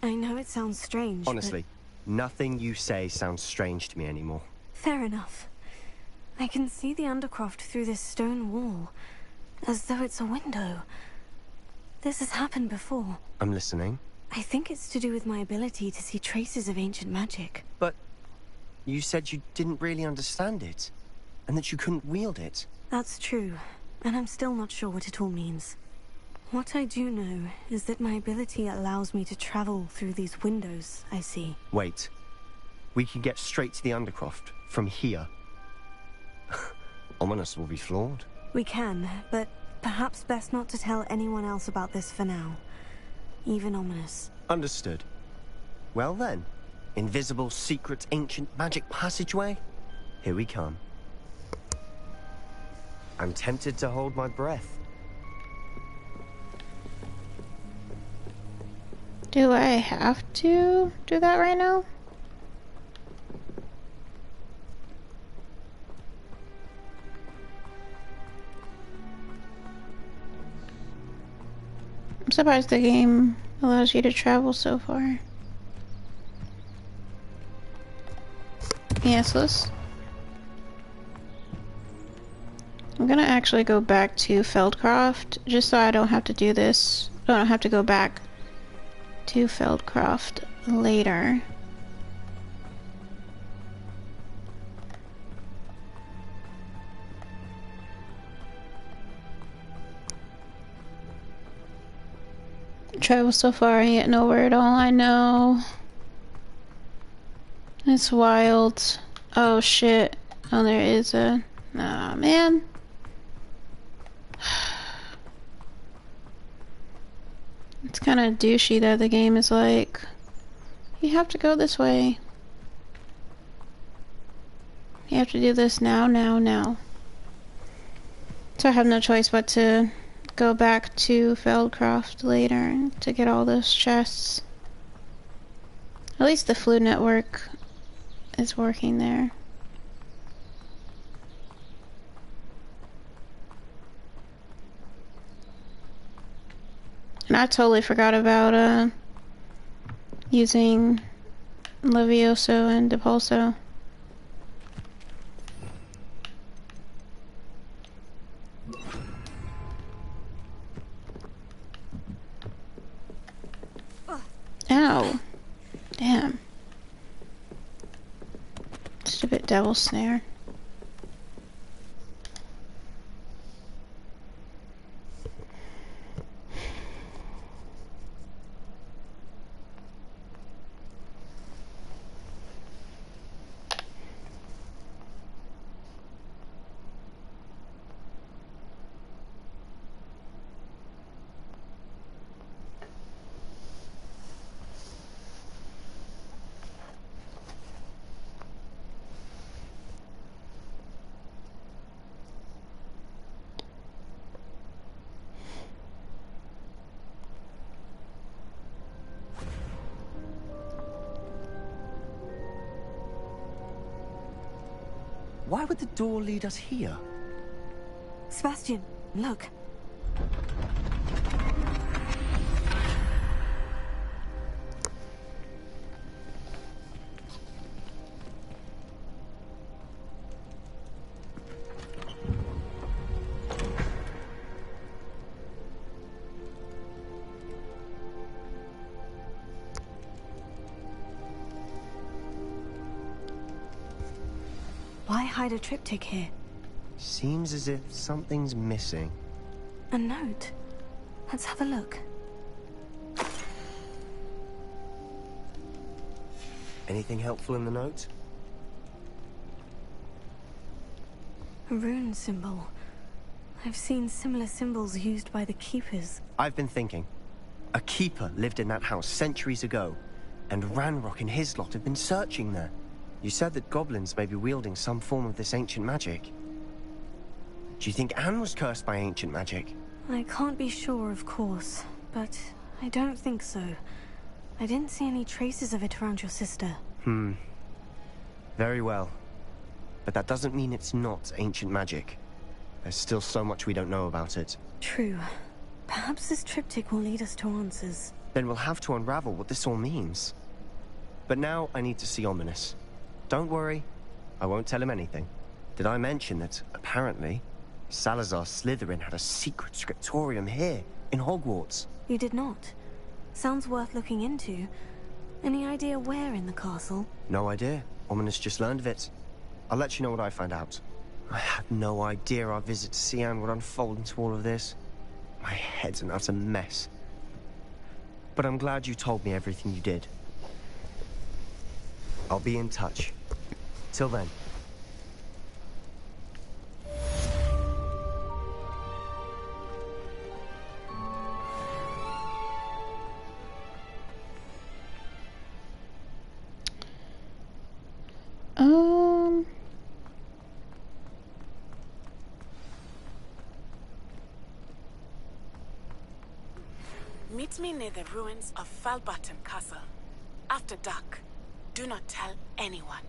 I know it sounds strange, Honestly, nothing you say sounds strange to me anymore. Fair enough. I can see the Undercroft through this stone wall, as though it's a window. This has happened before. I'm listening. I think it's to do with my ability to see traces of ancient magic. But you said you didn't really understand it, and that you couldn't wield it. That's true, and I'm still not sure what it all means. What I do know is that my ability allows me to travel through these windows I see. Wait. We can get straight to the Undercroft from here. Ominous will be flawed. We can, but perhaps best not to tell anyone else about this for now. Even Ominous. Understood. Well then, invisible, secret, ancient magic passageway? Here we come. I'm tempted to hold my breath. Do I have to do that right now? I'm surprised the game allows you to travel so far. Yes, I'm gonna actually go back to Feldcroft, just so I don't have to do this. I don't have to go back to Feldcroft later. Travel so far and yet nowhere at all, I know. It's wild. Oh shit. Oh, there is a... Aw, man. It's kind of douchey that the game is like, you have to go this way. You have to do this now, now, now. So I have no choice but to go back to Feldcroft later to get all those chests. At least the flu network is working there. And I totally forgot about using Levioso and Depulso. Ow. Damn. Stupid devil snare. Why would the door lead us here? Sebastian, look. Why hide a triptych here? Seems as if something's missing. A note. Let's have a look. Anything helpful in the note? A rune symbol. I've seen similar symbols used by the keepers. I've been thinking. A keeper lived in that house centuries ago, and Ranrock and his lot have been searching there. You said that goblins may be wielding some form of this ancient magic. Do you think Anne was cursed by ancient magic? I can't be sure, of course, but I don't think so. I didn't see any traces of it around your sister. Very well. But that doesn't mean it's not ancient magic. There's still so much we don't know about it. True. Perhaps this triptych will lead us to answers. Then we'll have to unravel what this all means. But now I need to see Ominous. Don't worry, I won't tell him anything. Did I mention that, apparently, Salazar Slytherin had a secret scriptorium here, in Hogwarts? You did not. Sounds worth looking into. Any idea where in the castle? No idea. Ominous just learned of it. I'll let you know what I find out. I had no idea our visit to Cian would unfold into all of this. My head's an utter mess. But I'm glad you told me everything you did. I'll be in touch. Till then. Meet me near the ruins of Falbottom Castle. After dark. Do not tell anyone.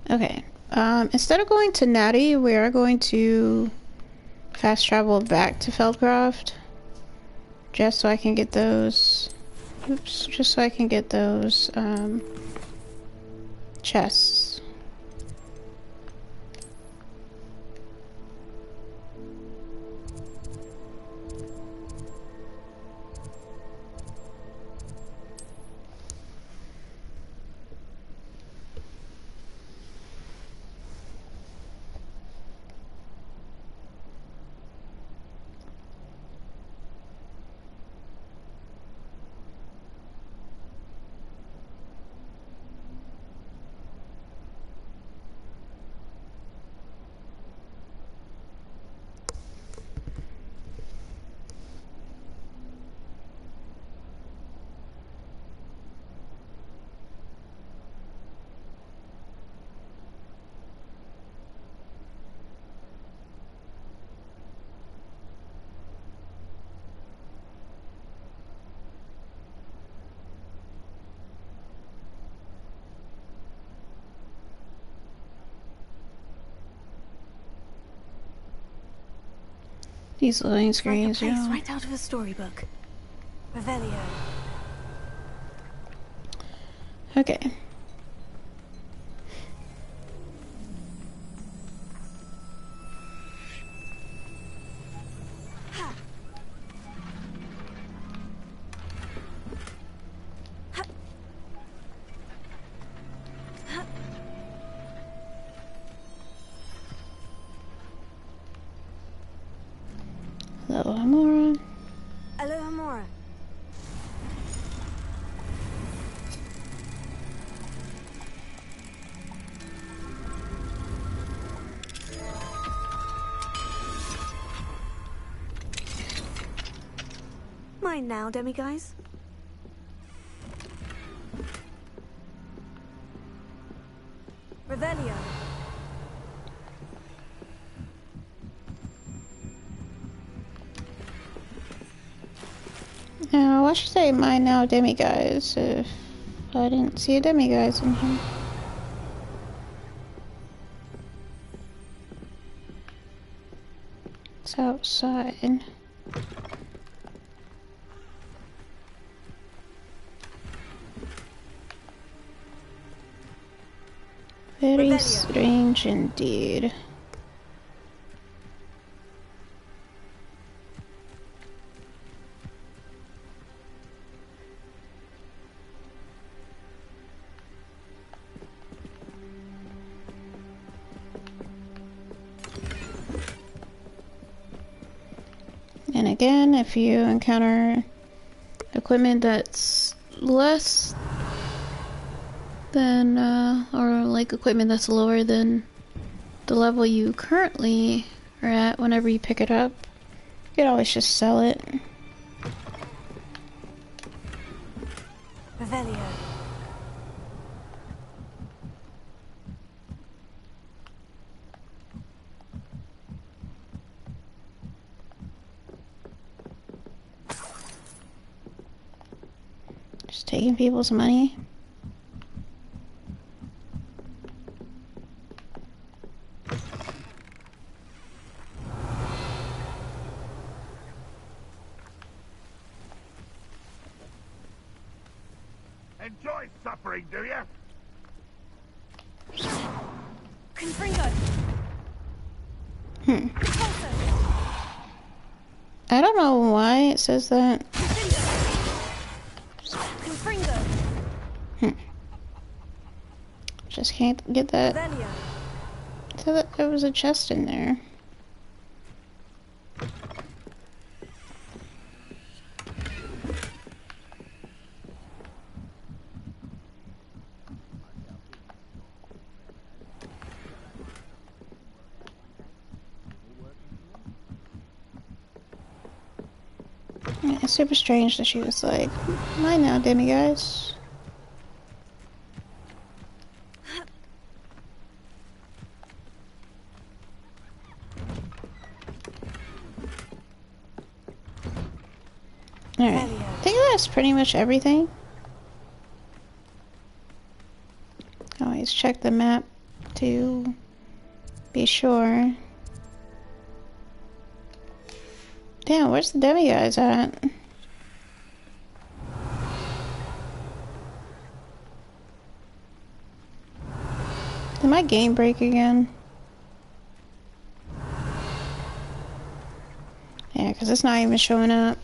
Okay. Instead of going to Natty, we are going to fast travel back to Feldcroft. Just so I can get those... Oops. Just so I can get those, chests. These loading screens, like a place yeah. right out of a storybook. Revelio. Okay. Alohomora. Alohomora. Mine now, demiguise. Revelio. Now, why should I say mine now, demiguise, if I didn't see a demiguise in here? It's outside. Very strange indeed. And again, if you encounter equipment that's less than, or like equipment that's lower than the level you currently are at whenever you pick it up, you can always just sell it. Revelio. Just taking people's money. Enjoy suffering, do you? Confringo. I don't know why it says that. Confringo. Just can't get that. Revelio. I thought that there was a chest in there. Yeah, it's super strange that she was like, mine now, demiguise. Alright, I think that's pretty much everything. Always check the map to be sure. Damn, where's the demiguise at? Did my game break again? Yeah, because it's not even showing up.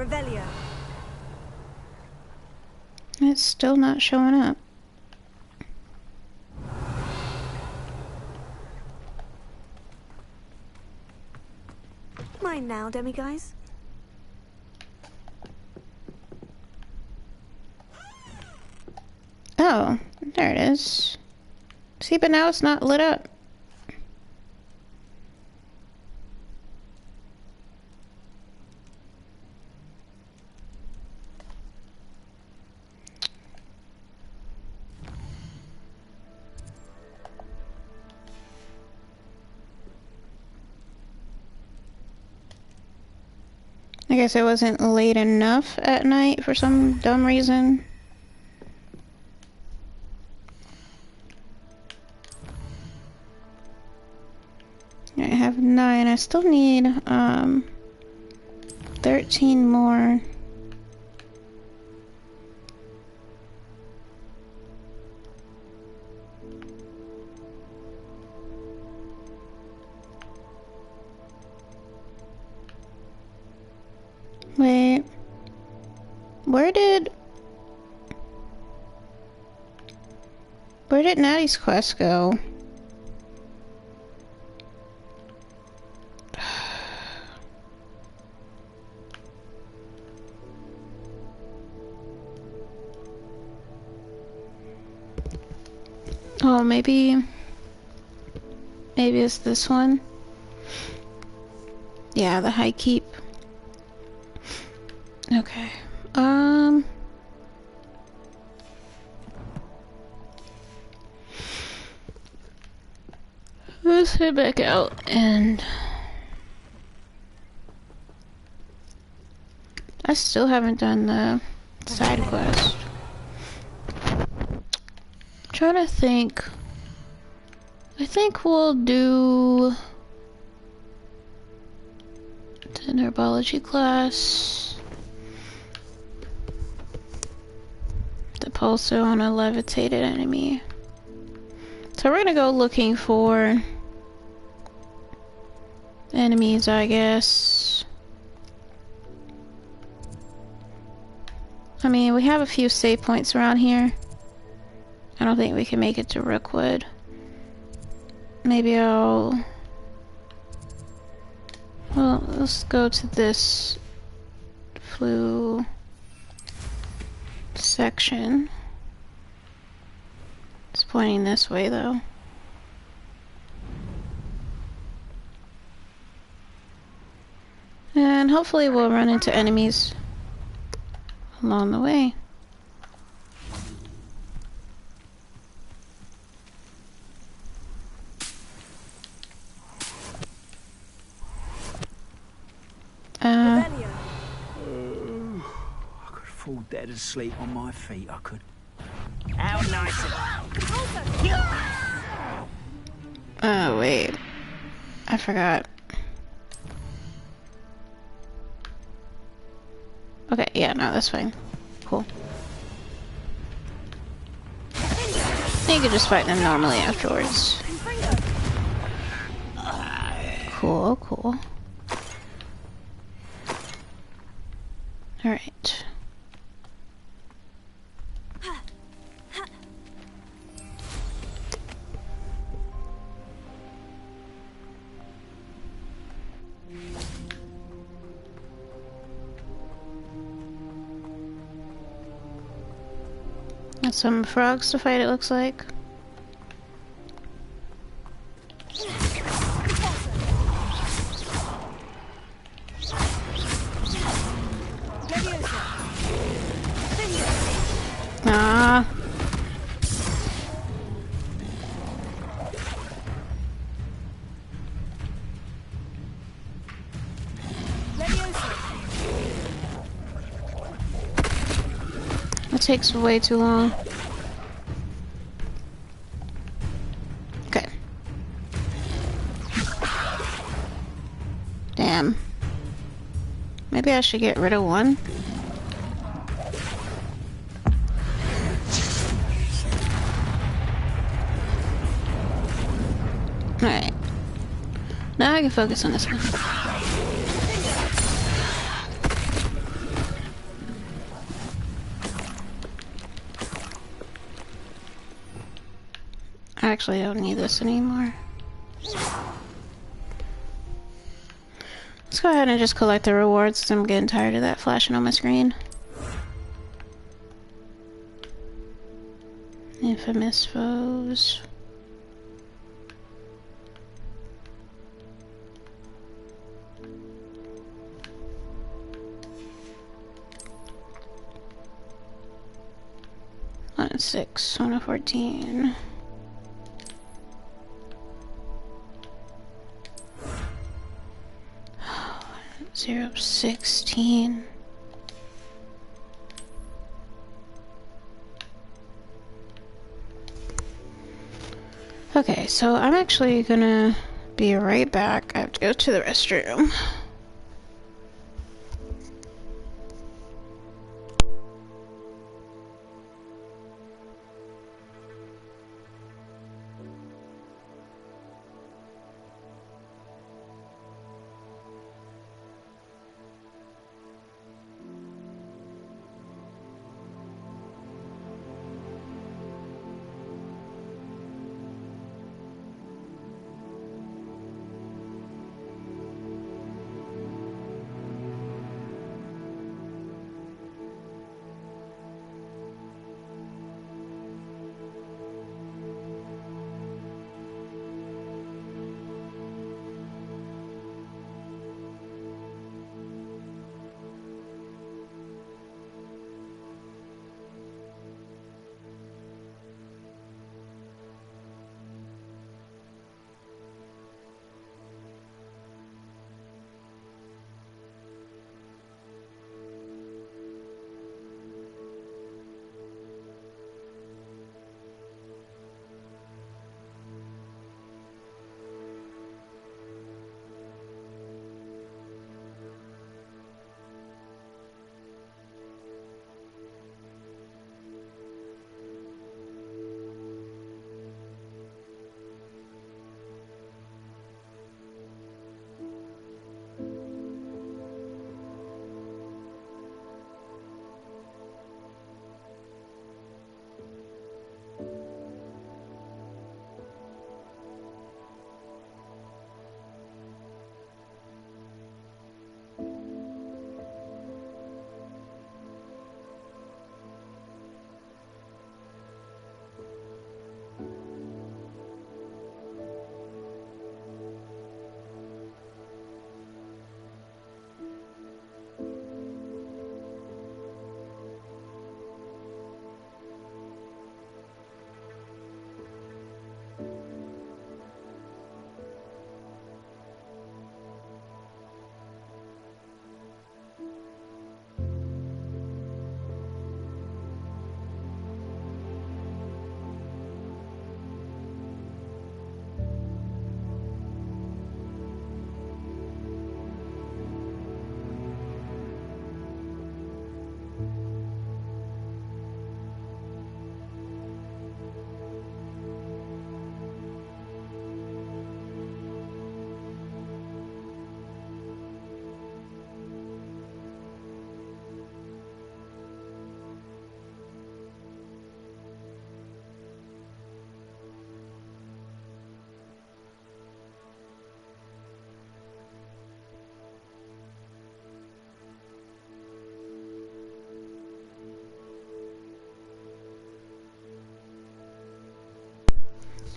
Revelio. It's still not showing up. Mine now, demiguise. Oh, there it is. See, but now it's not lit up. I guess it wasn't late enough at night for some dumb reason. I have 9. I still need 13 more. Wait. Where did Natty's quest go? Oh, maybe it's this one. Yeah, the high keep. Okay. Let's head back out and I still haven't done the side quest. Trying to think. I think we'll do the herbology class, the pulsar on a levitated enemy. So we're gonna go looking for enemies, I guess. I mean, we have a few save points around here. I don't think we can make it to Rookwood. Maybe well, let's go to this flu section. It's pointing this way, though. And hopefully we'll run into enemies along the way. I could fall dead asleep on my feet, I could. How nice of you. Oh, wait. I forgot. Okay, yeah, no, that's fine. Cool. You could just fight them normally afterwards. Cool, cool. Alright. Got some frogs to fight, it looks like. Ah. It takes way too long. Okay. Damn. Maybe I should get rid of one. Alright. Now I can focus on this one. Actually, I don't need this anymore. Let's go ahead and just collect the rewards because I'm getting tired of that flashing on my screen. Infamous foes. One of 6, 1 of 14. Oh, 0 of 16. Okay, so I'm actually gonna be right back. I have to go to the restroom.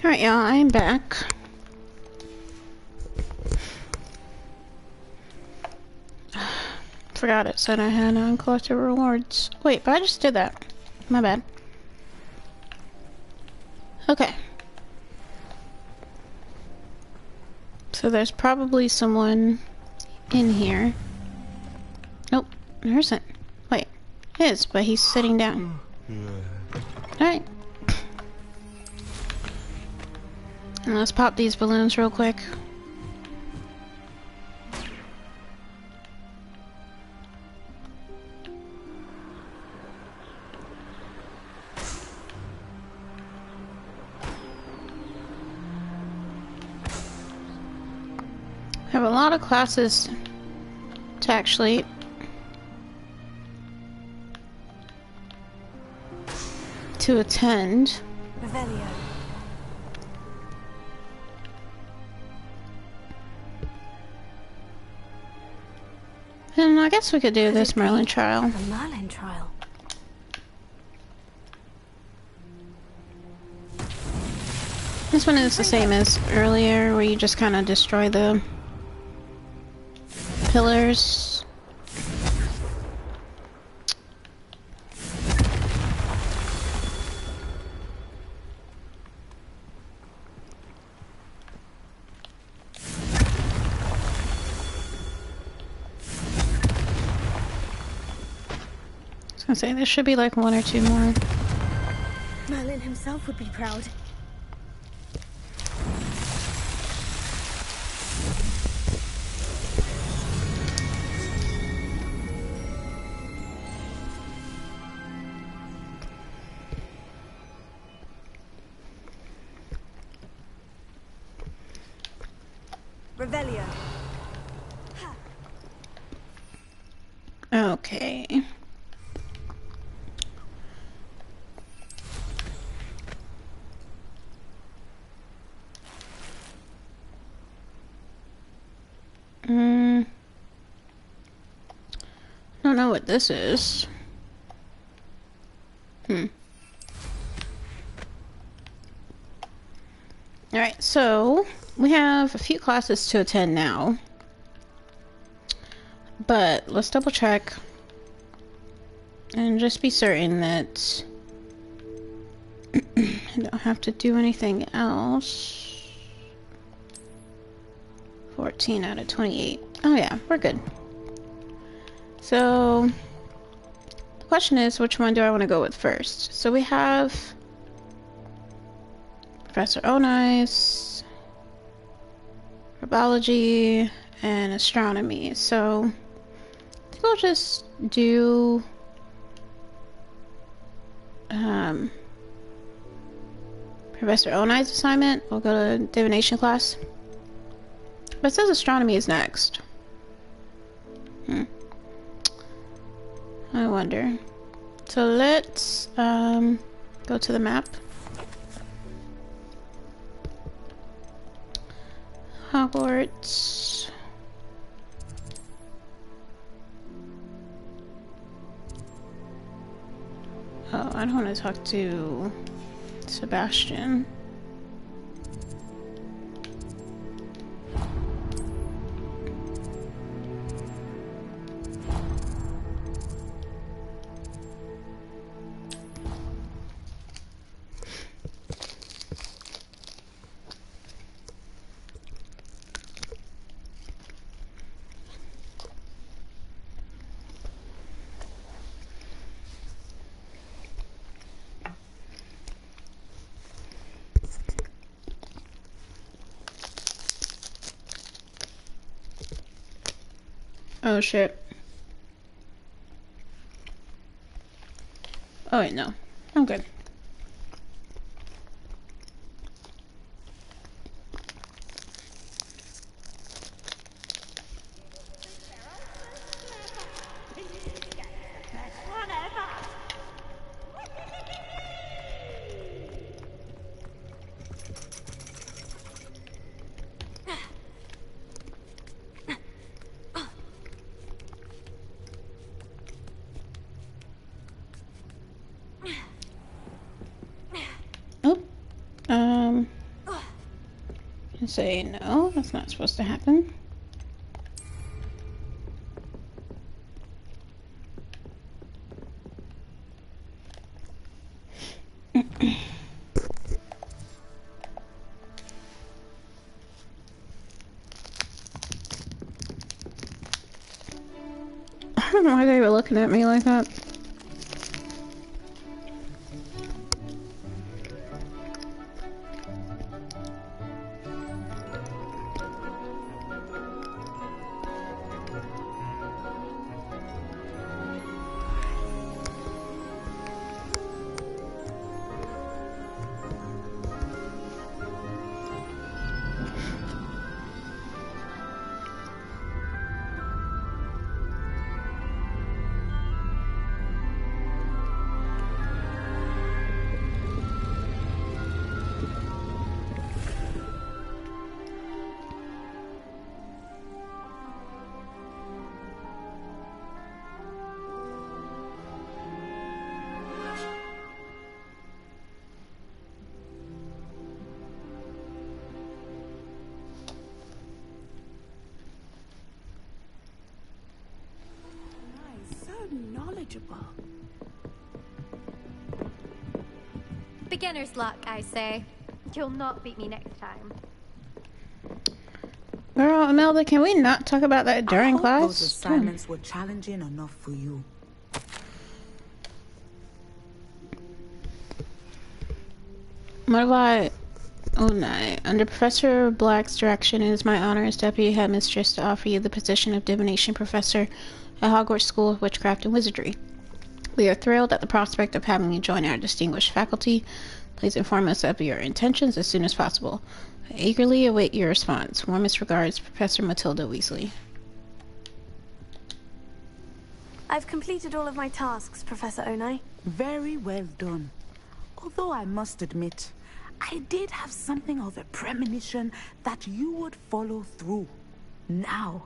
Alright, y'all, I'm back. Forgot it said I had uncollected rewards. Wait, but I just did that. My bad. Okay. So there's probably someone in here. Nope, there isn't. Wait, is, but he's sitting down. Alright. And let's pop these balloons real quick. I have a lot of classes to actually attend. Revelio. Then I guess we could do this Merlin trial. The Merlin trial. This one is the same as earlier, where you just kind of destroy the pillars. I was gonna say, there should be like one or two more. Merlin himself would be proud. Revelio. Okay. Don't know what this is. Alright, so we have a few classes to attend now. But let's double check and just be certain that I don't have to do anything else. 14 out of 28. Oh yeah, we're good. So the question is, which one do I want to go with first? So we have Professor Onai's, herbology, and astronomy. So I think I'll just do Professor Onai's assignment. I'll go to divination class. But it says astronomy is next. I wonder. So let's go to the map. Hogwarts. Oh, I don't want to talk to Sebastian. Oh shit. Oh wait, no. I'm good. Say no, that's not supposed to happen. I don't know why they were looking at me like that. manageable. Beginner's luck, I say. You'll not beat me next time. Girl, Imelda, can we not talk about that during I hope class? those assignments were challenging enough for you. What about... Oh, no. Under Professor Black's direction, it is my honor as Deputy Headmistress to offer you the position of Divination Professor at Hogwarts School of Witchcraft and Wizardry. We are thrilled at the prospect of having you join our distinguished faculty. Please inform us of your intentions as soon as possible. I eagerly await your response. Warmest regards, Professor Matilda Weasley. I've completed all of my tasks, Professor Onai. Very well done. Although I must admit, I did have something of a premonition that you would follow through. Now,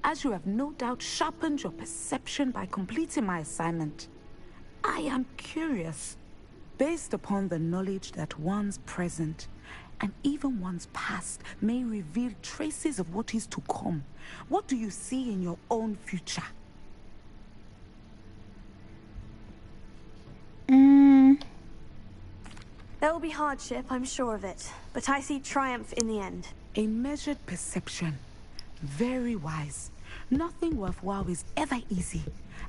as you have no doubt sharpened your perception by completing my assignment, I am curious, based upon the knowledge that one's present and even one's past may reveal traces of what is to come. What do you see in your own future? There will be hardship, I'm sure of it, but I see triumph in the end. A measured perception. Very wise. Nothing worthwhile is ever easy,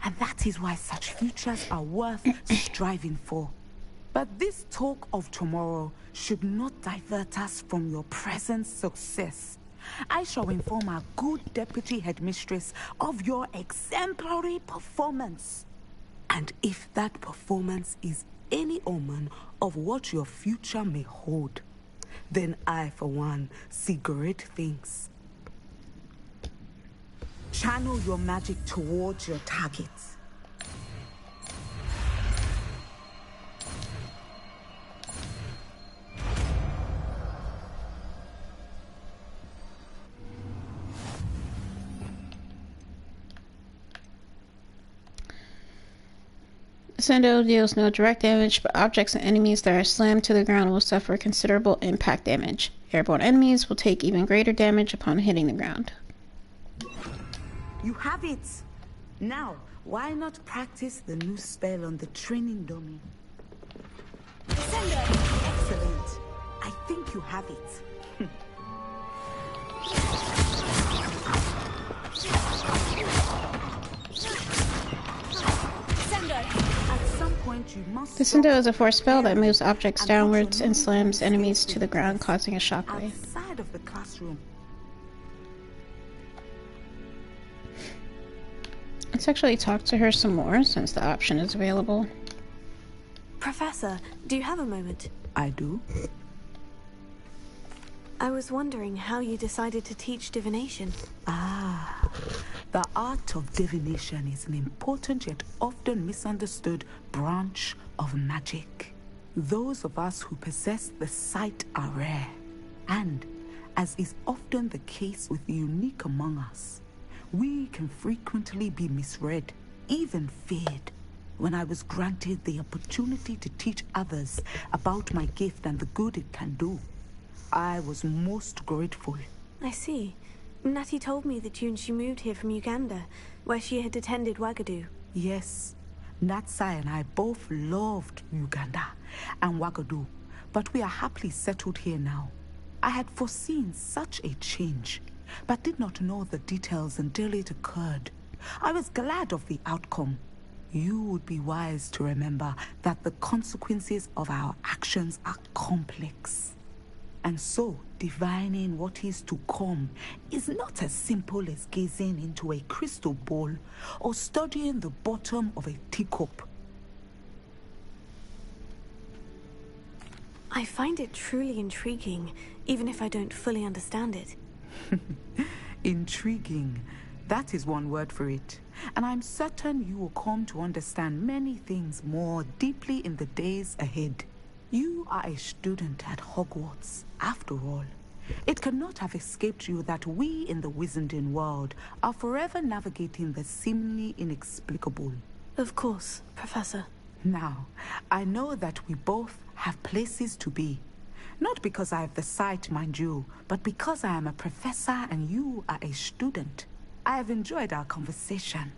and that is why such futures are worth striving for. But this talk of tomorrow should not divert us from your present success. I shall inform our good Deputy Headmistress of your exemplary performance. And if that performance is any omen of what your future may hold, then I, for one, see great things. Channel your magic towards your targets. Sendo deals no direct damage, but objects and enemies that are slammed to the ground will suffer considerable impact damage. Airborne enemies will take even greater damage upon hitting the ground. You have it! Now, why not practice the new spell on the training dummy? Excellent! I think you have it. Descendo is a force spell that moves objects downwards and slams enemies to the ground, causing a shockwave. Outside of the classroom. Let's actually talk to her some more, since the option is available. Professor, do you have a moment? I do. I was wondering how you decided to teach divination. Ah, the art of divination is an important yet often misunderstood branch of magic. Those of us who possess the sight are rare, and, as is often the case with the unique among us, we can frequently be misread, even feared. When I was granted the opportunity to teach others about my gift and the good it can do, I was most grateful. I see. Natty told me that you and she moved here from Uganda, where she had attended Wagadu. Yes, Natsai and I both loved Uganda and Wagadu, but we are happily settled here now. I had foreseen such a change, but did not know the details until it occurred. I was glad of the outcome. You would be wise to remember that the consequences of our actions are complex. And so, divining what is to come is not as simple as gazing into a crystal ball or studying the bottom of a teacup. I find it truly intriguing, even if I don't fully understand it. Intriguing. That is one word for it. And I'm certain you will come to understand many things more deeply in the days ahead. You are a student at Hogwarts, after all. It cannot have escaped you that we in the Wizarding world are forever navigating the seemingly inexplicable. Of course, Professor. Now, I know that we both have places to be. Not because I have the sight, mind you, but because I am a professor and you are a student. I have enjoyed our conversation.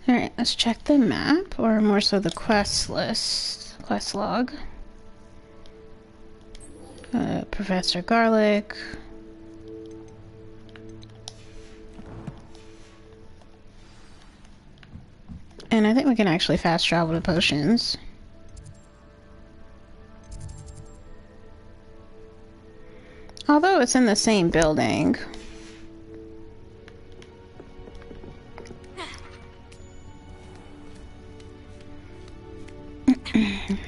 Alright, let's check the map, or more so the quest list. Quest log. Professor Garlic. And I think we can actually fast travel to potions. Although it's in the same building.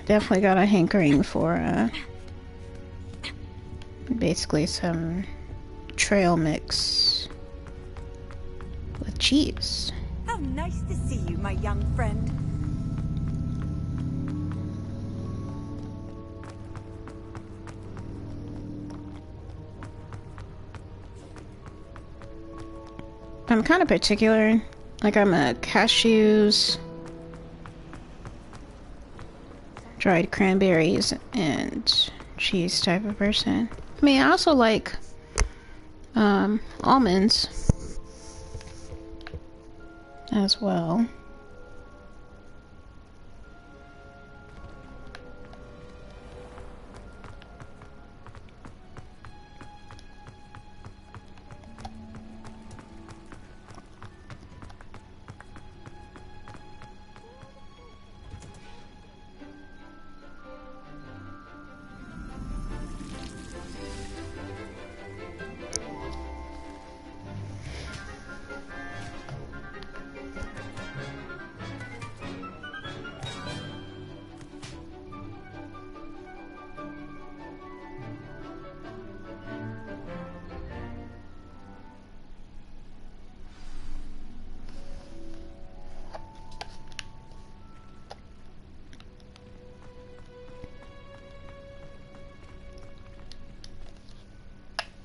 Definitely got a hankering for basically some trail mix with cheese. How nice to see you, my young friend. I'm kind of particular. Like, I'm a cashews, dried cranberries, and cheese type of person. I mean, I also like almonds as well.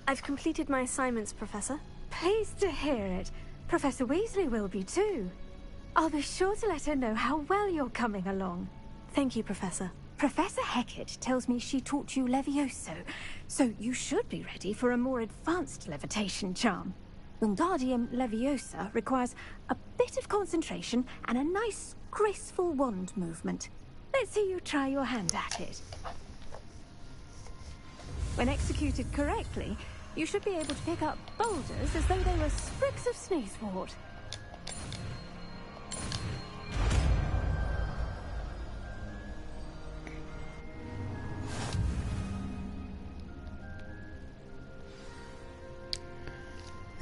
I've completed my assignments, Professor. Pleased to hear it. Professor Weasley will be too. I'll be sure to let her know how well you're coming along. Thank you, Professor. Professor Hecat tells me she taught you Levioso, so you should be ready for a more advanced levitation charm. Wingardium Leviosa requires a bit of concentration and a nice, graceful wand movement. Let's see you try your hand at it. When executed correctly, you should be able to pick up boulders as though they were sprigs of sneezewort.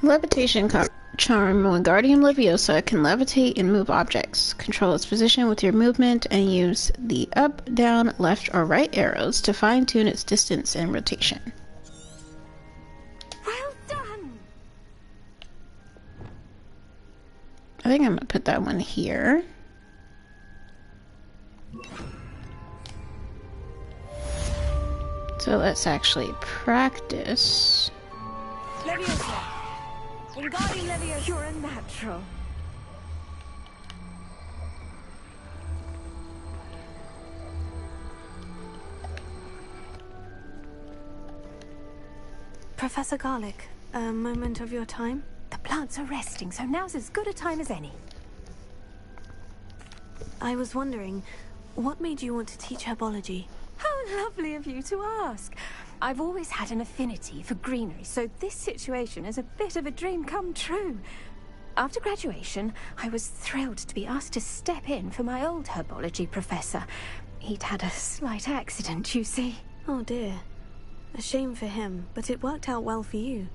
Levitation charm Wingardium Leviosa can levitate and move objects. Control its position with your movement and use the up, down, left, or right arrows to fine-tune its distance and rotation. Well done! I think I'm gonna put that one here. So let's actually practice. Leviosa! Wingardium Leviosa! You're a natural. Professor Garlic, a moment of your time? The plants are resting, so now's as good a time as any. I was wondering, what made you want to teach herbology? How lovely of you to ask. I've always had an affinity for greenery, so this situation is a bit of a dream come true. After graduation, I was thrilled to be asked to step in for my old herbology professor. He'd had a slight accident, you see. Oh dear. A shame for him, but it worked out well for you.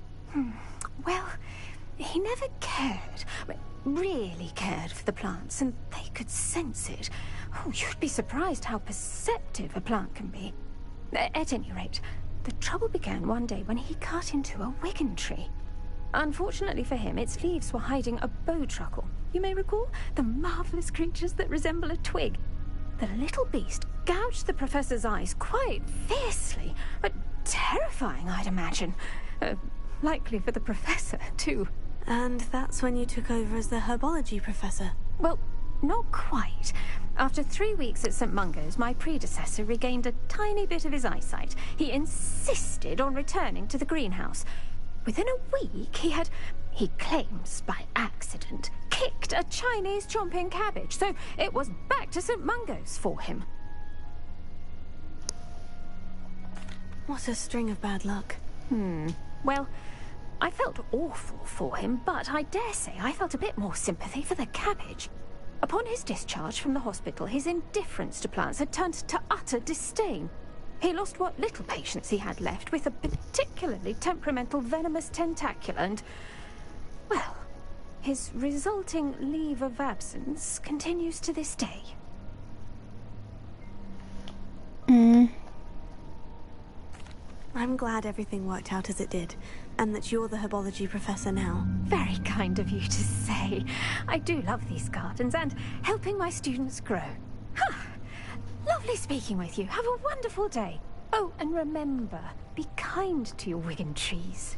Well, he never cared, really cared for the plants, and they could sense it. Oh, you'd be surprised how perceptive a plant can be. At any rate, the trouble began one day when he cut into a Wigan tree. Unfortunately for him, its leaves were hiding a bowtruckle. You may recall the marvelous creatures that resemble a twig. The little beast gouged the professor's eyes quite fiercely, but terrifying, I'd imagine. Likely for the professor, too. And that's when you took over as the herbology professor? Well, not quite. After 3 weeks at St. Mungo's, my predecessor regained a tiny bit of his eyesight. He insisted on returning to the greenhouse. Within a week, he claims by accident, kicked a Chinese chomping cabbage, so it was back to St. Mungo's for him. What a string of bad luck. Well, I felt awful for him, but I dare say I felt a bit more sympathy for the cabbage. Upon his discharge from the hospital, his indifference to plants had turned to utter disdain. He lost what little patience he had left with a particularly temperamental venomous tentacula and, well, his resulting leave of absence continues to this day. I'm glad everything worked out as it did, and that you're the herbology professor now. Very kind of you to say. I do love these gardens and helping my students grow. Lovely speaking with you. Have a wonderful day. Oh, and remember, be kind to your wiggin trees.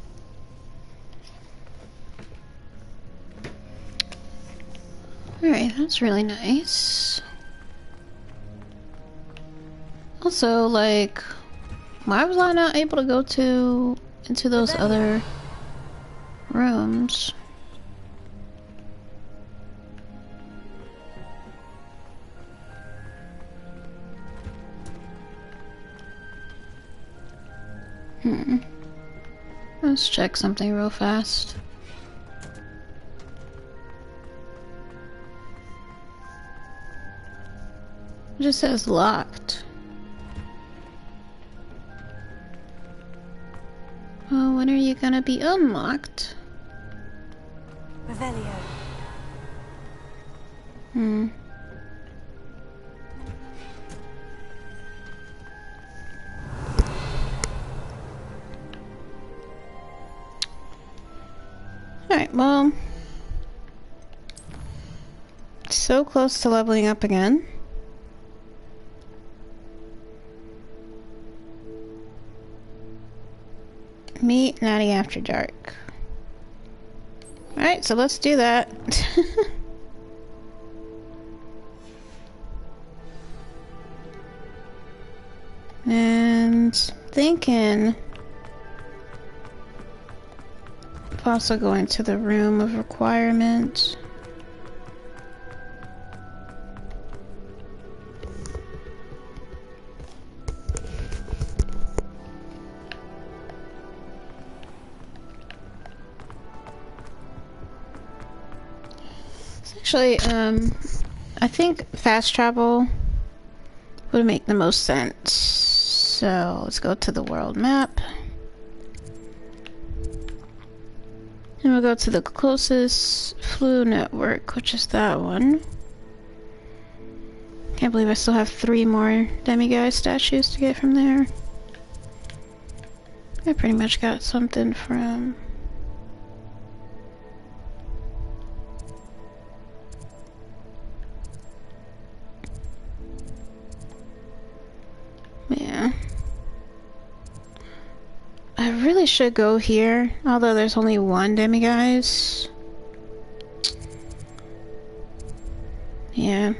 Alright, that's really nice. Also, like, why was I not able to go into those other rooms? Let's check something real fast. It just says locked. Oh, when are you gonna be unlocked? Revelio. Alright, well, so close to leveling up again. Meet Natty after dark. Alright, so let's do that. And thinking also going to the room of requirement. Actually, I think fast travel would make the most sense. So let's go to the world map. And we'll go to the closest flu network, which is that one. Can't believe I still have 3 more demiguise statues to get from there. I pretty much got something from... Yeah. I really should go here, although there's only 1 demiguise. Yeah.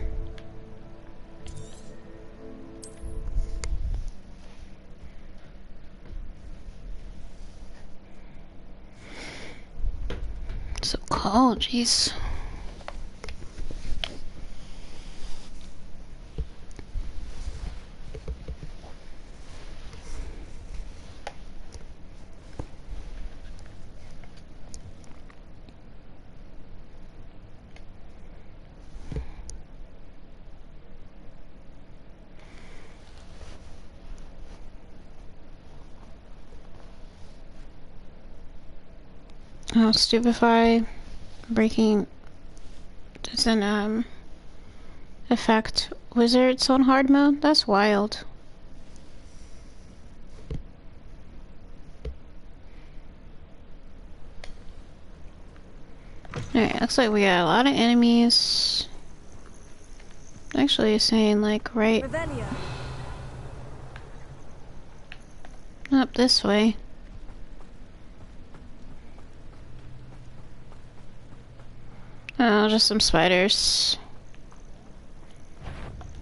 So cold, jeez. Oh, stupefy breaking doesn't affect wizards on hard mode. That's wild. Alright, looks like we got a lot of enemies. Actually, it's saying like right up this way. Oh, just some spiders.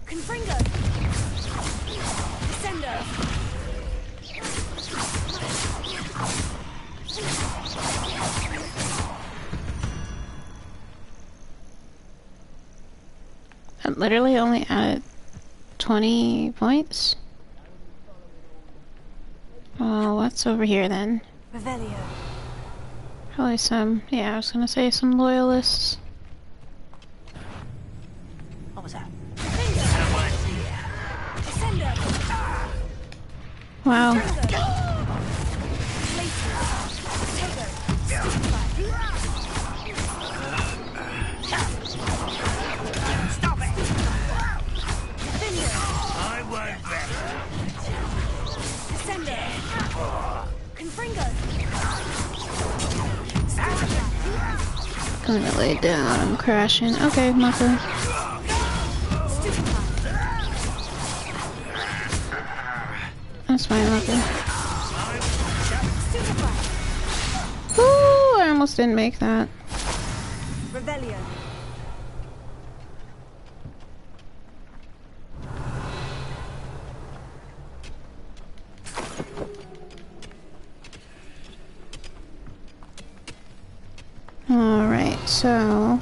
Confringo. Descendo. I literally only added 20 points. Oh, what's over here then? Revelio. Probably some, yeah, I was gonna say some loyalists. What was that? Wow. Stop it! I won't bet. Gonna lay down, I'm crashing. Okay, Mako. That's fine, Mako. Ooh, I almost didn't make that. Revelio. Alright, so...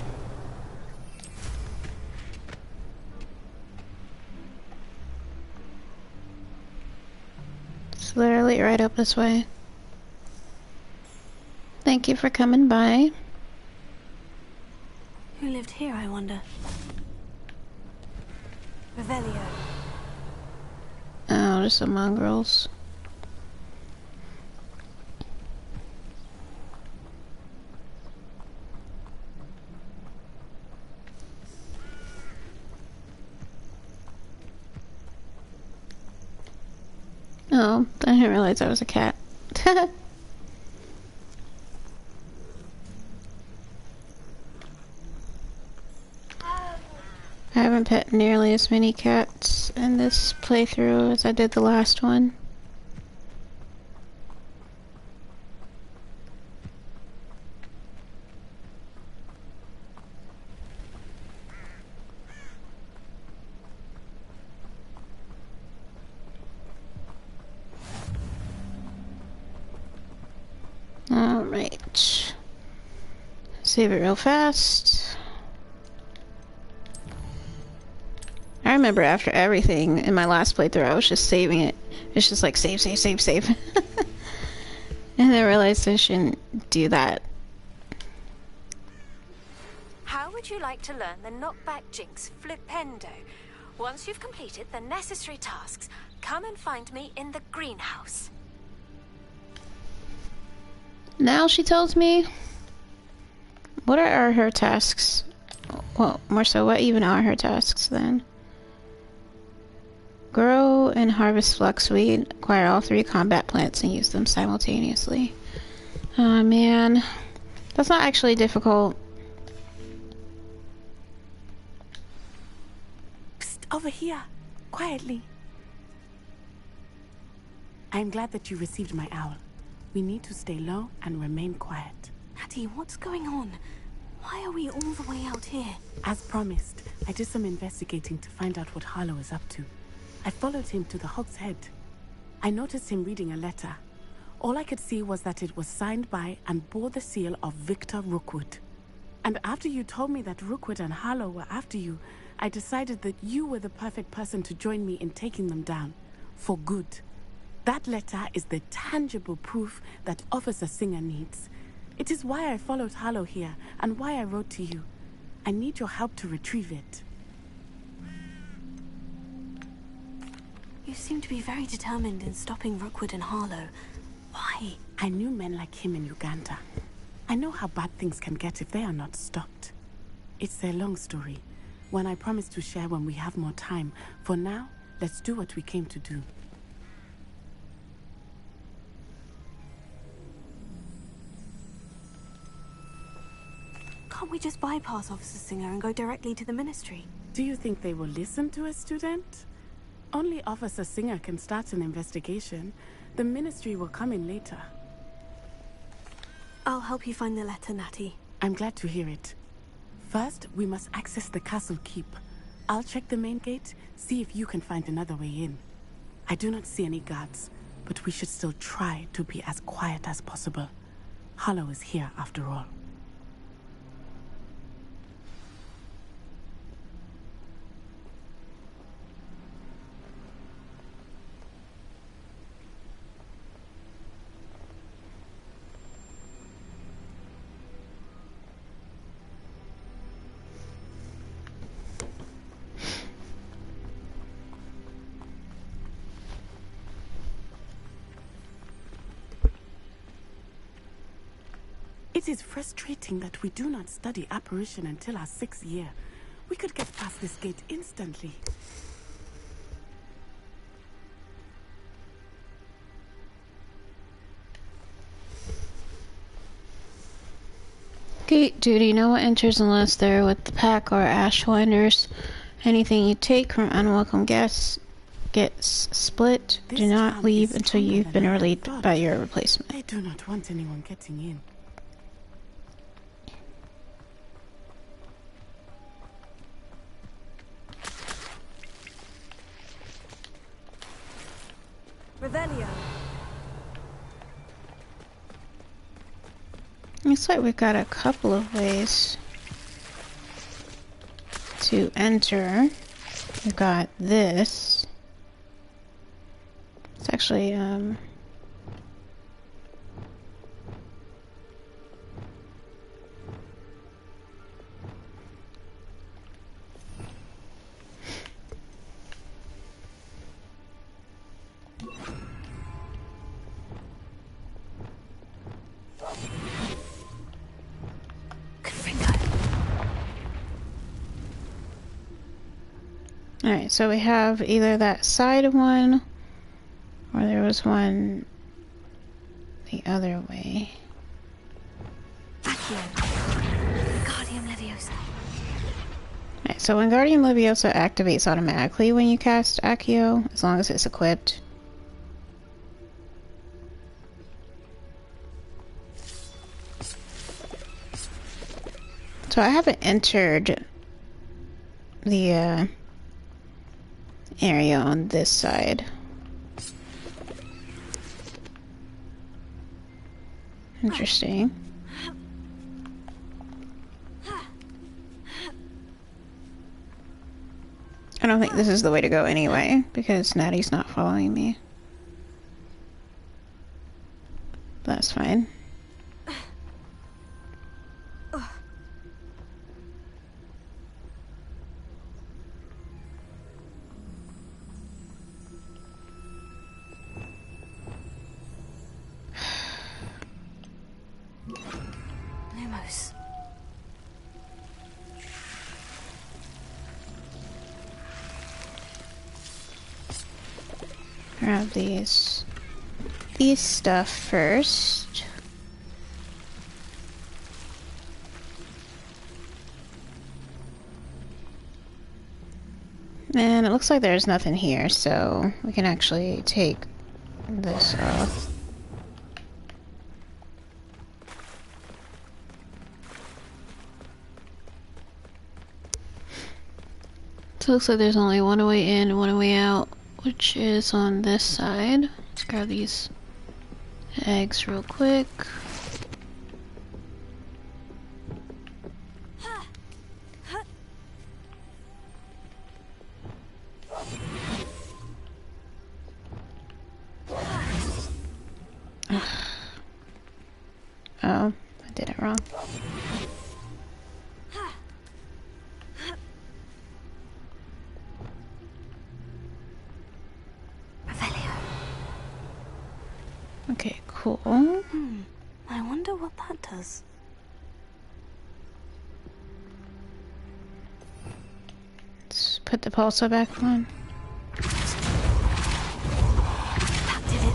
it's literally right up this way. Thank you for coming by. Who lived here, I wonder? Revelio. Oh, just some mongrels. Oh, I didn't realize I was a cat. I haven't pet nearly as many cats in this playthrough as I did the last one. Alright. Save it real fast. I remember after everything in my last playthrough, I was just saving it. It's just like save, save, save, save. And I realized I shouldn't do that. How would you like to learn the knockback jinx flipendo? Once you've completed the necessary tasks, come and find me in the greenhouse. Now she tells me, what are her tasks? Well, more so, what even are her tasks then? Grow and harvest fluxweed, acquire all 3 combat plants and use them simultaneously. Oh man, that's not actually difficult. Psst, over here, quietly. I'm glad that you received my owl. We need to stay low and remain quiet. Natty, what's going on? Why are we all the way out here? As promised, I did some investigating to find out what Harlow is up to. I followed him to the Hog's Head. I noticed him reading a letter. All I could see was that it was signed by and bore the seal of Victor Rookwood. And after you told me that Rookwood and Harlow were after you, I decided that you were the perfect person to join me in taking them down. For good. That letter is the tangible proof that Officer Singer needs. It is why I followed Harlow here and why I wrote to you. I need your help to retrieve it. You seem to be very determined in stopping Rookwood and Harlow. Why? I knew men like him in Uganda. I know how bad things can get if they are not stopped. It's a long story, one I promise to share when we have more time. For now, let's do what we came to do. Can't we just bypass Officer Singer and go directly to the ministry? Do you think they will listen to a student? Only Officer Singer can start an investigation. The ministry will come in later. I'll help you find the letter, Natty. I'm glad to hear it. First, we must access the castle keep. I'll check the main gate, see if you can find another way in. I do not see any guards, but we should still try to be as quiet as possible. Harlow is here after all. It is frustrating that we do not study apparition until our 6th year. We could get past this gate instantly. Gate duty. No one enters unless they're with the pack or ashwinders. Anything you take from unwelcome guests gets split. Do not leave until you've been relieved by your replacement. I do not want anyone getting in. Revelio. Looks like we've got a couple of ways to enter. We've got this. It's actually, Alright, so we have either that side one, or there was one the other way. Guardian Leviosa. Alright, so when Guardian Leviosa activates automatically when you cast Accio, as long as it's equipped. So I haven't entered the area on this side. Interesting. I don't think this is the way to go anyway, because Natty's not following me. That's fine. Lumos. Grab these stuff first. And it looks like there's nothing here, so we can actually take this off. So it looks like there's only one way in and one way out, which is on this side. Let's grab these eggs real quick. Oh, I did it wrong. Okay, cool. I wonder what that does. Let's put the pulsar back on. That did it.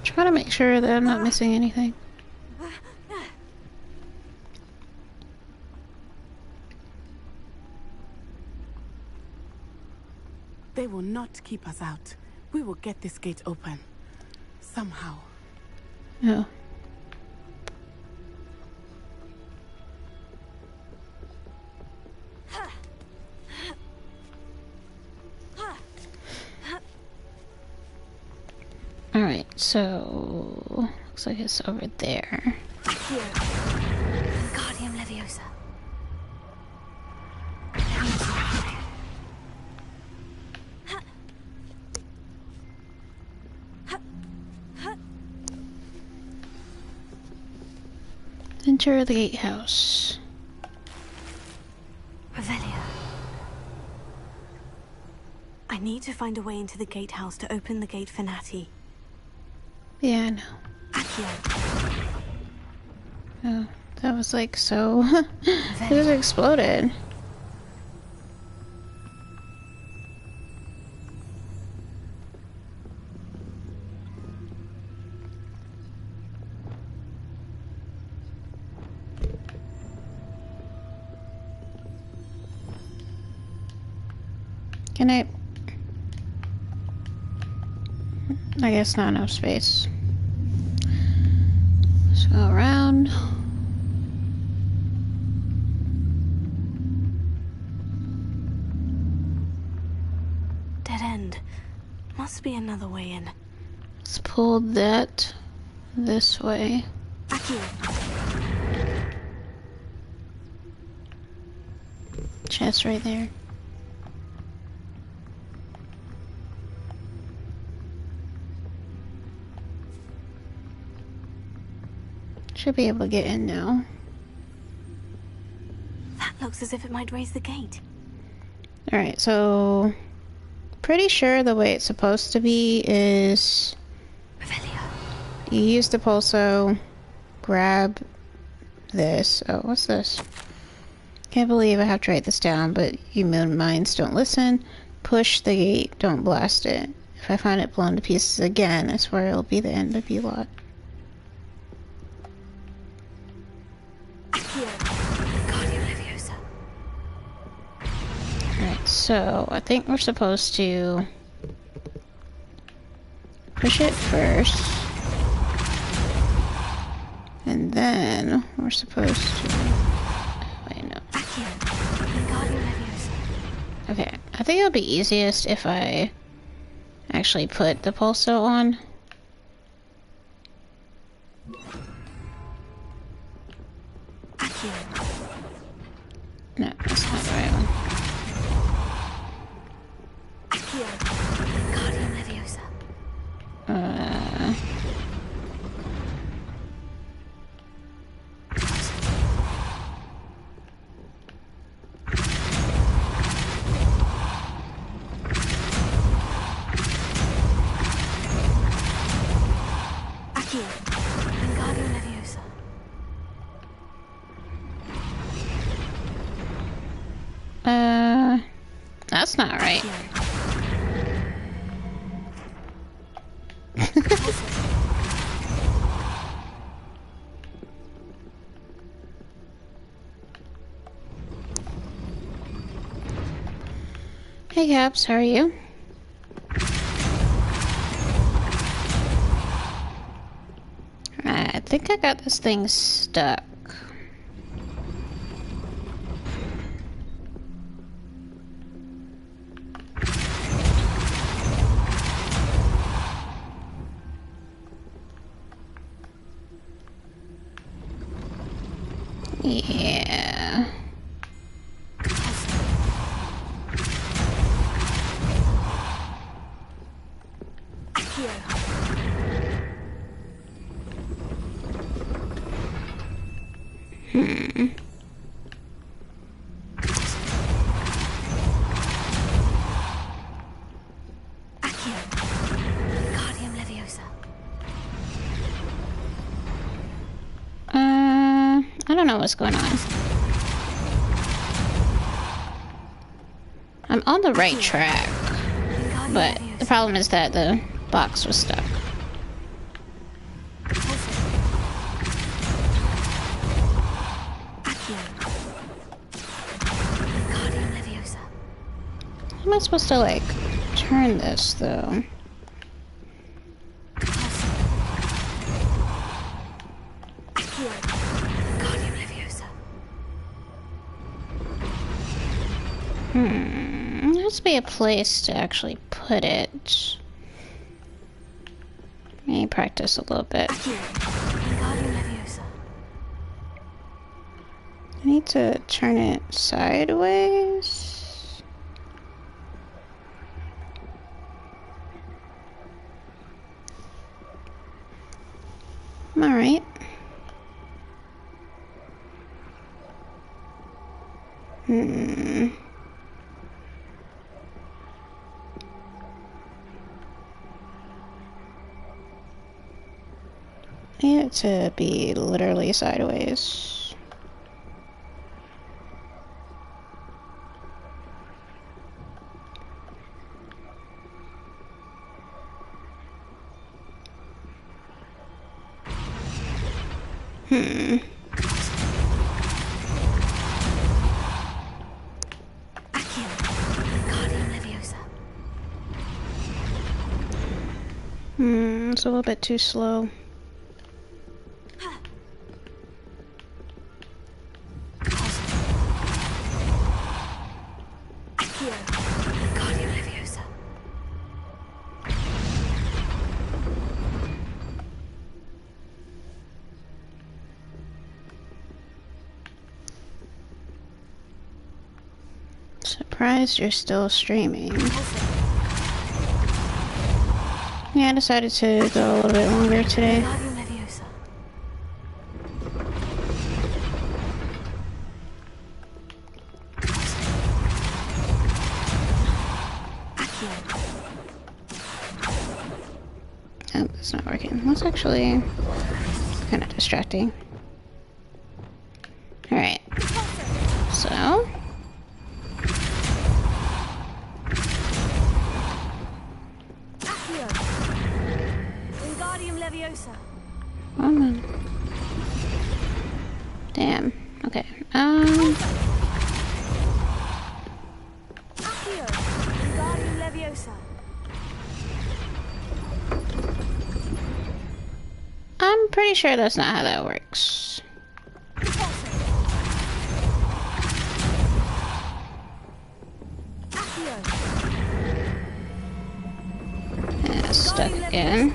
Trying to make sure that I'm not missing anything. They will not keep us out. We will get this gate open. Somehow. Oh. Alright, so looks like it's over there. Here. Wingardium Leviosa. Enter the gatehouse. Revelia. I need to find a way into the gatehouse to open the gate for Natty. Yeah, I know. Accio. Oh, that was like so... It just exploded. Can I guess not enough space. Let's go around. Dead end. Must be another way in. Let's pull that this way. Accio. Chest right there. Should be able to get in now. That looks as if it might raise the gate. Alright, so... Pretty sure the way it's supposed to be is... Revelia. You use the pulso, grab this. Oh, what's this? Can't believe I have to write this down, but you moon minds don't listen. Push the gate, don't blast it. If I find it blown to pieces again, I swear it'll be the end of B-Lot. Alright, so I think we're supposed to push it first. And then we're supposed to... Wait, no. Okay, I think it'll be easiest if I actually put the pulso on. No, that's not the right one. That's not right. Hey Caps, how are you? I think I got this thing stuck. Yeah. I don't know what's going on. I'm on the right track, but the problem is that the box was stuck. How am I supposed to, like, turn this, though? There has to be a place to actually put it. Let me practice a little bit. I need to turn it sideways. Alright. Need it to be literally sideways. It's a little bit too slow. Surprised you're still streaming. Yeah, I decided to go a little bit longer today. Oh, it's not working. That's actually kind of distracting. Alright. So... Damn. Okay. I'm pretty sure that's not how that works. Yeah, stuck again.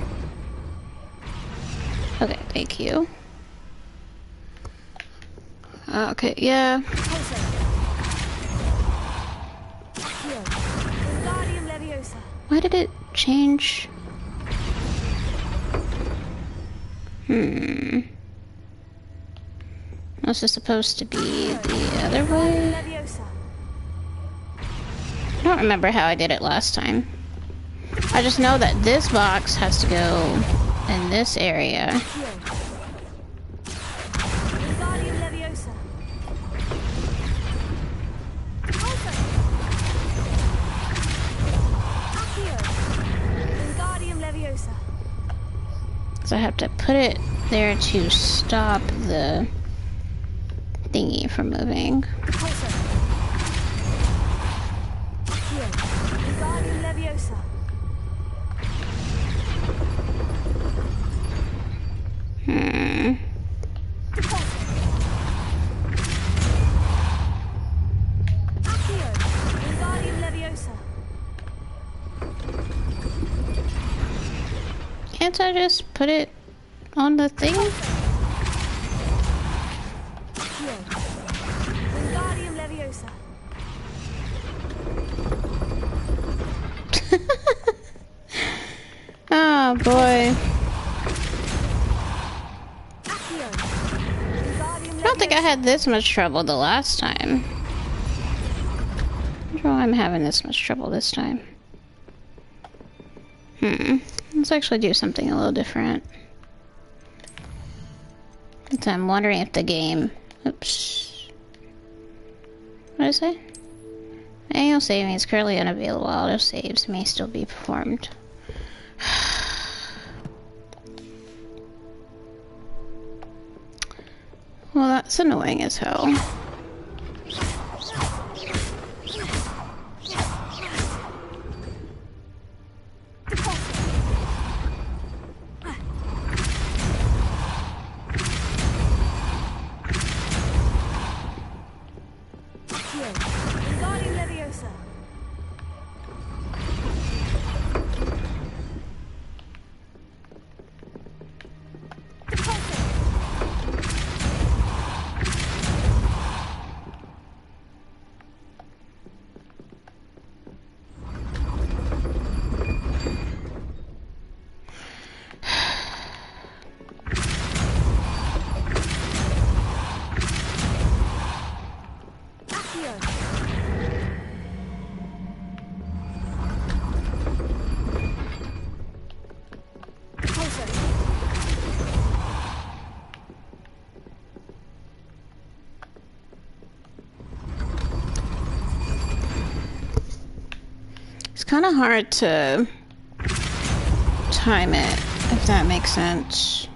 Okay, thank you. Okay, yeah. Why did it change? Was this supposed to be the other way? I don't remember how I did it last time. I just know that this box has to go in this area. So I have to put it there to stop the thingy from moving. Can't I just put it on the thing? Oh boy. I don't think I had this much trouble the last time. I wonder why I'm having this much trouble this time. Let's actually do something a little different. So I'm wondering if the game... Oops. What did I say? Manual saving is currently unavailable. Auto saves may still be performed. Well, that's annoying as hell. kind of hard to time it, if that makes sense.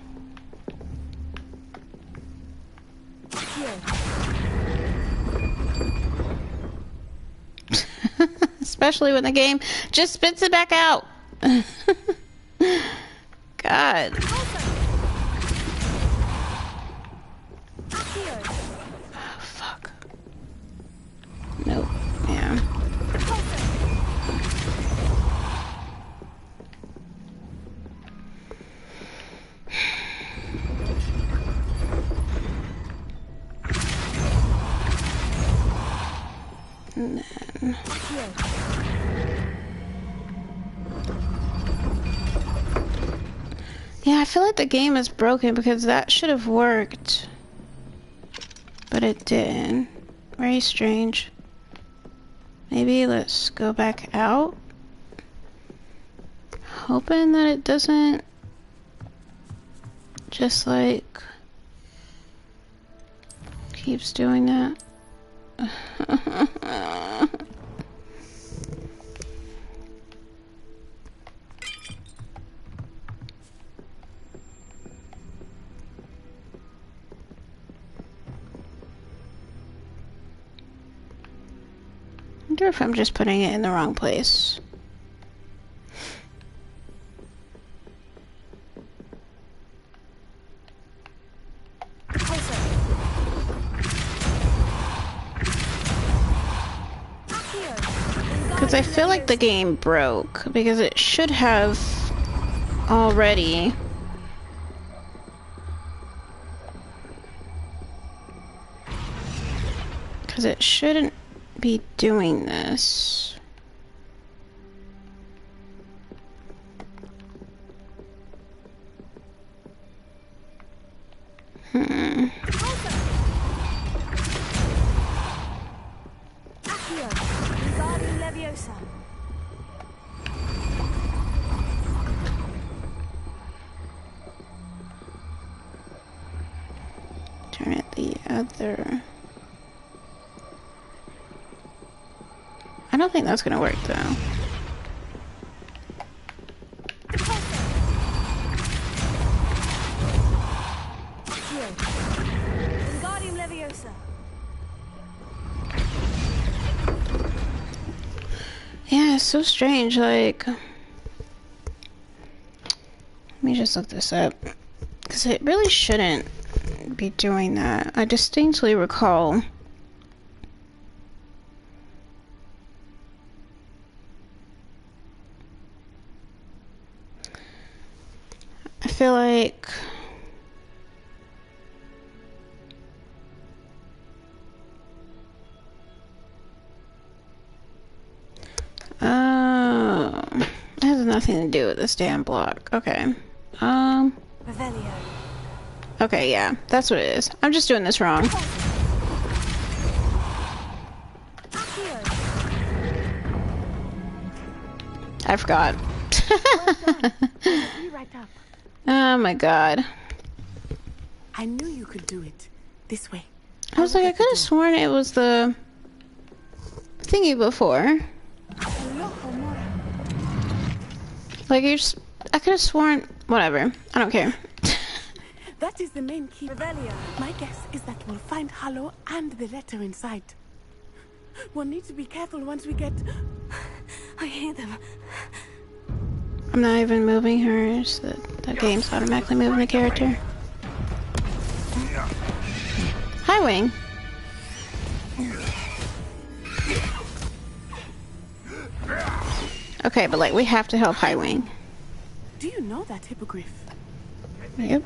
Especially when the game just spits it back out. God. Oh, fuck. Nope. Yeah. And then... Yeah, I feel like the game is broken because that should have worked. But it didn't. Very strange. Maybe let's go back out. Hoping that it doesn't just like keeps doing that. I wonder if I'm just putting it in the wrong place. Because I feel like the game broke, because it should have already. Because it shouldn't be doing this. Turn it the other. I don't think that's gonna work though. Yeah, it's so strange, like... Let me just look this up. Because it really shouldn't be doing that. I distinctly recall... I feel like... it has nothing to do with this damn block. Okay. Okay, yeah, that's what it is. I'm just doing this wrong. I forgot. Oh my god. I knew you could do it. This way. I was like, I could have sworn it was the thingy before. Like, you just, I could have sworn, whatever. I don't care. That is the main key. My guess is that we'll find Hollow and the letter inside. We'll need to be careful once we get... I hear them. I'm not even moving her, it's that the game's automatically moving the character. Hi, Wing. Okay, but like, we have to help High Wing. Do you know that hippogriff? Yep.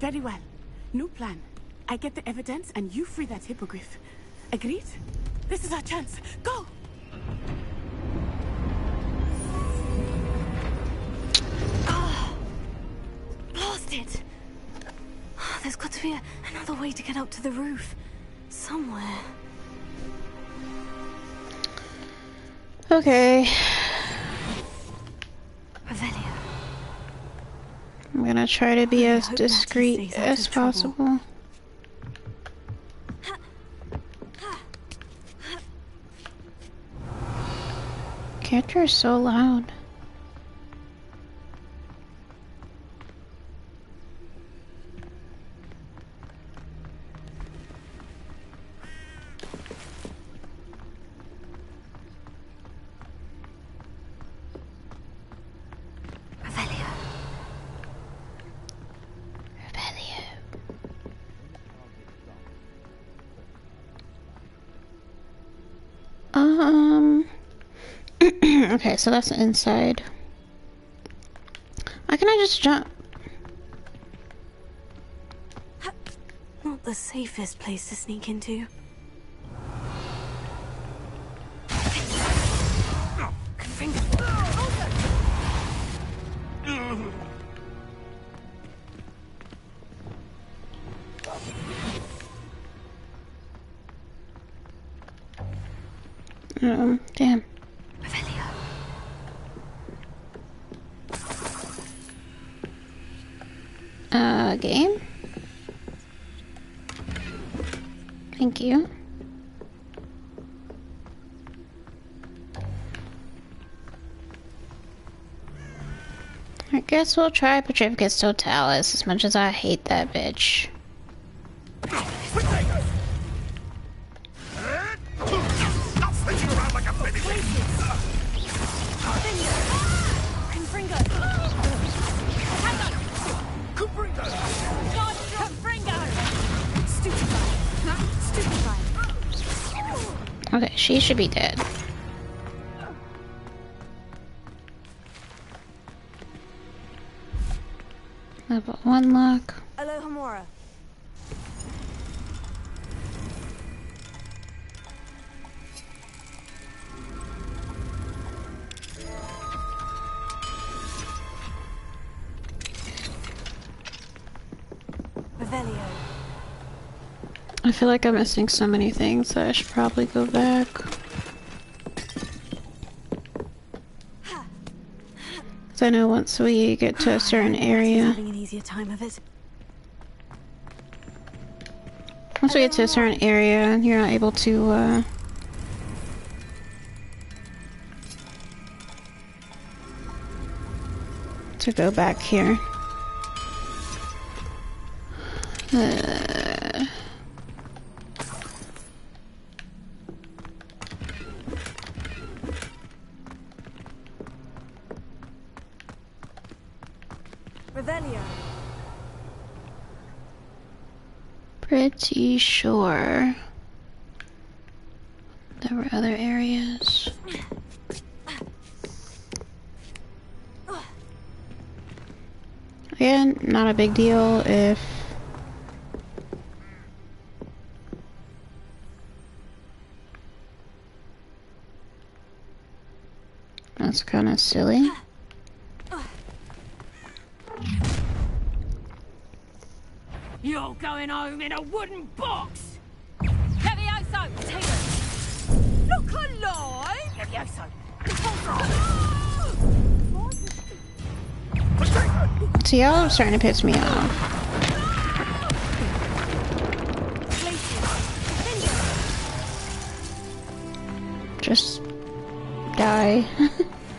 Very well. New plan. I get the evidence and you free that hippogriff. Agreed? This is our chance. Go! Oh, blasted! Oh, there's got to be another way to get up to the roof. Somewhere. Okay. Revelio. I'm gonna try to be as discreet as possible. Character is so loud. Okay, so that's inside. Why can I just jump? Not the safest place to sneak into. Damn. Game? Thank you. I guess we'll try Petrificus Totalis, as much as I hate that bitch. Okay, she should be dead. Level 1 lock. Alohomora. I feel like I'm missing so many things that I should probably go back. Because I know once we get to a certain area... Having an easier time of it. Once we get to a certain area, you're not able to, go back here. Pretty sure there were other areas. Again, not a big deal if that's kind of silly. You're going home in a wooden box! Levioso! Take it! Look alive! Levioso! See, y'all are starting to piss me off. Just die.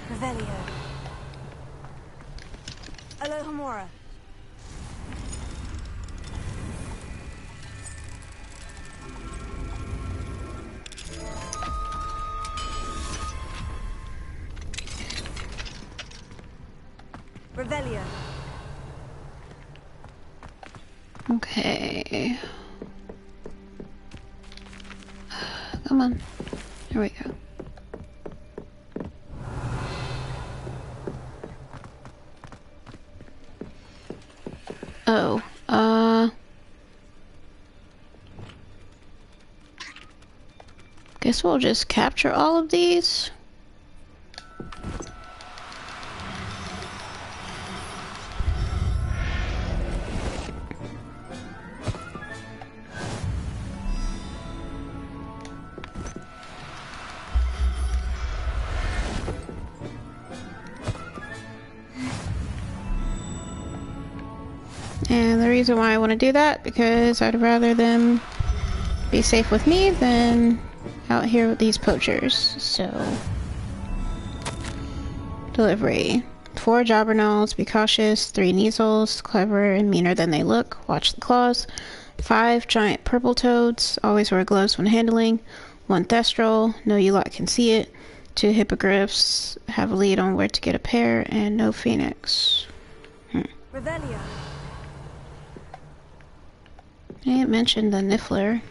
Revelio. Alohomora. Revelio. Okay. Come on. There we go. Oh, guess we'll just capture all of these. And the reason why I want to do that, because I'd rather them be safe with me than out here with these poachers, so... Delivery. 4 Jobberknolls, be cautious. 3 Neasels, cleverer and meaner than they look. Watch the claws. 5 giant purple toads, always wear gloves when handling. 1 Thestral, know you lot can see it. 2 Hippogriffs, have a lead on where to get a pair, and no Phoenix. Revelio. I didn't mention the Niffler.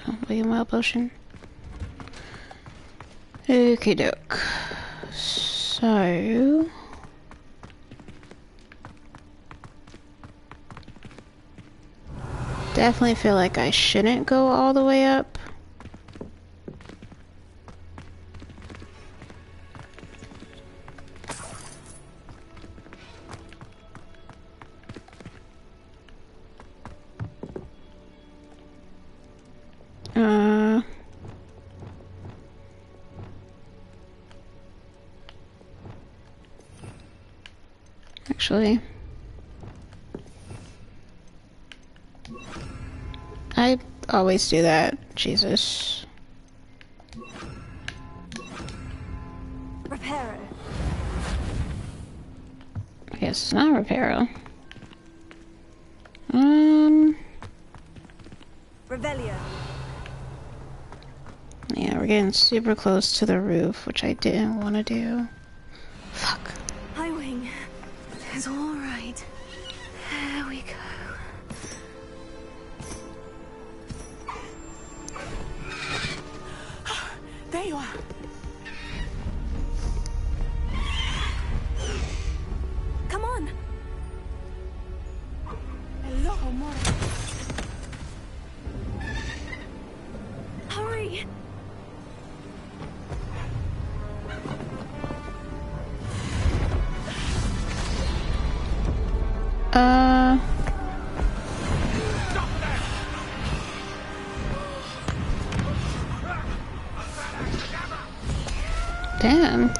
Oh, William Well Potion. Okie doke. So... definitely feel like I shouldn't go all the way up. Actually, I always do that. Jesus. Reparo. I guess it's not Reparo. Revelio. Yeah, we're getting super close to the roof, which I didn't want to do. Fuck. Highwing. It's all right. There we go. There you are. Come on. Hello, amor. Hurry. Damn.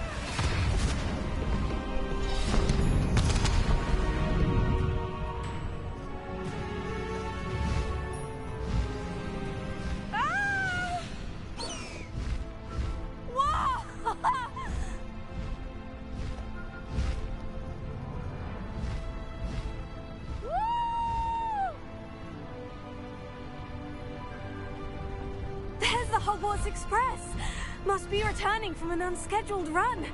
There's the Hogwarts Express. Must be returning from an unscheduled run.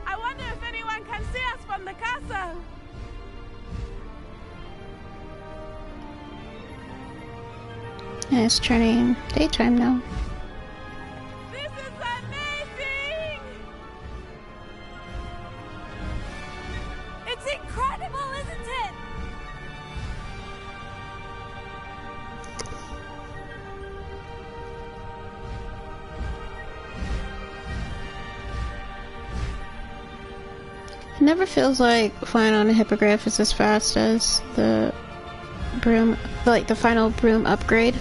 I wonder if anyone can see us from the castle. Yeah, it's turning daytime now. This is amazing! It's incredible, isn't it? It never feels like flying on a hippogriff is as fast as the broom, like the final broom upgrade.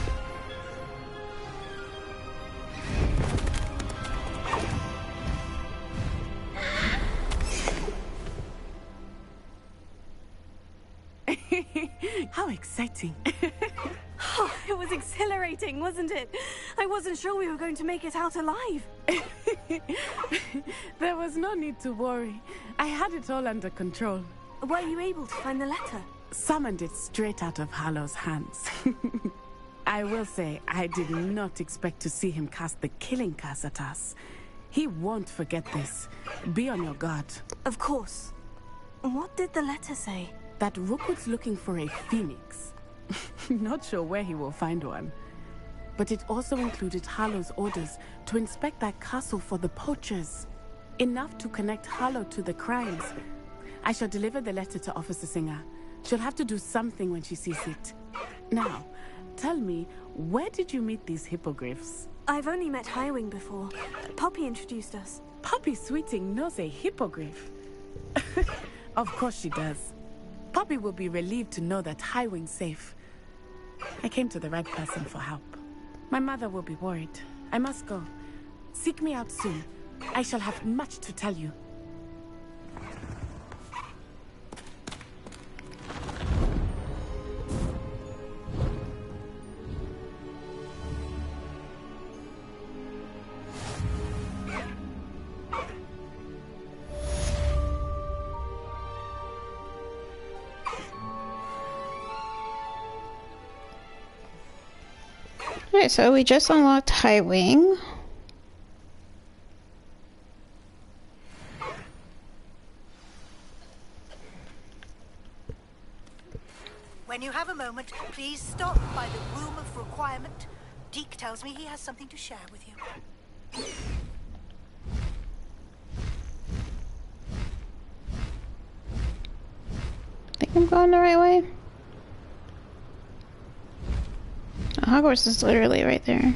How exciting. Oh, it was exhilarating, wasn't it? I wasn't sure we were going to make it out alive. There was no need to worry. I had it all under control. Were you able to find the letter? Summoned it straight out of Hallow's hands. I will say, I did not expect to see him cast the killing curse at us. He won't forget this. Be on your guard. Of course. What did the letter say? That Rookwood's looking for a phoenix. Not sure where he will find one. But it also included Hallow's orders to inspect that castle for the poachers. Enough to connect Hallow to the crimes. I shall deliver the letter to Officer Singer. She'll have to do something when she sees it. Now, tell me, where did you meet these hippogriffs? I've only met Highwing before. Poppy introduced us. Poppy Sweeting knows a hippogriff. Of course she does. Poppy will be relieved to know that Highwing's safe. I came to the right person for help. My mother will be worried. I must go. Seek me out soon. I shall have much to tell you. Alright, so we just unlocked Highwing. When you have a moment, please stop by the Room of Requirement. Deke tells me he has something to share with you. Think I'm going the right way? Hogwarts is literally right there.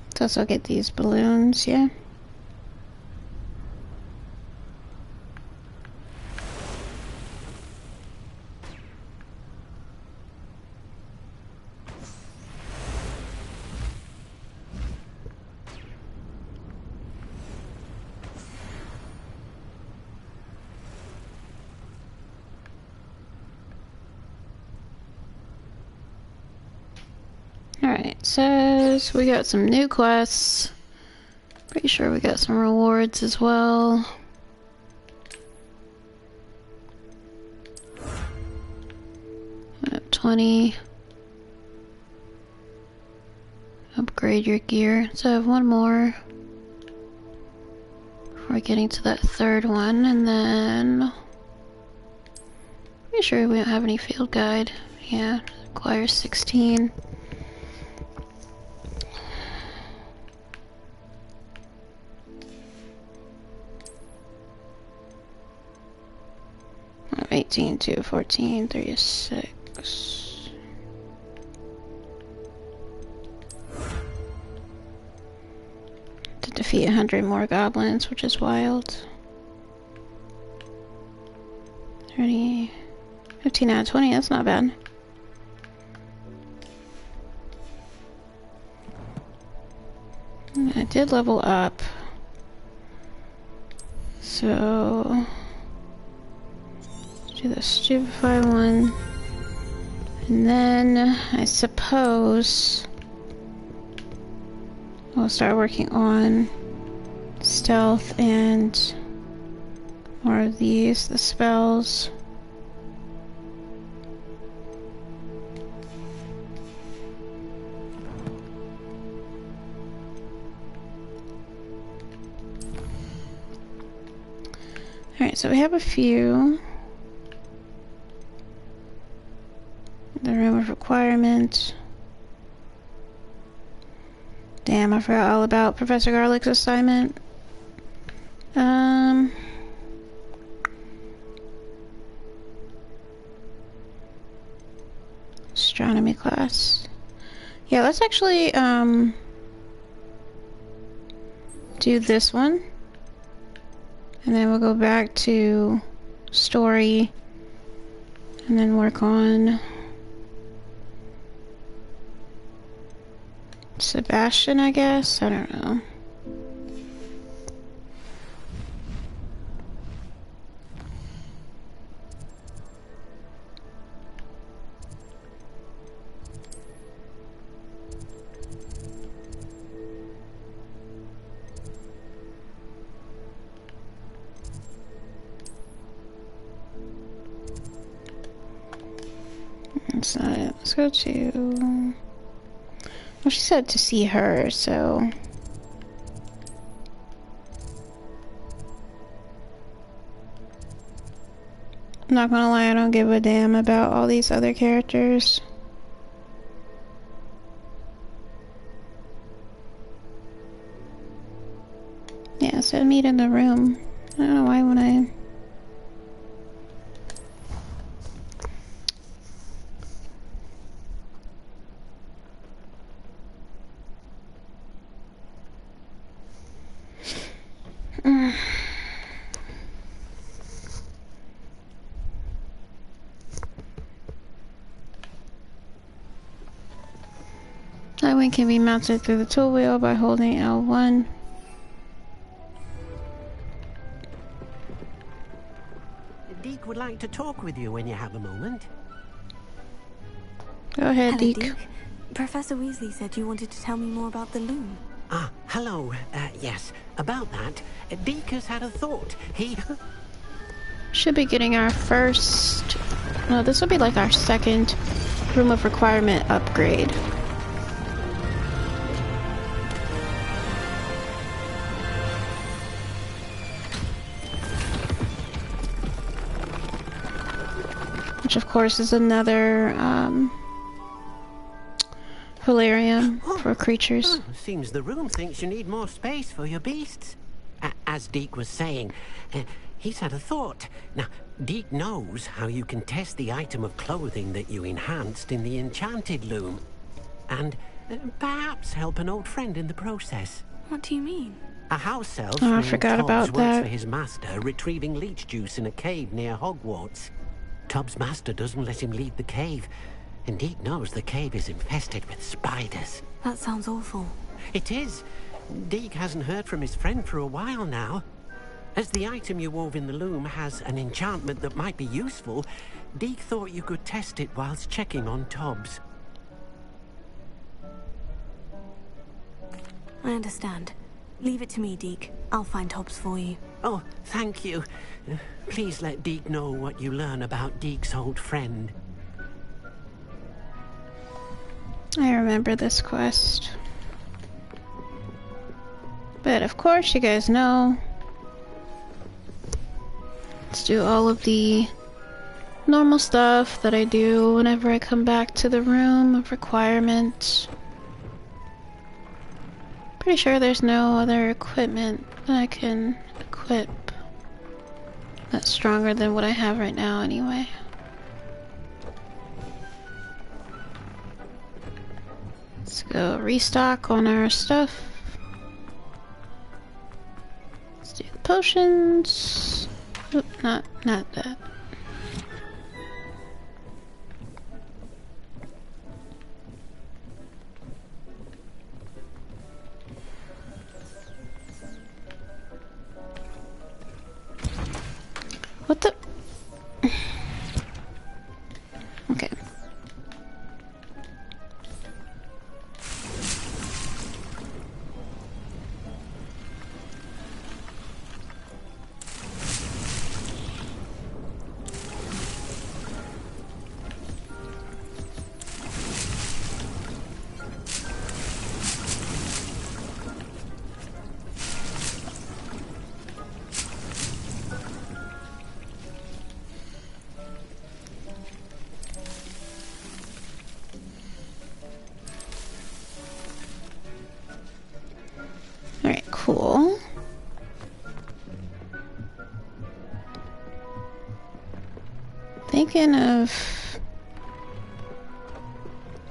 Let's also get these balloons, yeah. Alright, says we got some new quests. Pretty sure we got some rewards as well. We have 20. Upgrade your gear. So I have one more before getting to that third one, and then pretty sure we don't have any field guide. Yeah, requires 16. I have 18 to 14, 36. To defeat 100 more goblins, which is wild. 30, 15 out of 20, that's not bad. I did level up. So do the stupefy one, and then I suppose we'll start working on stealth and more of these, the spells. Alright, so we have a few. The room of requirement. Damn, I forgot all about Professor Garlick's assignment. Astronomy class. Yeah, let's actually do this one. And then we'll go back to story and then work on Sebastian, I guess? I don't know. That's not it. Let's go to... Well, she said to see her, so... I'm not gonna lie, I don't give a damn about all these other characters. Yeah, so meet in the room. I don't know why when I... Highwing can be mounted through the tool wheel by holding L1. Deke would like to talk with you when you have a moment. Go ahead, Hello, Deke. Professor Weasley said you wanted to tell me more about the loom. Ah, hello. Yes, about that. Deke has had a thought. He... Should be getting our first... No, this will be like our second room of requirement upgrade. Which of course is another Hilarium for creatures. Seems the room thinks you need more space for your beasts. As Deke was saying, he's had a thought. Now, Deke knows how you can test the item of clothing that you enhanced in the enchanted loom. And perhaps help an old friend in the process. What do you mean? A house elf I named forgot Tubbs about works that. for his master, retrieving leech juice in a cave near Hogwarts. Tubbs' master doesn't let him leave the cave, and Deke knows the cave is infested with spiders. That sounds awful. It is. Deke hasn't heard from his friend for a while now. As the item you wove in the loom has an enchantment that might be useful, Deke thought you could test it whilst checking on Tubbs. I understand. Leave it to me, Deke. I'll find Hobbs for you. Oh, thank you. Please let Deke know what you learn about Deke's old friend. I remember this quest. But of course, you guys know. Let's do all of the normal stuff that I do whenever I come back to the room of requirement. Pretty sure there's no other equipment that I can equip that's stronger than what I have right now anyway. Let's go restock on our stuff. Let's do the potions. Oop, not that. What the? Okay. Alright, cool. Thinking of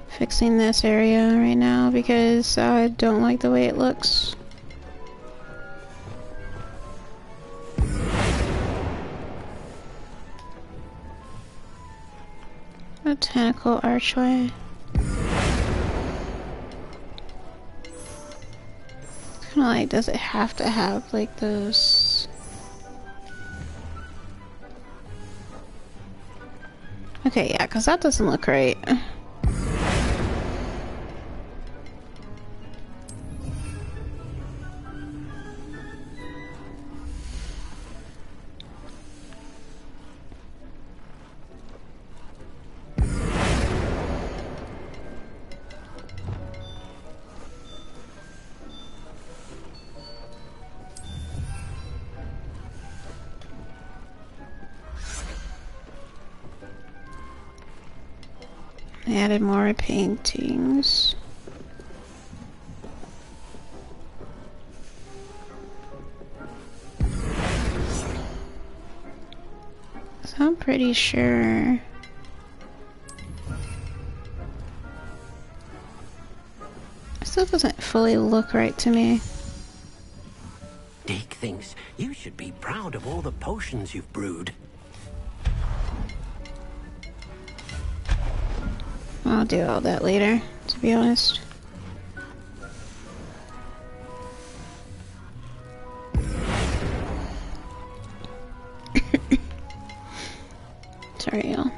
fixing this area right now because I don't like the way it looks. Botanical archway. Kinda like, does it have to have like those? Okay, yeah, because that doesn't look right. I added more paintings. So I'm pretty sure. It still doesn't fully look right to me. Deke thinks you should be proud of all the potions you've brewed. I'll do all that later, to be honest. Sorry, y'all.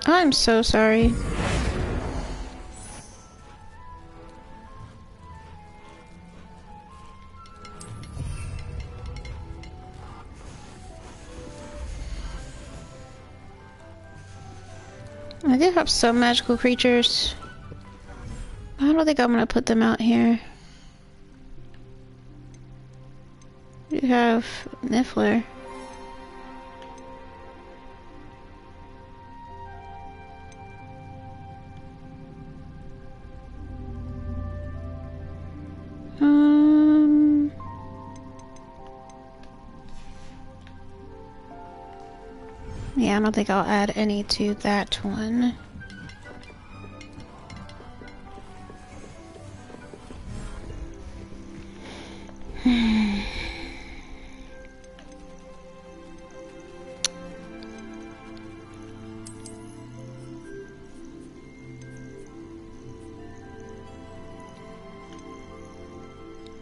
I'm so sorry. I do have some magical creatures. I don't think I'm gonna put them out here. You have Niffler. Yeah, I don't think I'll add any to that one.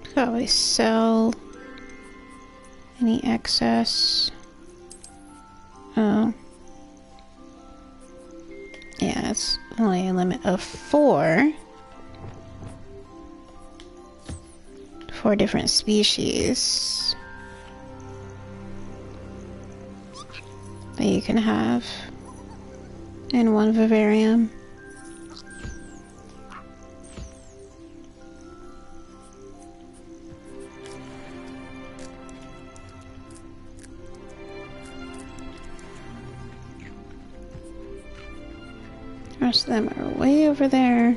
Could always sell any excess. Oh. Yeah, it's only a limit of 4 different species that you can have in one vivarium. The rest of them are way over there.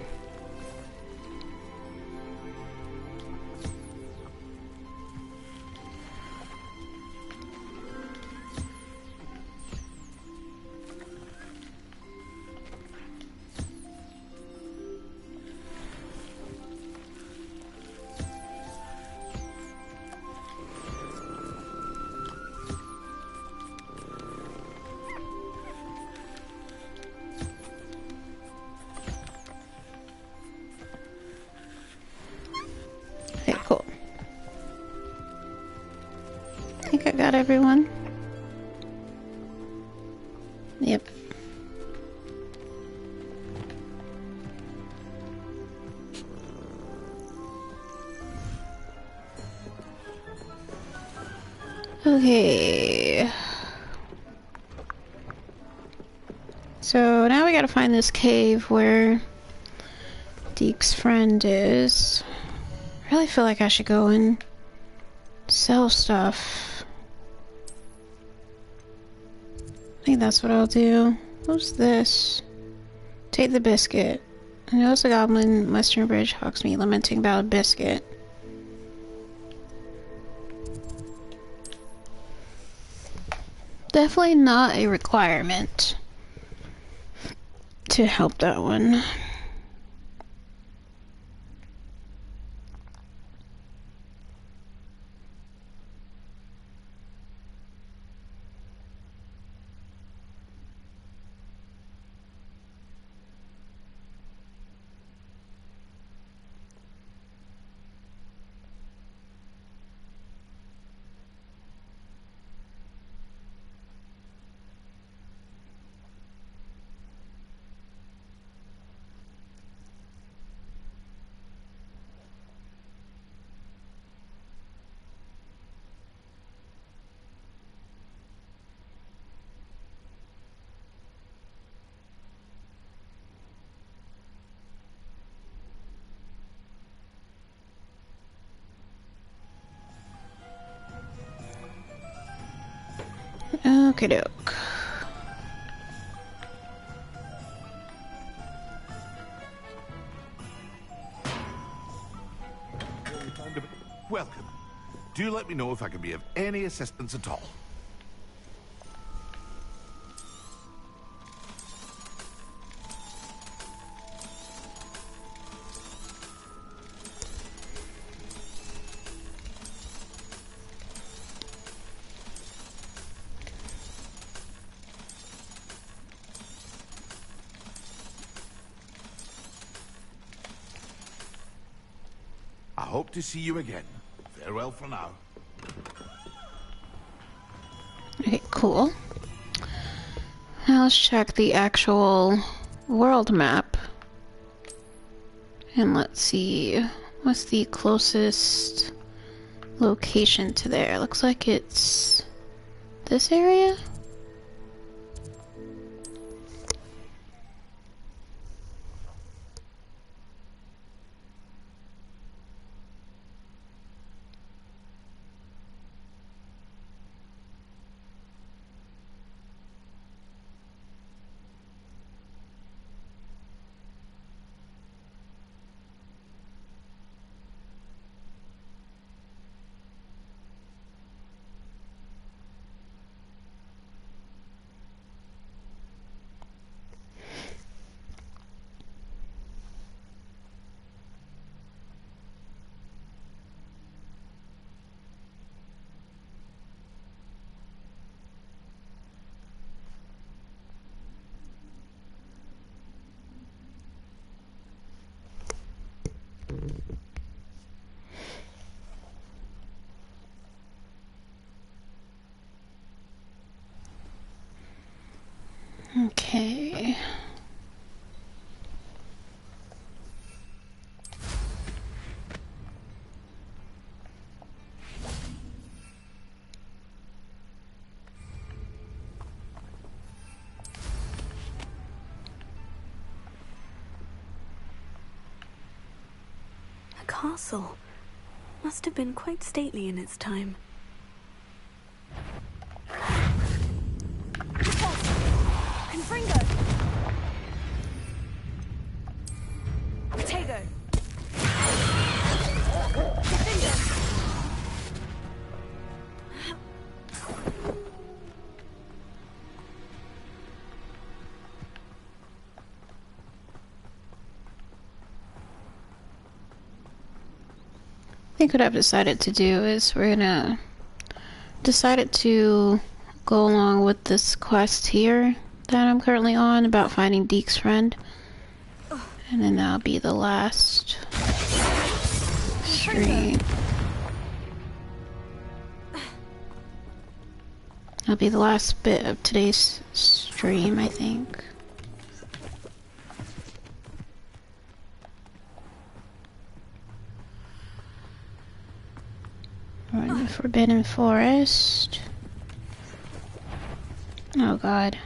Okay, cool. I think I got everyone. Yep. Okay. So now we gotta find this cave where Deke's friend is. I really feel like I should go and sell stuff. I think that's what I'll do. What's this? Take the biscuit. I notice a goblin, Western Bridge, Hawksmeat, lamenting about a biscuit. Definitely not a requirement to help that one. Okie doke. welcome. Do let me know if I can be of any assistance at all. I hope to see you again. Farewell for now. Okay, cool. Now let's check the actual world map. And let's see, what's the closest location to there? Looks like it's this area? Okay. A castle. Must have been quite stately in its time. Confringo! Potato! I think what I've decided to do is we're gonna decided to go along with this quest here that I'm currently on about finding Deke's friend, and then that'll be the last stream. That'll be the last bit of today's stream, I think. We're in the Forbidden Forest. Oh god.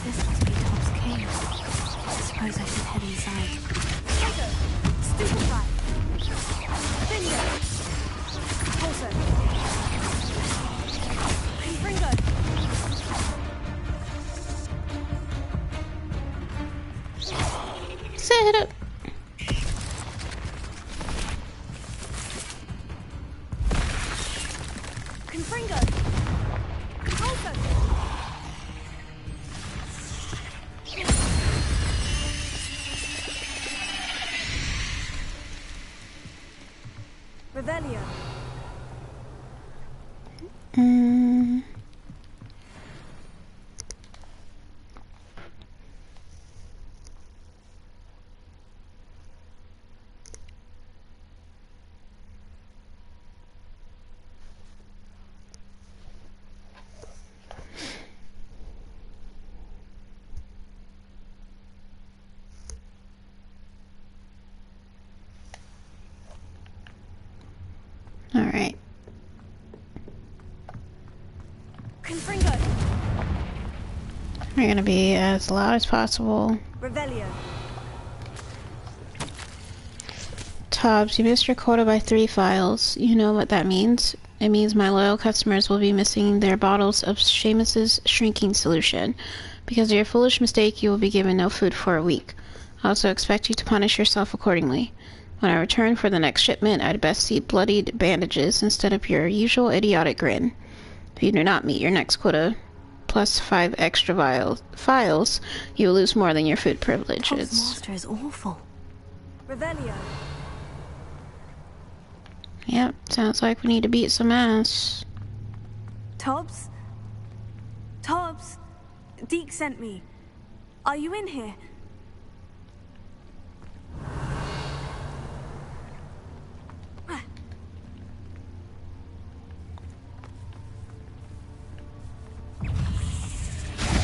This must be Top's cave. I suppose I should head inside. Stupefy! Finger! Pulsar! Confringo! Set up. Confringo! Pulsar! Revelio. Alright. Confringo. We're gonna be as loud as possible. Revelio. Tobbs, you missed your quota by 3 files. You know what that means? It means my loyal customers will be missing their bottles of Seamus's shrinking solution. Because of your foolish mistake, you will be given no food for a week. I also expect you to punish yourself accordingly. When I return for the next shipment, I'd best see bloodied bandages instead of your usual idiotic grin. If you do not meet your next quota, plus 5 extra files, you will lose more than your food privileges. Todd's master is awful. Revelio. Yep, sounds like we need to beat some ass. Tobbs? Tobbs? Deke sent me. Are you in here?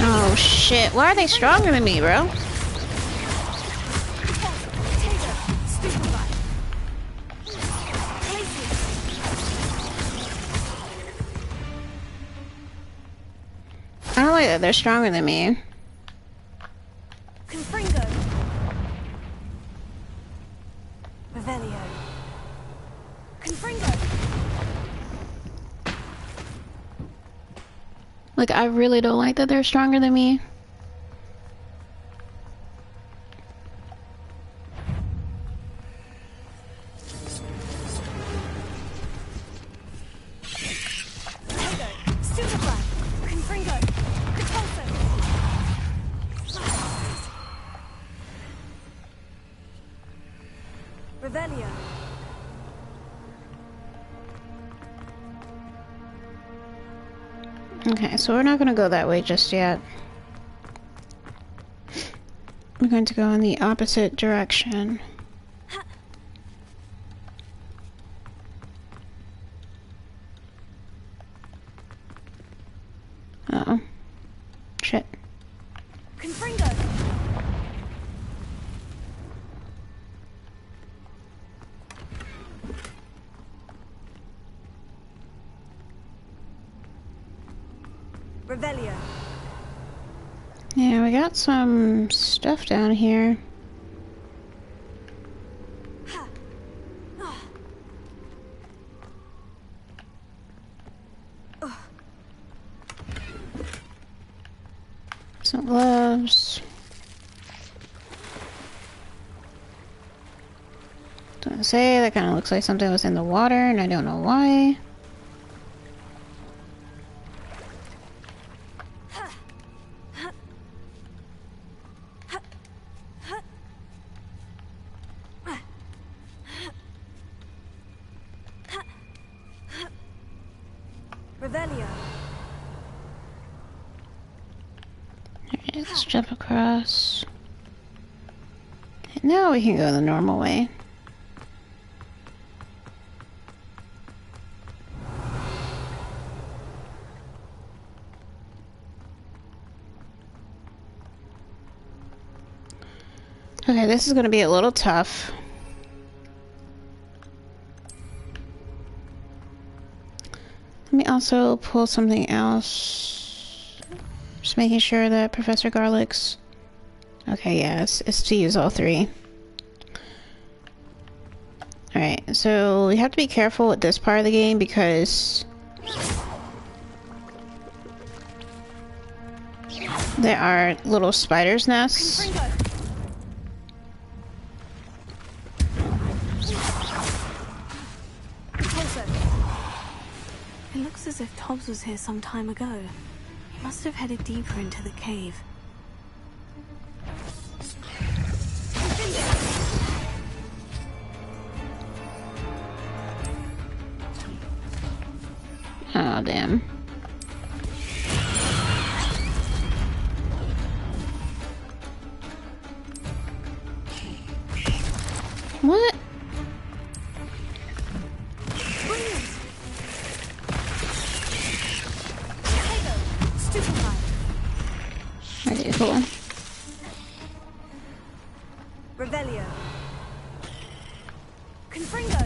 Oh shit, why are they stronger than me, bro? I don't like that they're stronger than me. Confringo. Revelio. Confringo. Like, I really don't like that they're stronger than me. Revelio. Okay, so we're not gonna go that way just yet. We're going to go in the opposite direction. Uh-oh. Shit. Confringo. Revelio. Yeah, we got some stuff down here. Some gloves. Don't say, that kind of looks like something was in the water and I don't know why. Revelio. Alright, let's jump across. And now we can go the normal way. Okay, this is going to be a little tough. Let me also pull something else. Just making sure that Professor Garlick's... Okay, yeah, it's to use all 3. Alright, so we have to be careful with this part of the game because... there are little spiders' nests. It looks as if Tobbs was here some time ago. He must have headed deeper into the cave. Oh, damn. What? Okay, cool. Revelio. Confringo.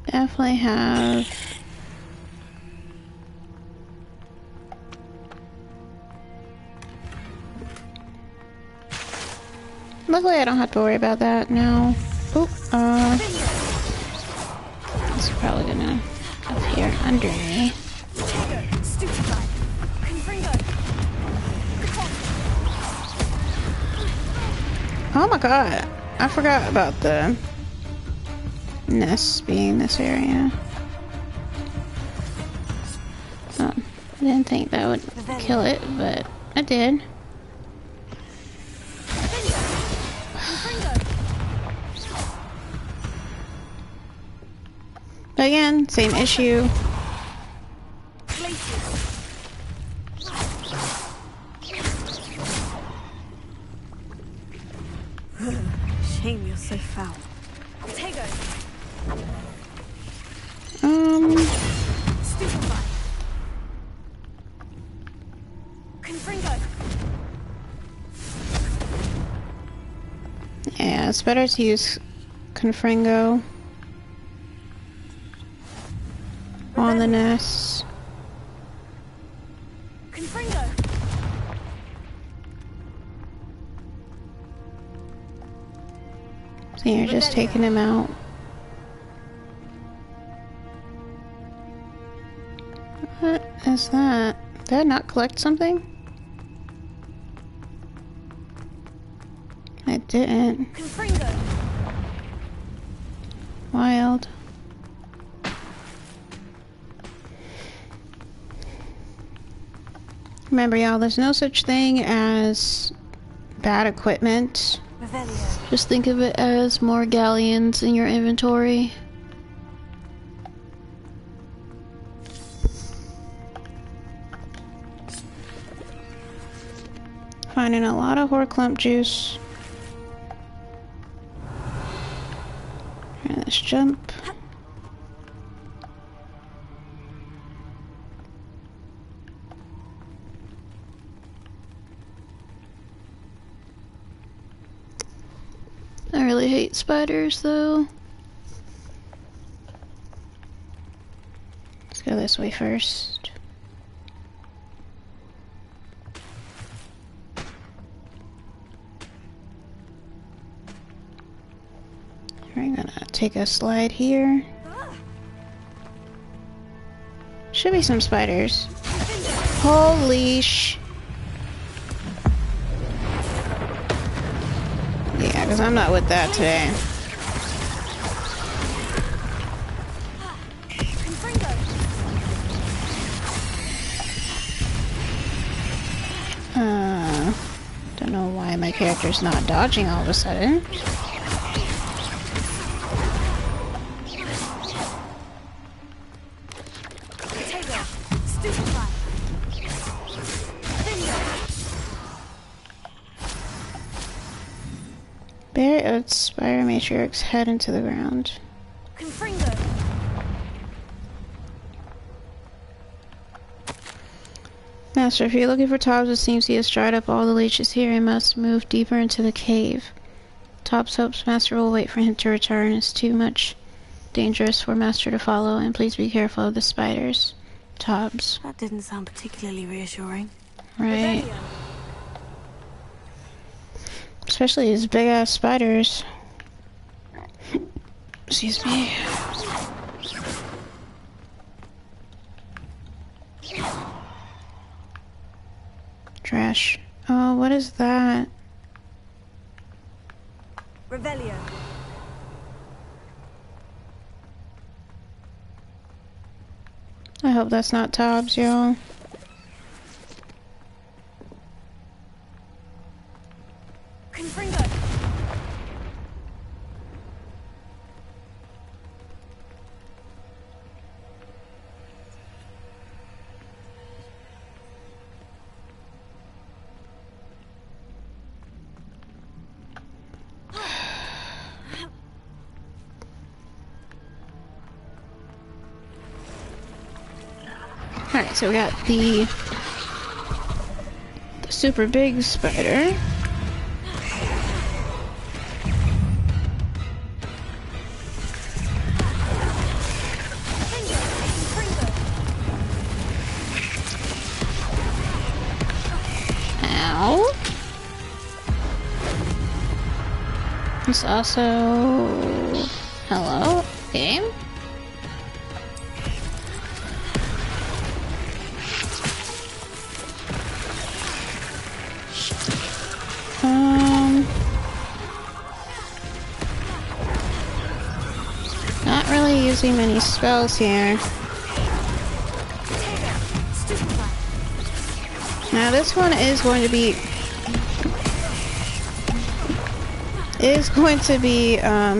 Definitely have... Luckily I don't have to worry about that now. Oop, it's probably gonna appear under me. Oh my god. I forgot about the nests being this area. Oh, I didn't think that would kill it, but I did. Again, same issue. Shame you're so foul. Stupefy. Confringo. Yeah, it's better to use Confringo on the nests. Confringo. So you're just taking him out. What is that? Did I not collect something? I didn't. Confringo. Wild. Remember, y'all, there's no such thing as bad equipment. Just think of it as more galleons in your inventory. Finding a lot of Horclump juice. Alright, let's jump. I really hate spiders, though. Let's go this way first. We're gonna take a slide here. Should be some spiders. Holy sh... Yeah, because I'm not with that today. Don't know why my character's not dodging all of a sudden. Bear oats, Spire Matrix, head into the ground. Confringo. Master, if you're looking for Tobbs, it seems he has dried up all the leeches here and must move deeper into the cave. Tobbs hopes Master will wait for him to return. It's too much dangerous for Master to follow, and please be careful of the spiders. Tobbs. That didn't sound particularly reassuring. Right. Especially these big ass spiders. Excuse me. Trash. Oh, what is that? Revelio. I hope that's not Tobbs, y'all. Confringo. Alright, so we got the super big spider. Ow. It's also... Hello, game? not really using many spells here. Now this one is going to be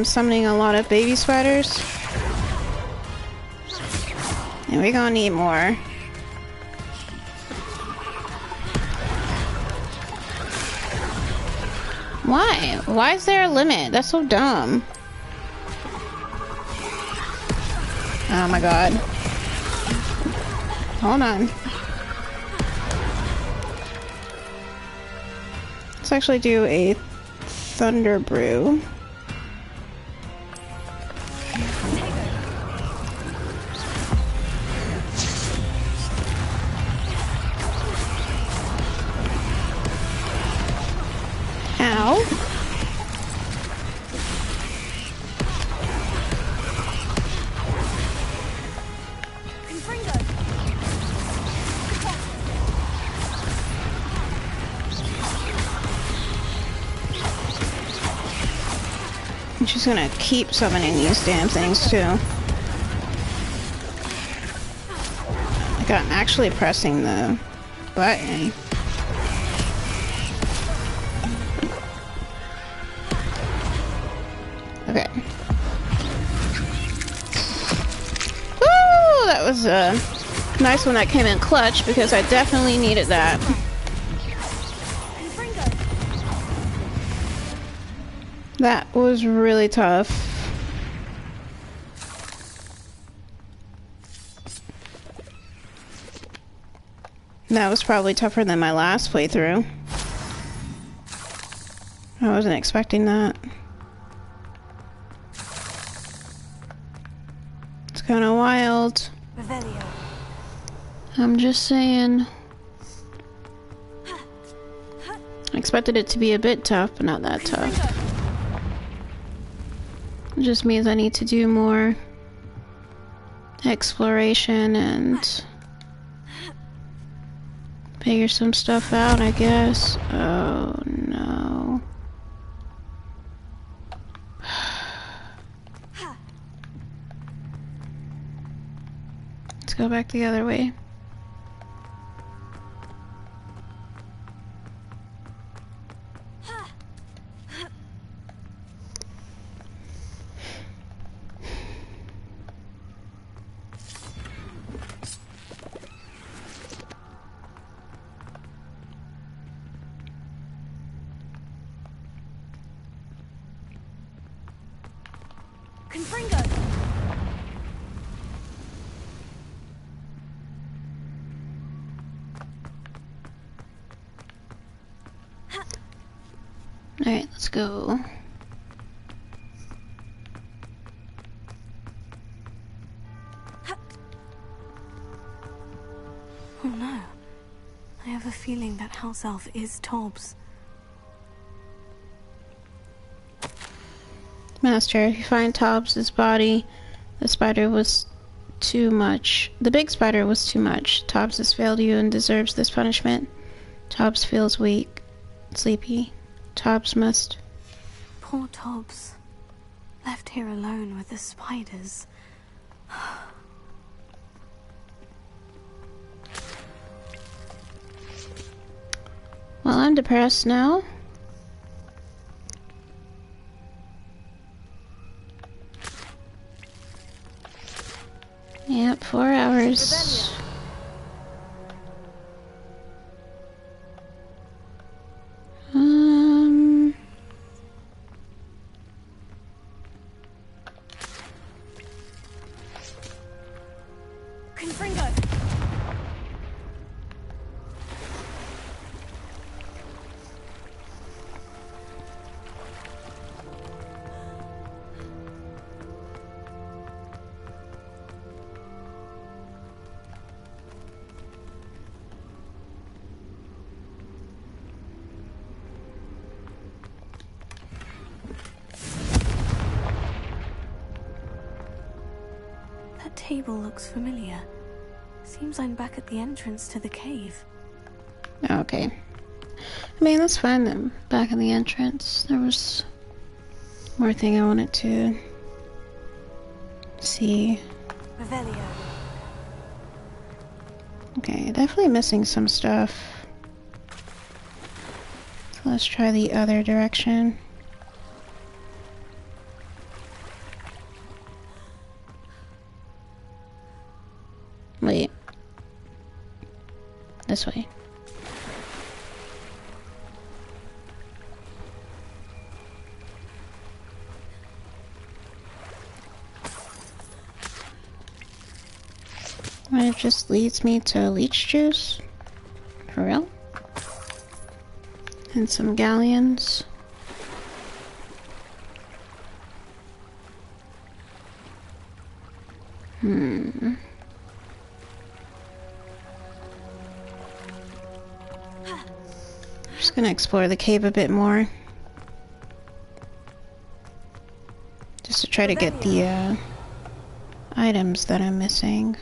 summoning a lot of baby spiders. And we're gonna need more. Why? Why is there a limit? That's so dumb. Oh my god. Hold on. Let's actually do a thunder brew. Ow. I'm just gonna keep summoning these damn things too. Like I'm actually pressing the button. Okay. Woo! That was a nice one that came in clutch because I definitely needed that. That was really tough. That was probably tougher than my last playthrough. I wasn't expecting that. It's kind of wild. I'm just saying. I expected it to be a bit tough, but not that tough. It just means I need to do more exploration and figure some stuff out, I guess. Oh no. Let's go back the other way. Alright, let's go. Oh no. I have a feeling that house elf is Tobbs. Master, if you find Tobbs' body, the spider was too much. The big spider was too much. Tobbs has failed you and deserves this punishment. Tobbs feels weak, sleepy. Tobbs must... Poor Tobbs. Left here alone with the spiders. Well, I'm depressed now. Yep, 4 hours. Table looks familiar. Seems I'm back at the entrance to the cave. Okay. I mean, that's fine then. Back in the entrance. There was more thing I wanted to Let's see. Revelio. Okay, definitely missing some stuff. So let's try the other direction. Wait. This way. And it just leads me to leech juice. For real? And some galleons. Just gonna explore the cave a bit more. Just to try to get the items that I'm missing.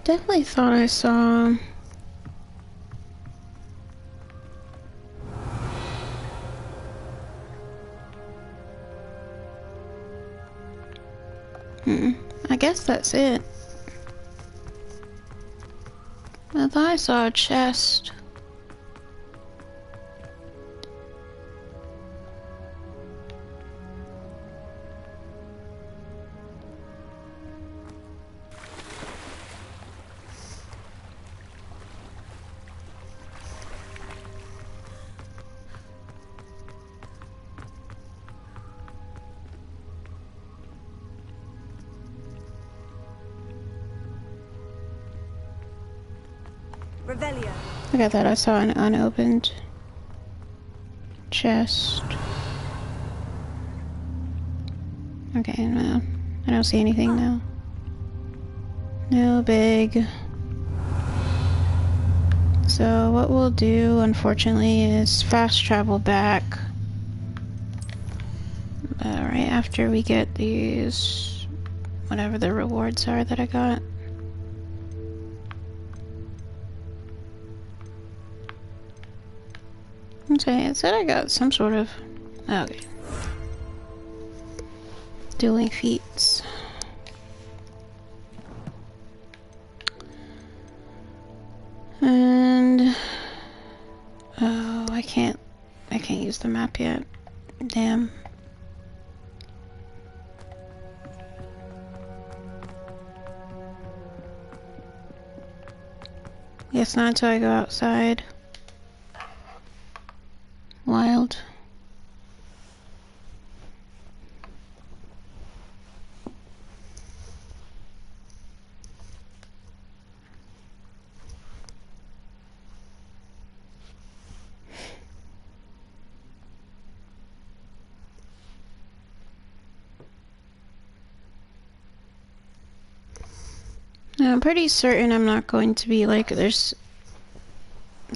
Definitely thought I saw I guess that's it. I thought I saw a chest. Revelio. Look at that, I saw an unopened chest. Okay, no. I don't see anything now. No big. So what we'll do, unfortunately, is fast travel back. Right after we get these, whatever the rewards are that I got. Okay, it said I got some sort of... Okay. Dueling feats. And... Oh, I can't use the map yet. Damn. Guess not until I go outside. Wild. Now, I'm pretty certain I'm not going to be like,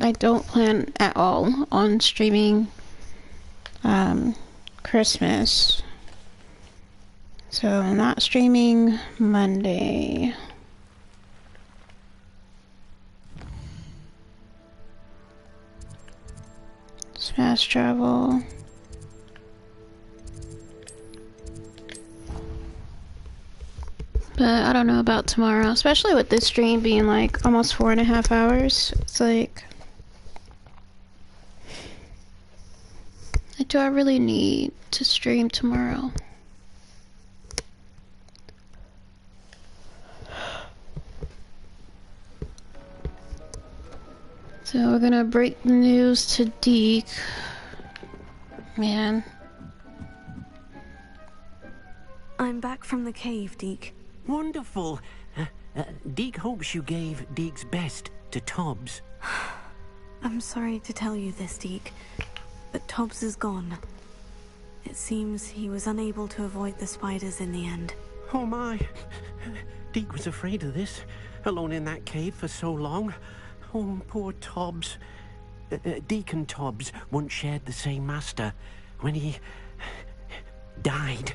I don't plan at all on streaming Christmas. So I'm not streaming Monday. Fast travel. But I don't know about tomorrow, especially with this stream being like almost 4.5 hours. It's like, do I really need to stream tomorrow? So we're gonna break the news to Deke. Man. I'm back from the cave, Deke. Wonderful. Deke hopes you gave Deke's best to Tobbs. I'm sorry to tell you this, Deke, but Tobbs is gone. It seems he was unable to avoid the spiders in the end. Oh my. Deke was afraid of this, alone in that cave for so long. Oh, poor Tobbs. Deke and Tobbs once shared the same master. When he died.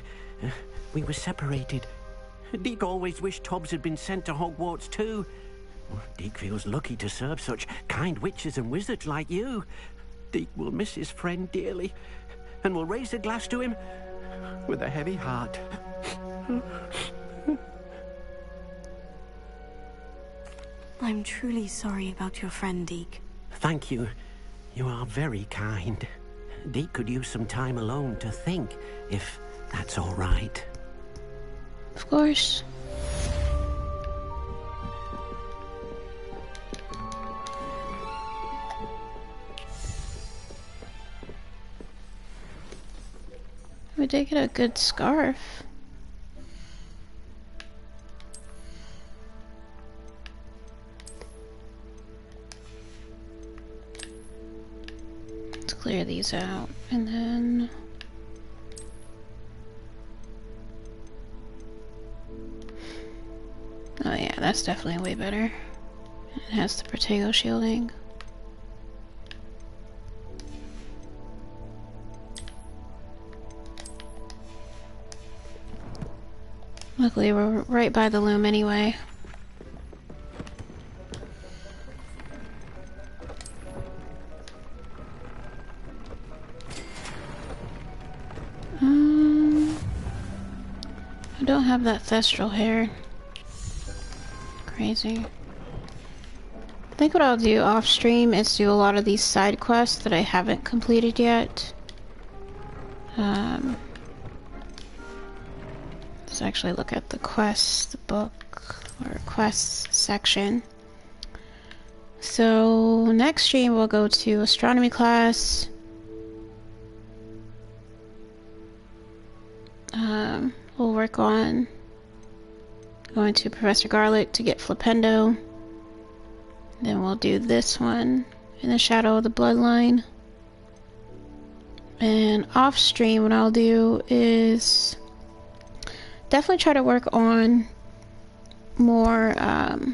We were separated. Deke always wished Tobbs had been sent to Hogwarts too. Deke feels lucky to serve such kind witches and wizards like you. Deke will miss his friend dearly, and will raise a glass to him with a heavy heart. I'm truly sorry about your friend, Deke. Thank you. You are very kind. Deke could use some time alone to think, if that's all right. Of course. We did get a good scarf. Let's clear these out, and then oh yeah, that's definitely way better. It has the Protego shielding. Luckily, we're right by the loom anyway. I don't have that thestral hair. Crazy. I think what I'll do off stream is do a lot of these side quests that I haven't completed yet. Let's actually look at the quest book or quests section. So next stream we'll go to astronomy class. We'll work on going to Professor Garlic to get Flipendo. Then we'll do this one in the Shadow of the Bloodline. And off stream what I'll do is definitely try to work on more of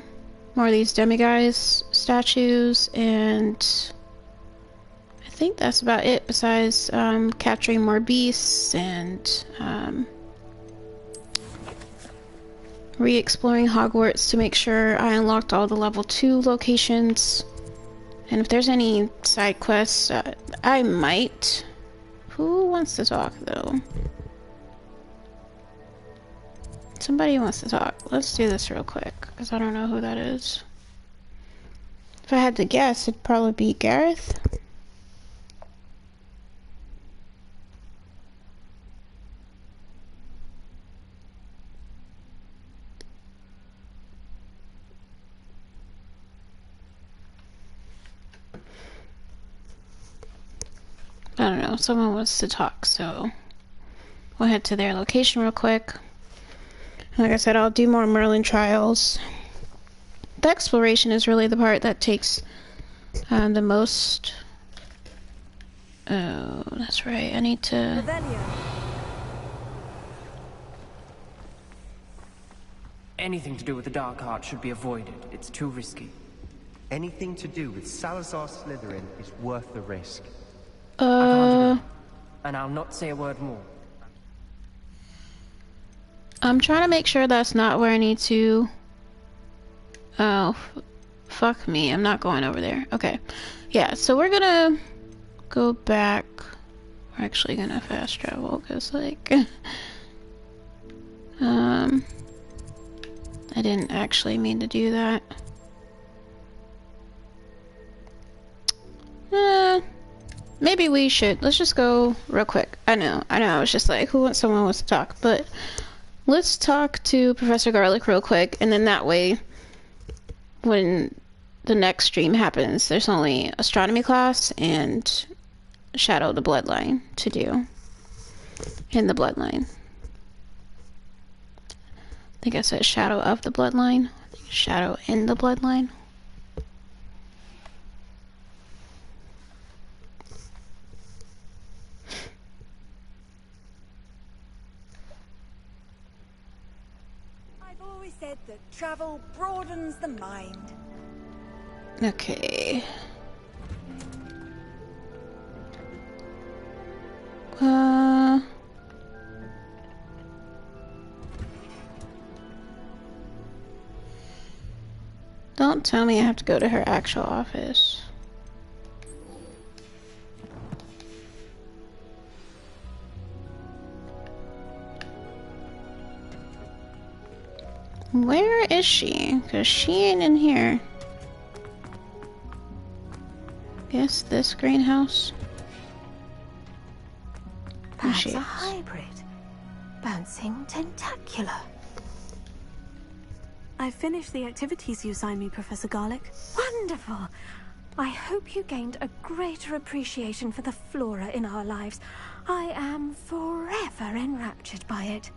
these demiguise statues, and I think that's about it, besides capturing more beasts and re-exploring Hogwarts to make sure I unlocked all the level 2 locations. And if there's any side quests, I might. Who wants to talk though? Somebody wants to talk. Let's do this real quick, because I don't know who that is. If I had to guess, it'd probably be Gareth. I don't know, someone wants to talk, so we'll head to their location real quick. Like I said, I'll do more Merlin trials. The exploration is really the part that takes the most. Oh, that's right, I need to... Anything to do with the dark art should be avoided. It's too risky. Anything to do with Salazar Slytherin is worth the risk. I can't agree. And I'll not say a word more. I'm trying to make sure that's not where I need to... Oh, fuck me. I'm not going over there. Okay. Yeah, so we're gonna go back. We're actually gonna fast travel, because, like... I didn't actually mean to do that. Maybe we should. Let's just go real quick. I know. I was just like, someone wants to talk, but let's talk to Professor Garlic real quick, and then that way, when the next stream happens, there's only astronomy class and Shadow of the Bloodline to do in the Bloodline. I think I said Shadow of the Bloodline. I think Shadow in the Bloodline. Said that travel broadens the mind. Okay. Don't tell me I have to go to her actual office. Where is she? Because she ain't in here. Guess this greenhouse. Perhaps a hybrid. Bouncing tentacular. I finished the activities you assigned me, Professor Garlick. Wonderful! I hope you gained a greater appreciation for the flora in our lives. I am forever enraptured by it.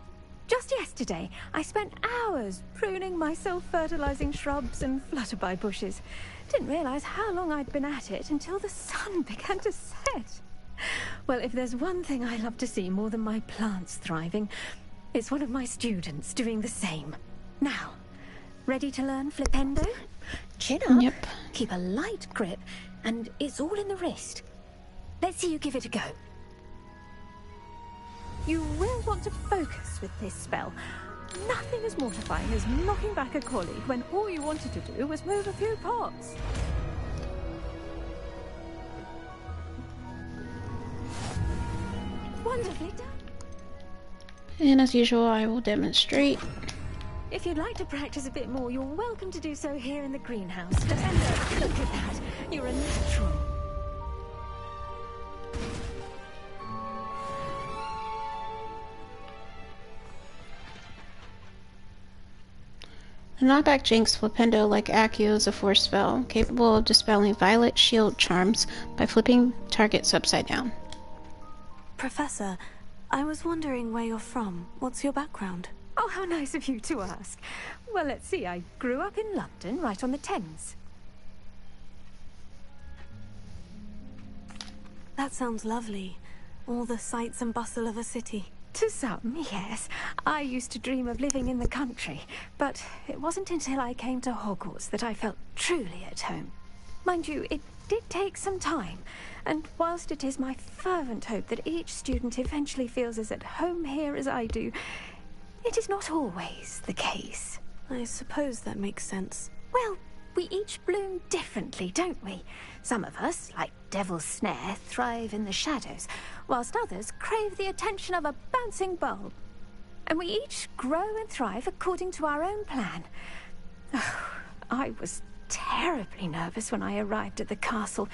Just yesterday, I spent hours pruning my self-fertilizing shrubs and flutterby bushes. Didn't realize how long I'd been at it until the sun began to set. Well, if there's one thing I love to see more than my plants thriving, it's one of my students doing the same. Now, ready to learn Flipendo? Chin up, yep. Keep a light grip, and it's all in the wrist. Let's see you give it a go. You will want to focus with this spell. Nothing as mortifying as knocking back a colleague when all you wanted to do was move a few pots. Wonderfully done. And as usual, I will demonstrate. If you'd like to practice a bit more, you're welcome to do so here in the greenhouse. Defender, look at that. You're a natural. The knockback Jinx Flipendo like Accio is a force spell, capable of dispelling violet shield charms by flipping targets upside down. Professor, I was wondering where you're from. What's your background? Oh, how nice of you to ask. Well, let's see. I grew up in London, right on the Thames. That sounds lovely. All the sights and bustle of a city. To some, yes. I used to dream of living in the country, but it wasn't until I came to Hogwarts that I felt truly at home. Mind you, it did take some time, and whilst it is my fervent hope that each student eventually feels as at home here as I do, it is not always the case. I suppose that makes sense. Well, we each bloom differently, don't we? Some of us, like Devil's Snare, thrive in the shadows, whilst others crave the attention of a bouncing bulb. And we each grow and thrive according to our own plan. Oh, I was terribly nervous when I arrived at the castle.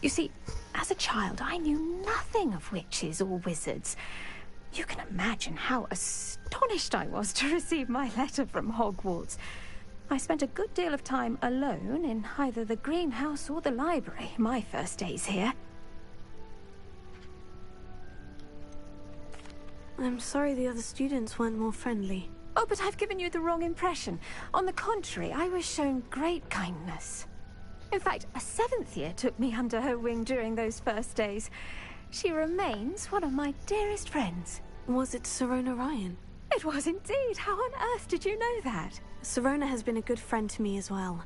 You see, as a child, I knew nothing of witches or wizards. You can imagine how astonished I was to receive my letter from Hogwarts. I spent a good deal of time alone in either the greenhouse or the library my first days here. I'm sorry the other students weren't more friendly. Oh, but I've given you the wrong impression. On the contrary, I was shown great kindness. In fact, a 7th year took me under her wing during those first days. She remains one of my dearest friends. Was it Sirona Ryan? It was indeed. How on earth did you know that? Sirona has been a good friend to me as well.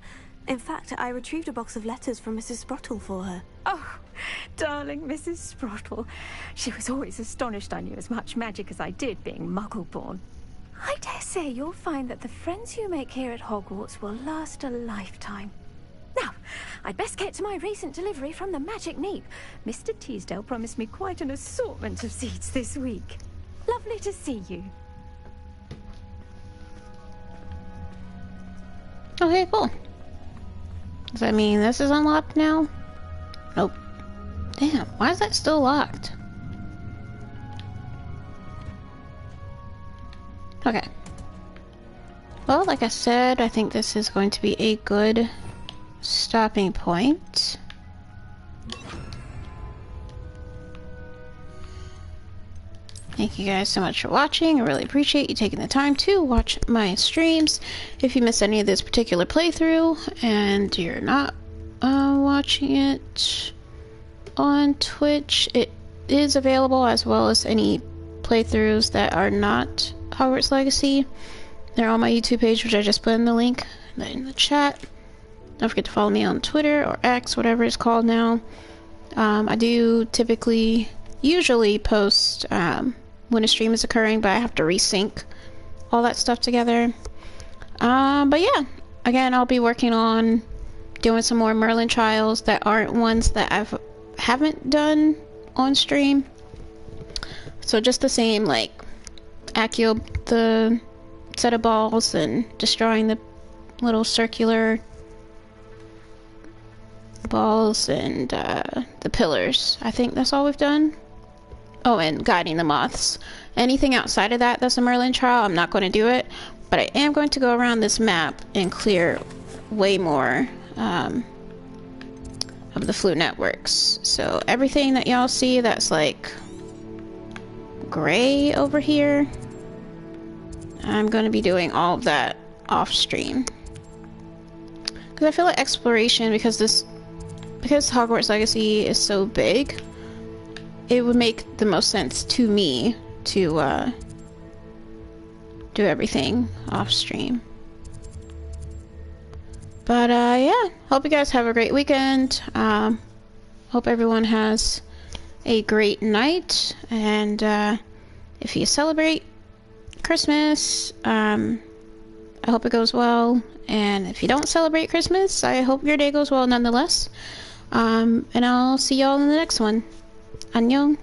In fact, I retrieved a box of letters from Mrs. Sprottle for her. Oh, darling Mrs. Sprottle. She was always astonished I knew as much magic as I did, being Muggle-born. I dare say you'll find that the friends you make here at Hogwarts will last a lifetime. Now, I'd best get to my recent delivery from the Magic Neep. Mr. Teasdale promised me quite an assortment of seeds this week. Lovely to see you. Okay, cool. Does that mean this is unlocked now? Nope. Damn, why is that still locked? Okay. Well, like I said, I think this is going to be a good stopping point. Thank you guys so much for watching. I really appreciate you taking the time to watch my streams. If you missed any of this particular playthrough and you're not watching it on Twitch, it is available, as well as any playthroughs that are not Hogwarts Legacy. They're on my YouTube page, which I just put in the link in the chat. Don't forget to follow me on Twitter or X, whatever it's called now. I do usually post when a stream is occurring, but I have to resync all that stuff together. But yeah, again, I'll be working on doing some more Merlin trials that aren't ones that haven't done on stream. So just the same, like Accio the set of balls and destroying the little circular balls and the pillars. I think that's all we've done. Oh, and guiding the moths. Anything outside of that that's a Merlin trial, I'm not going to do it, but I am going to go around this map and clear way more of the flute networks. So everything that y'all see that's like gray over here, I'm going to be doing all of that off stream. Because I feel like exploration, because Hogwarts Legacy is so big, it would make the most sense to me to do everything off stream. But yeah, hope you guys have a great weekend. Hope everyone has a great night, and if you celebrate Christmas, I hope it goes well, and if you don't celebrate Christmas, I hope your day goes well nonetheless. And I'll see y'all in the next one. Annyeong.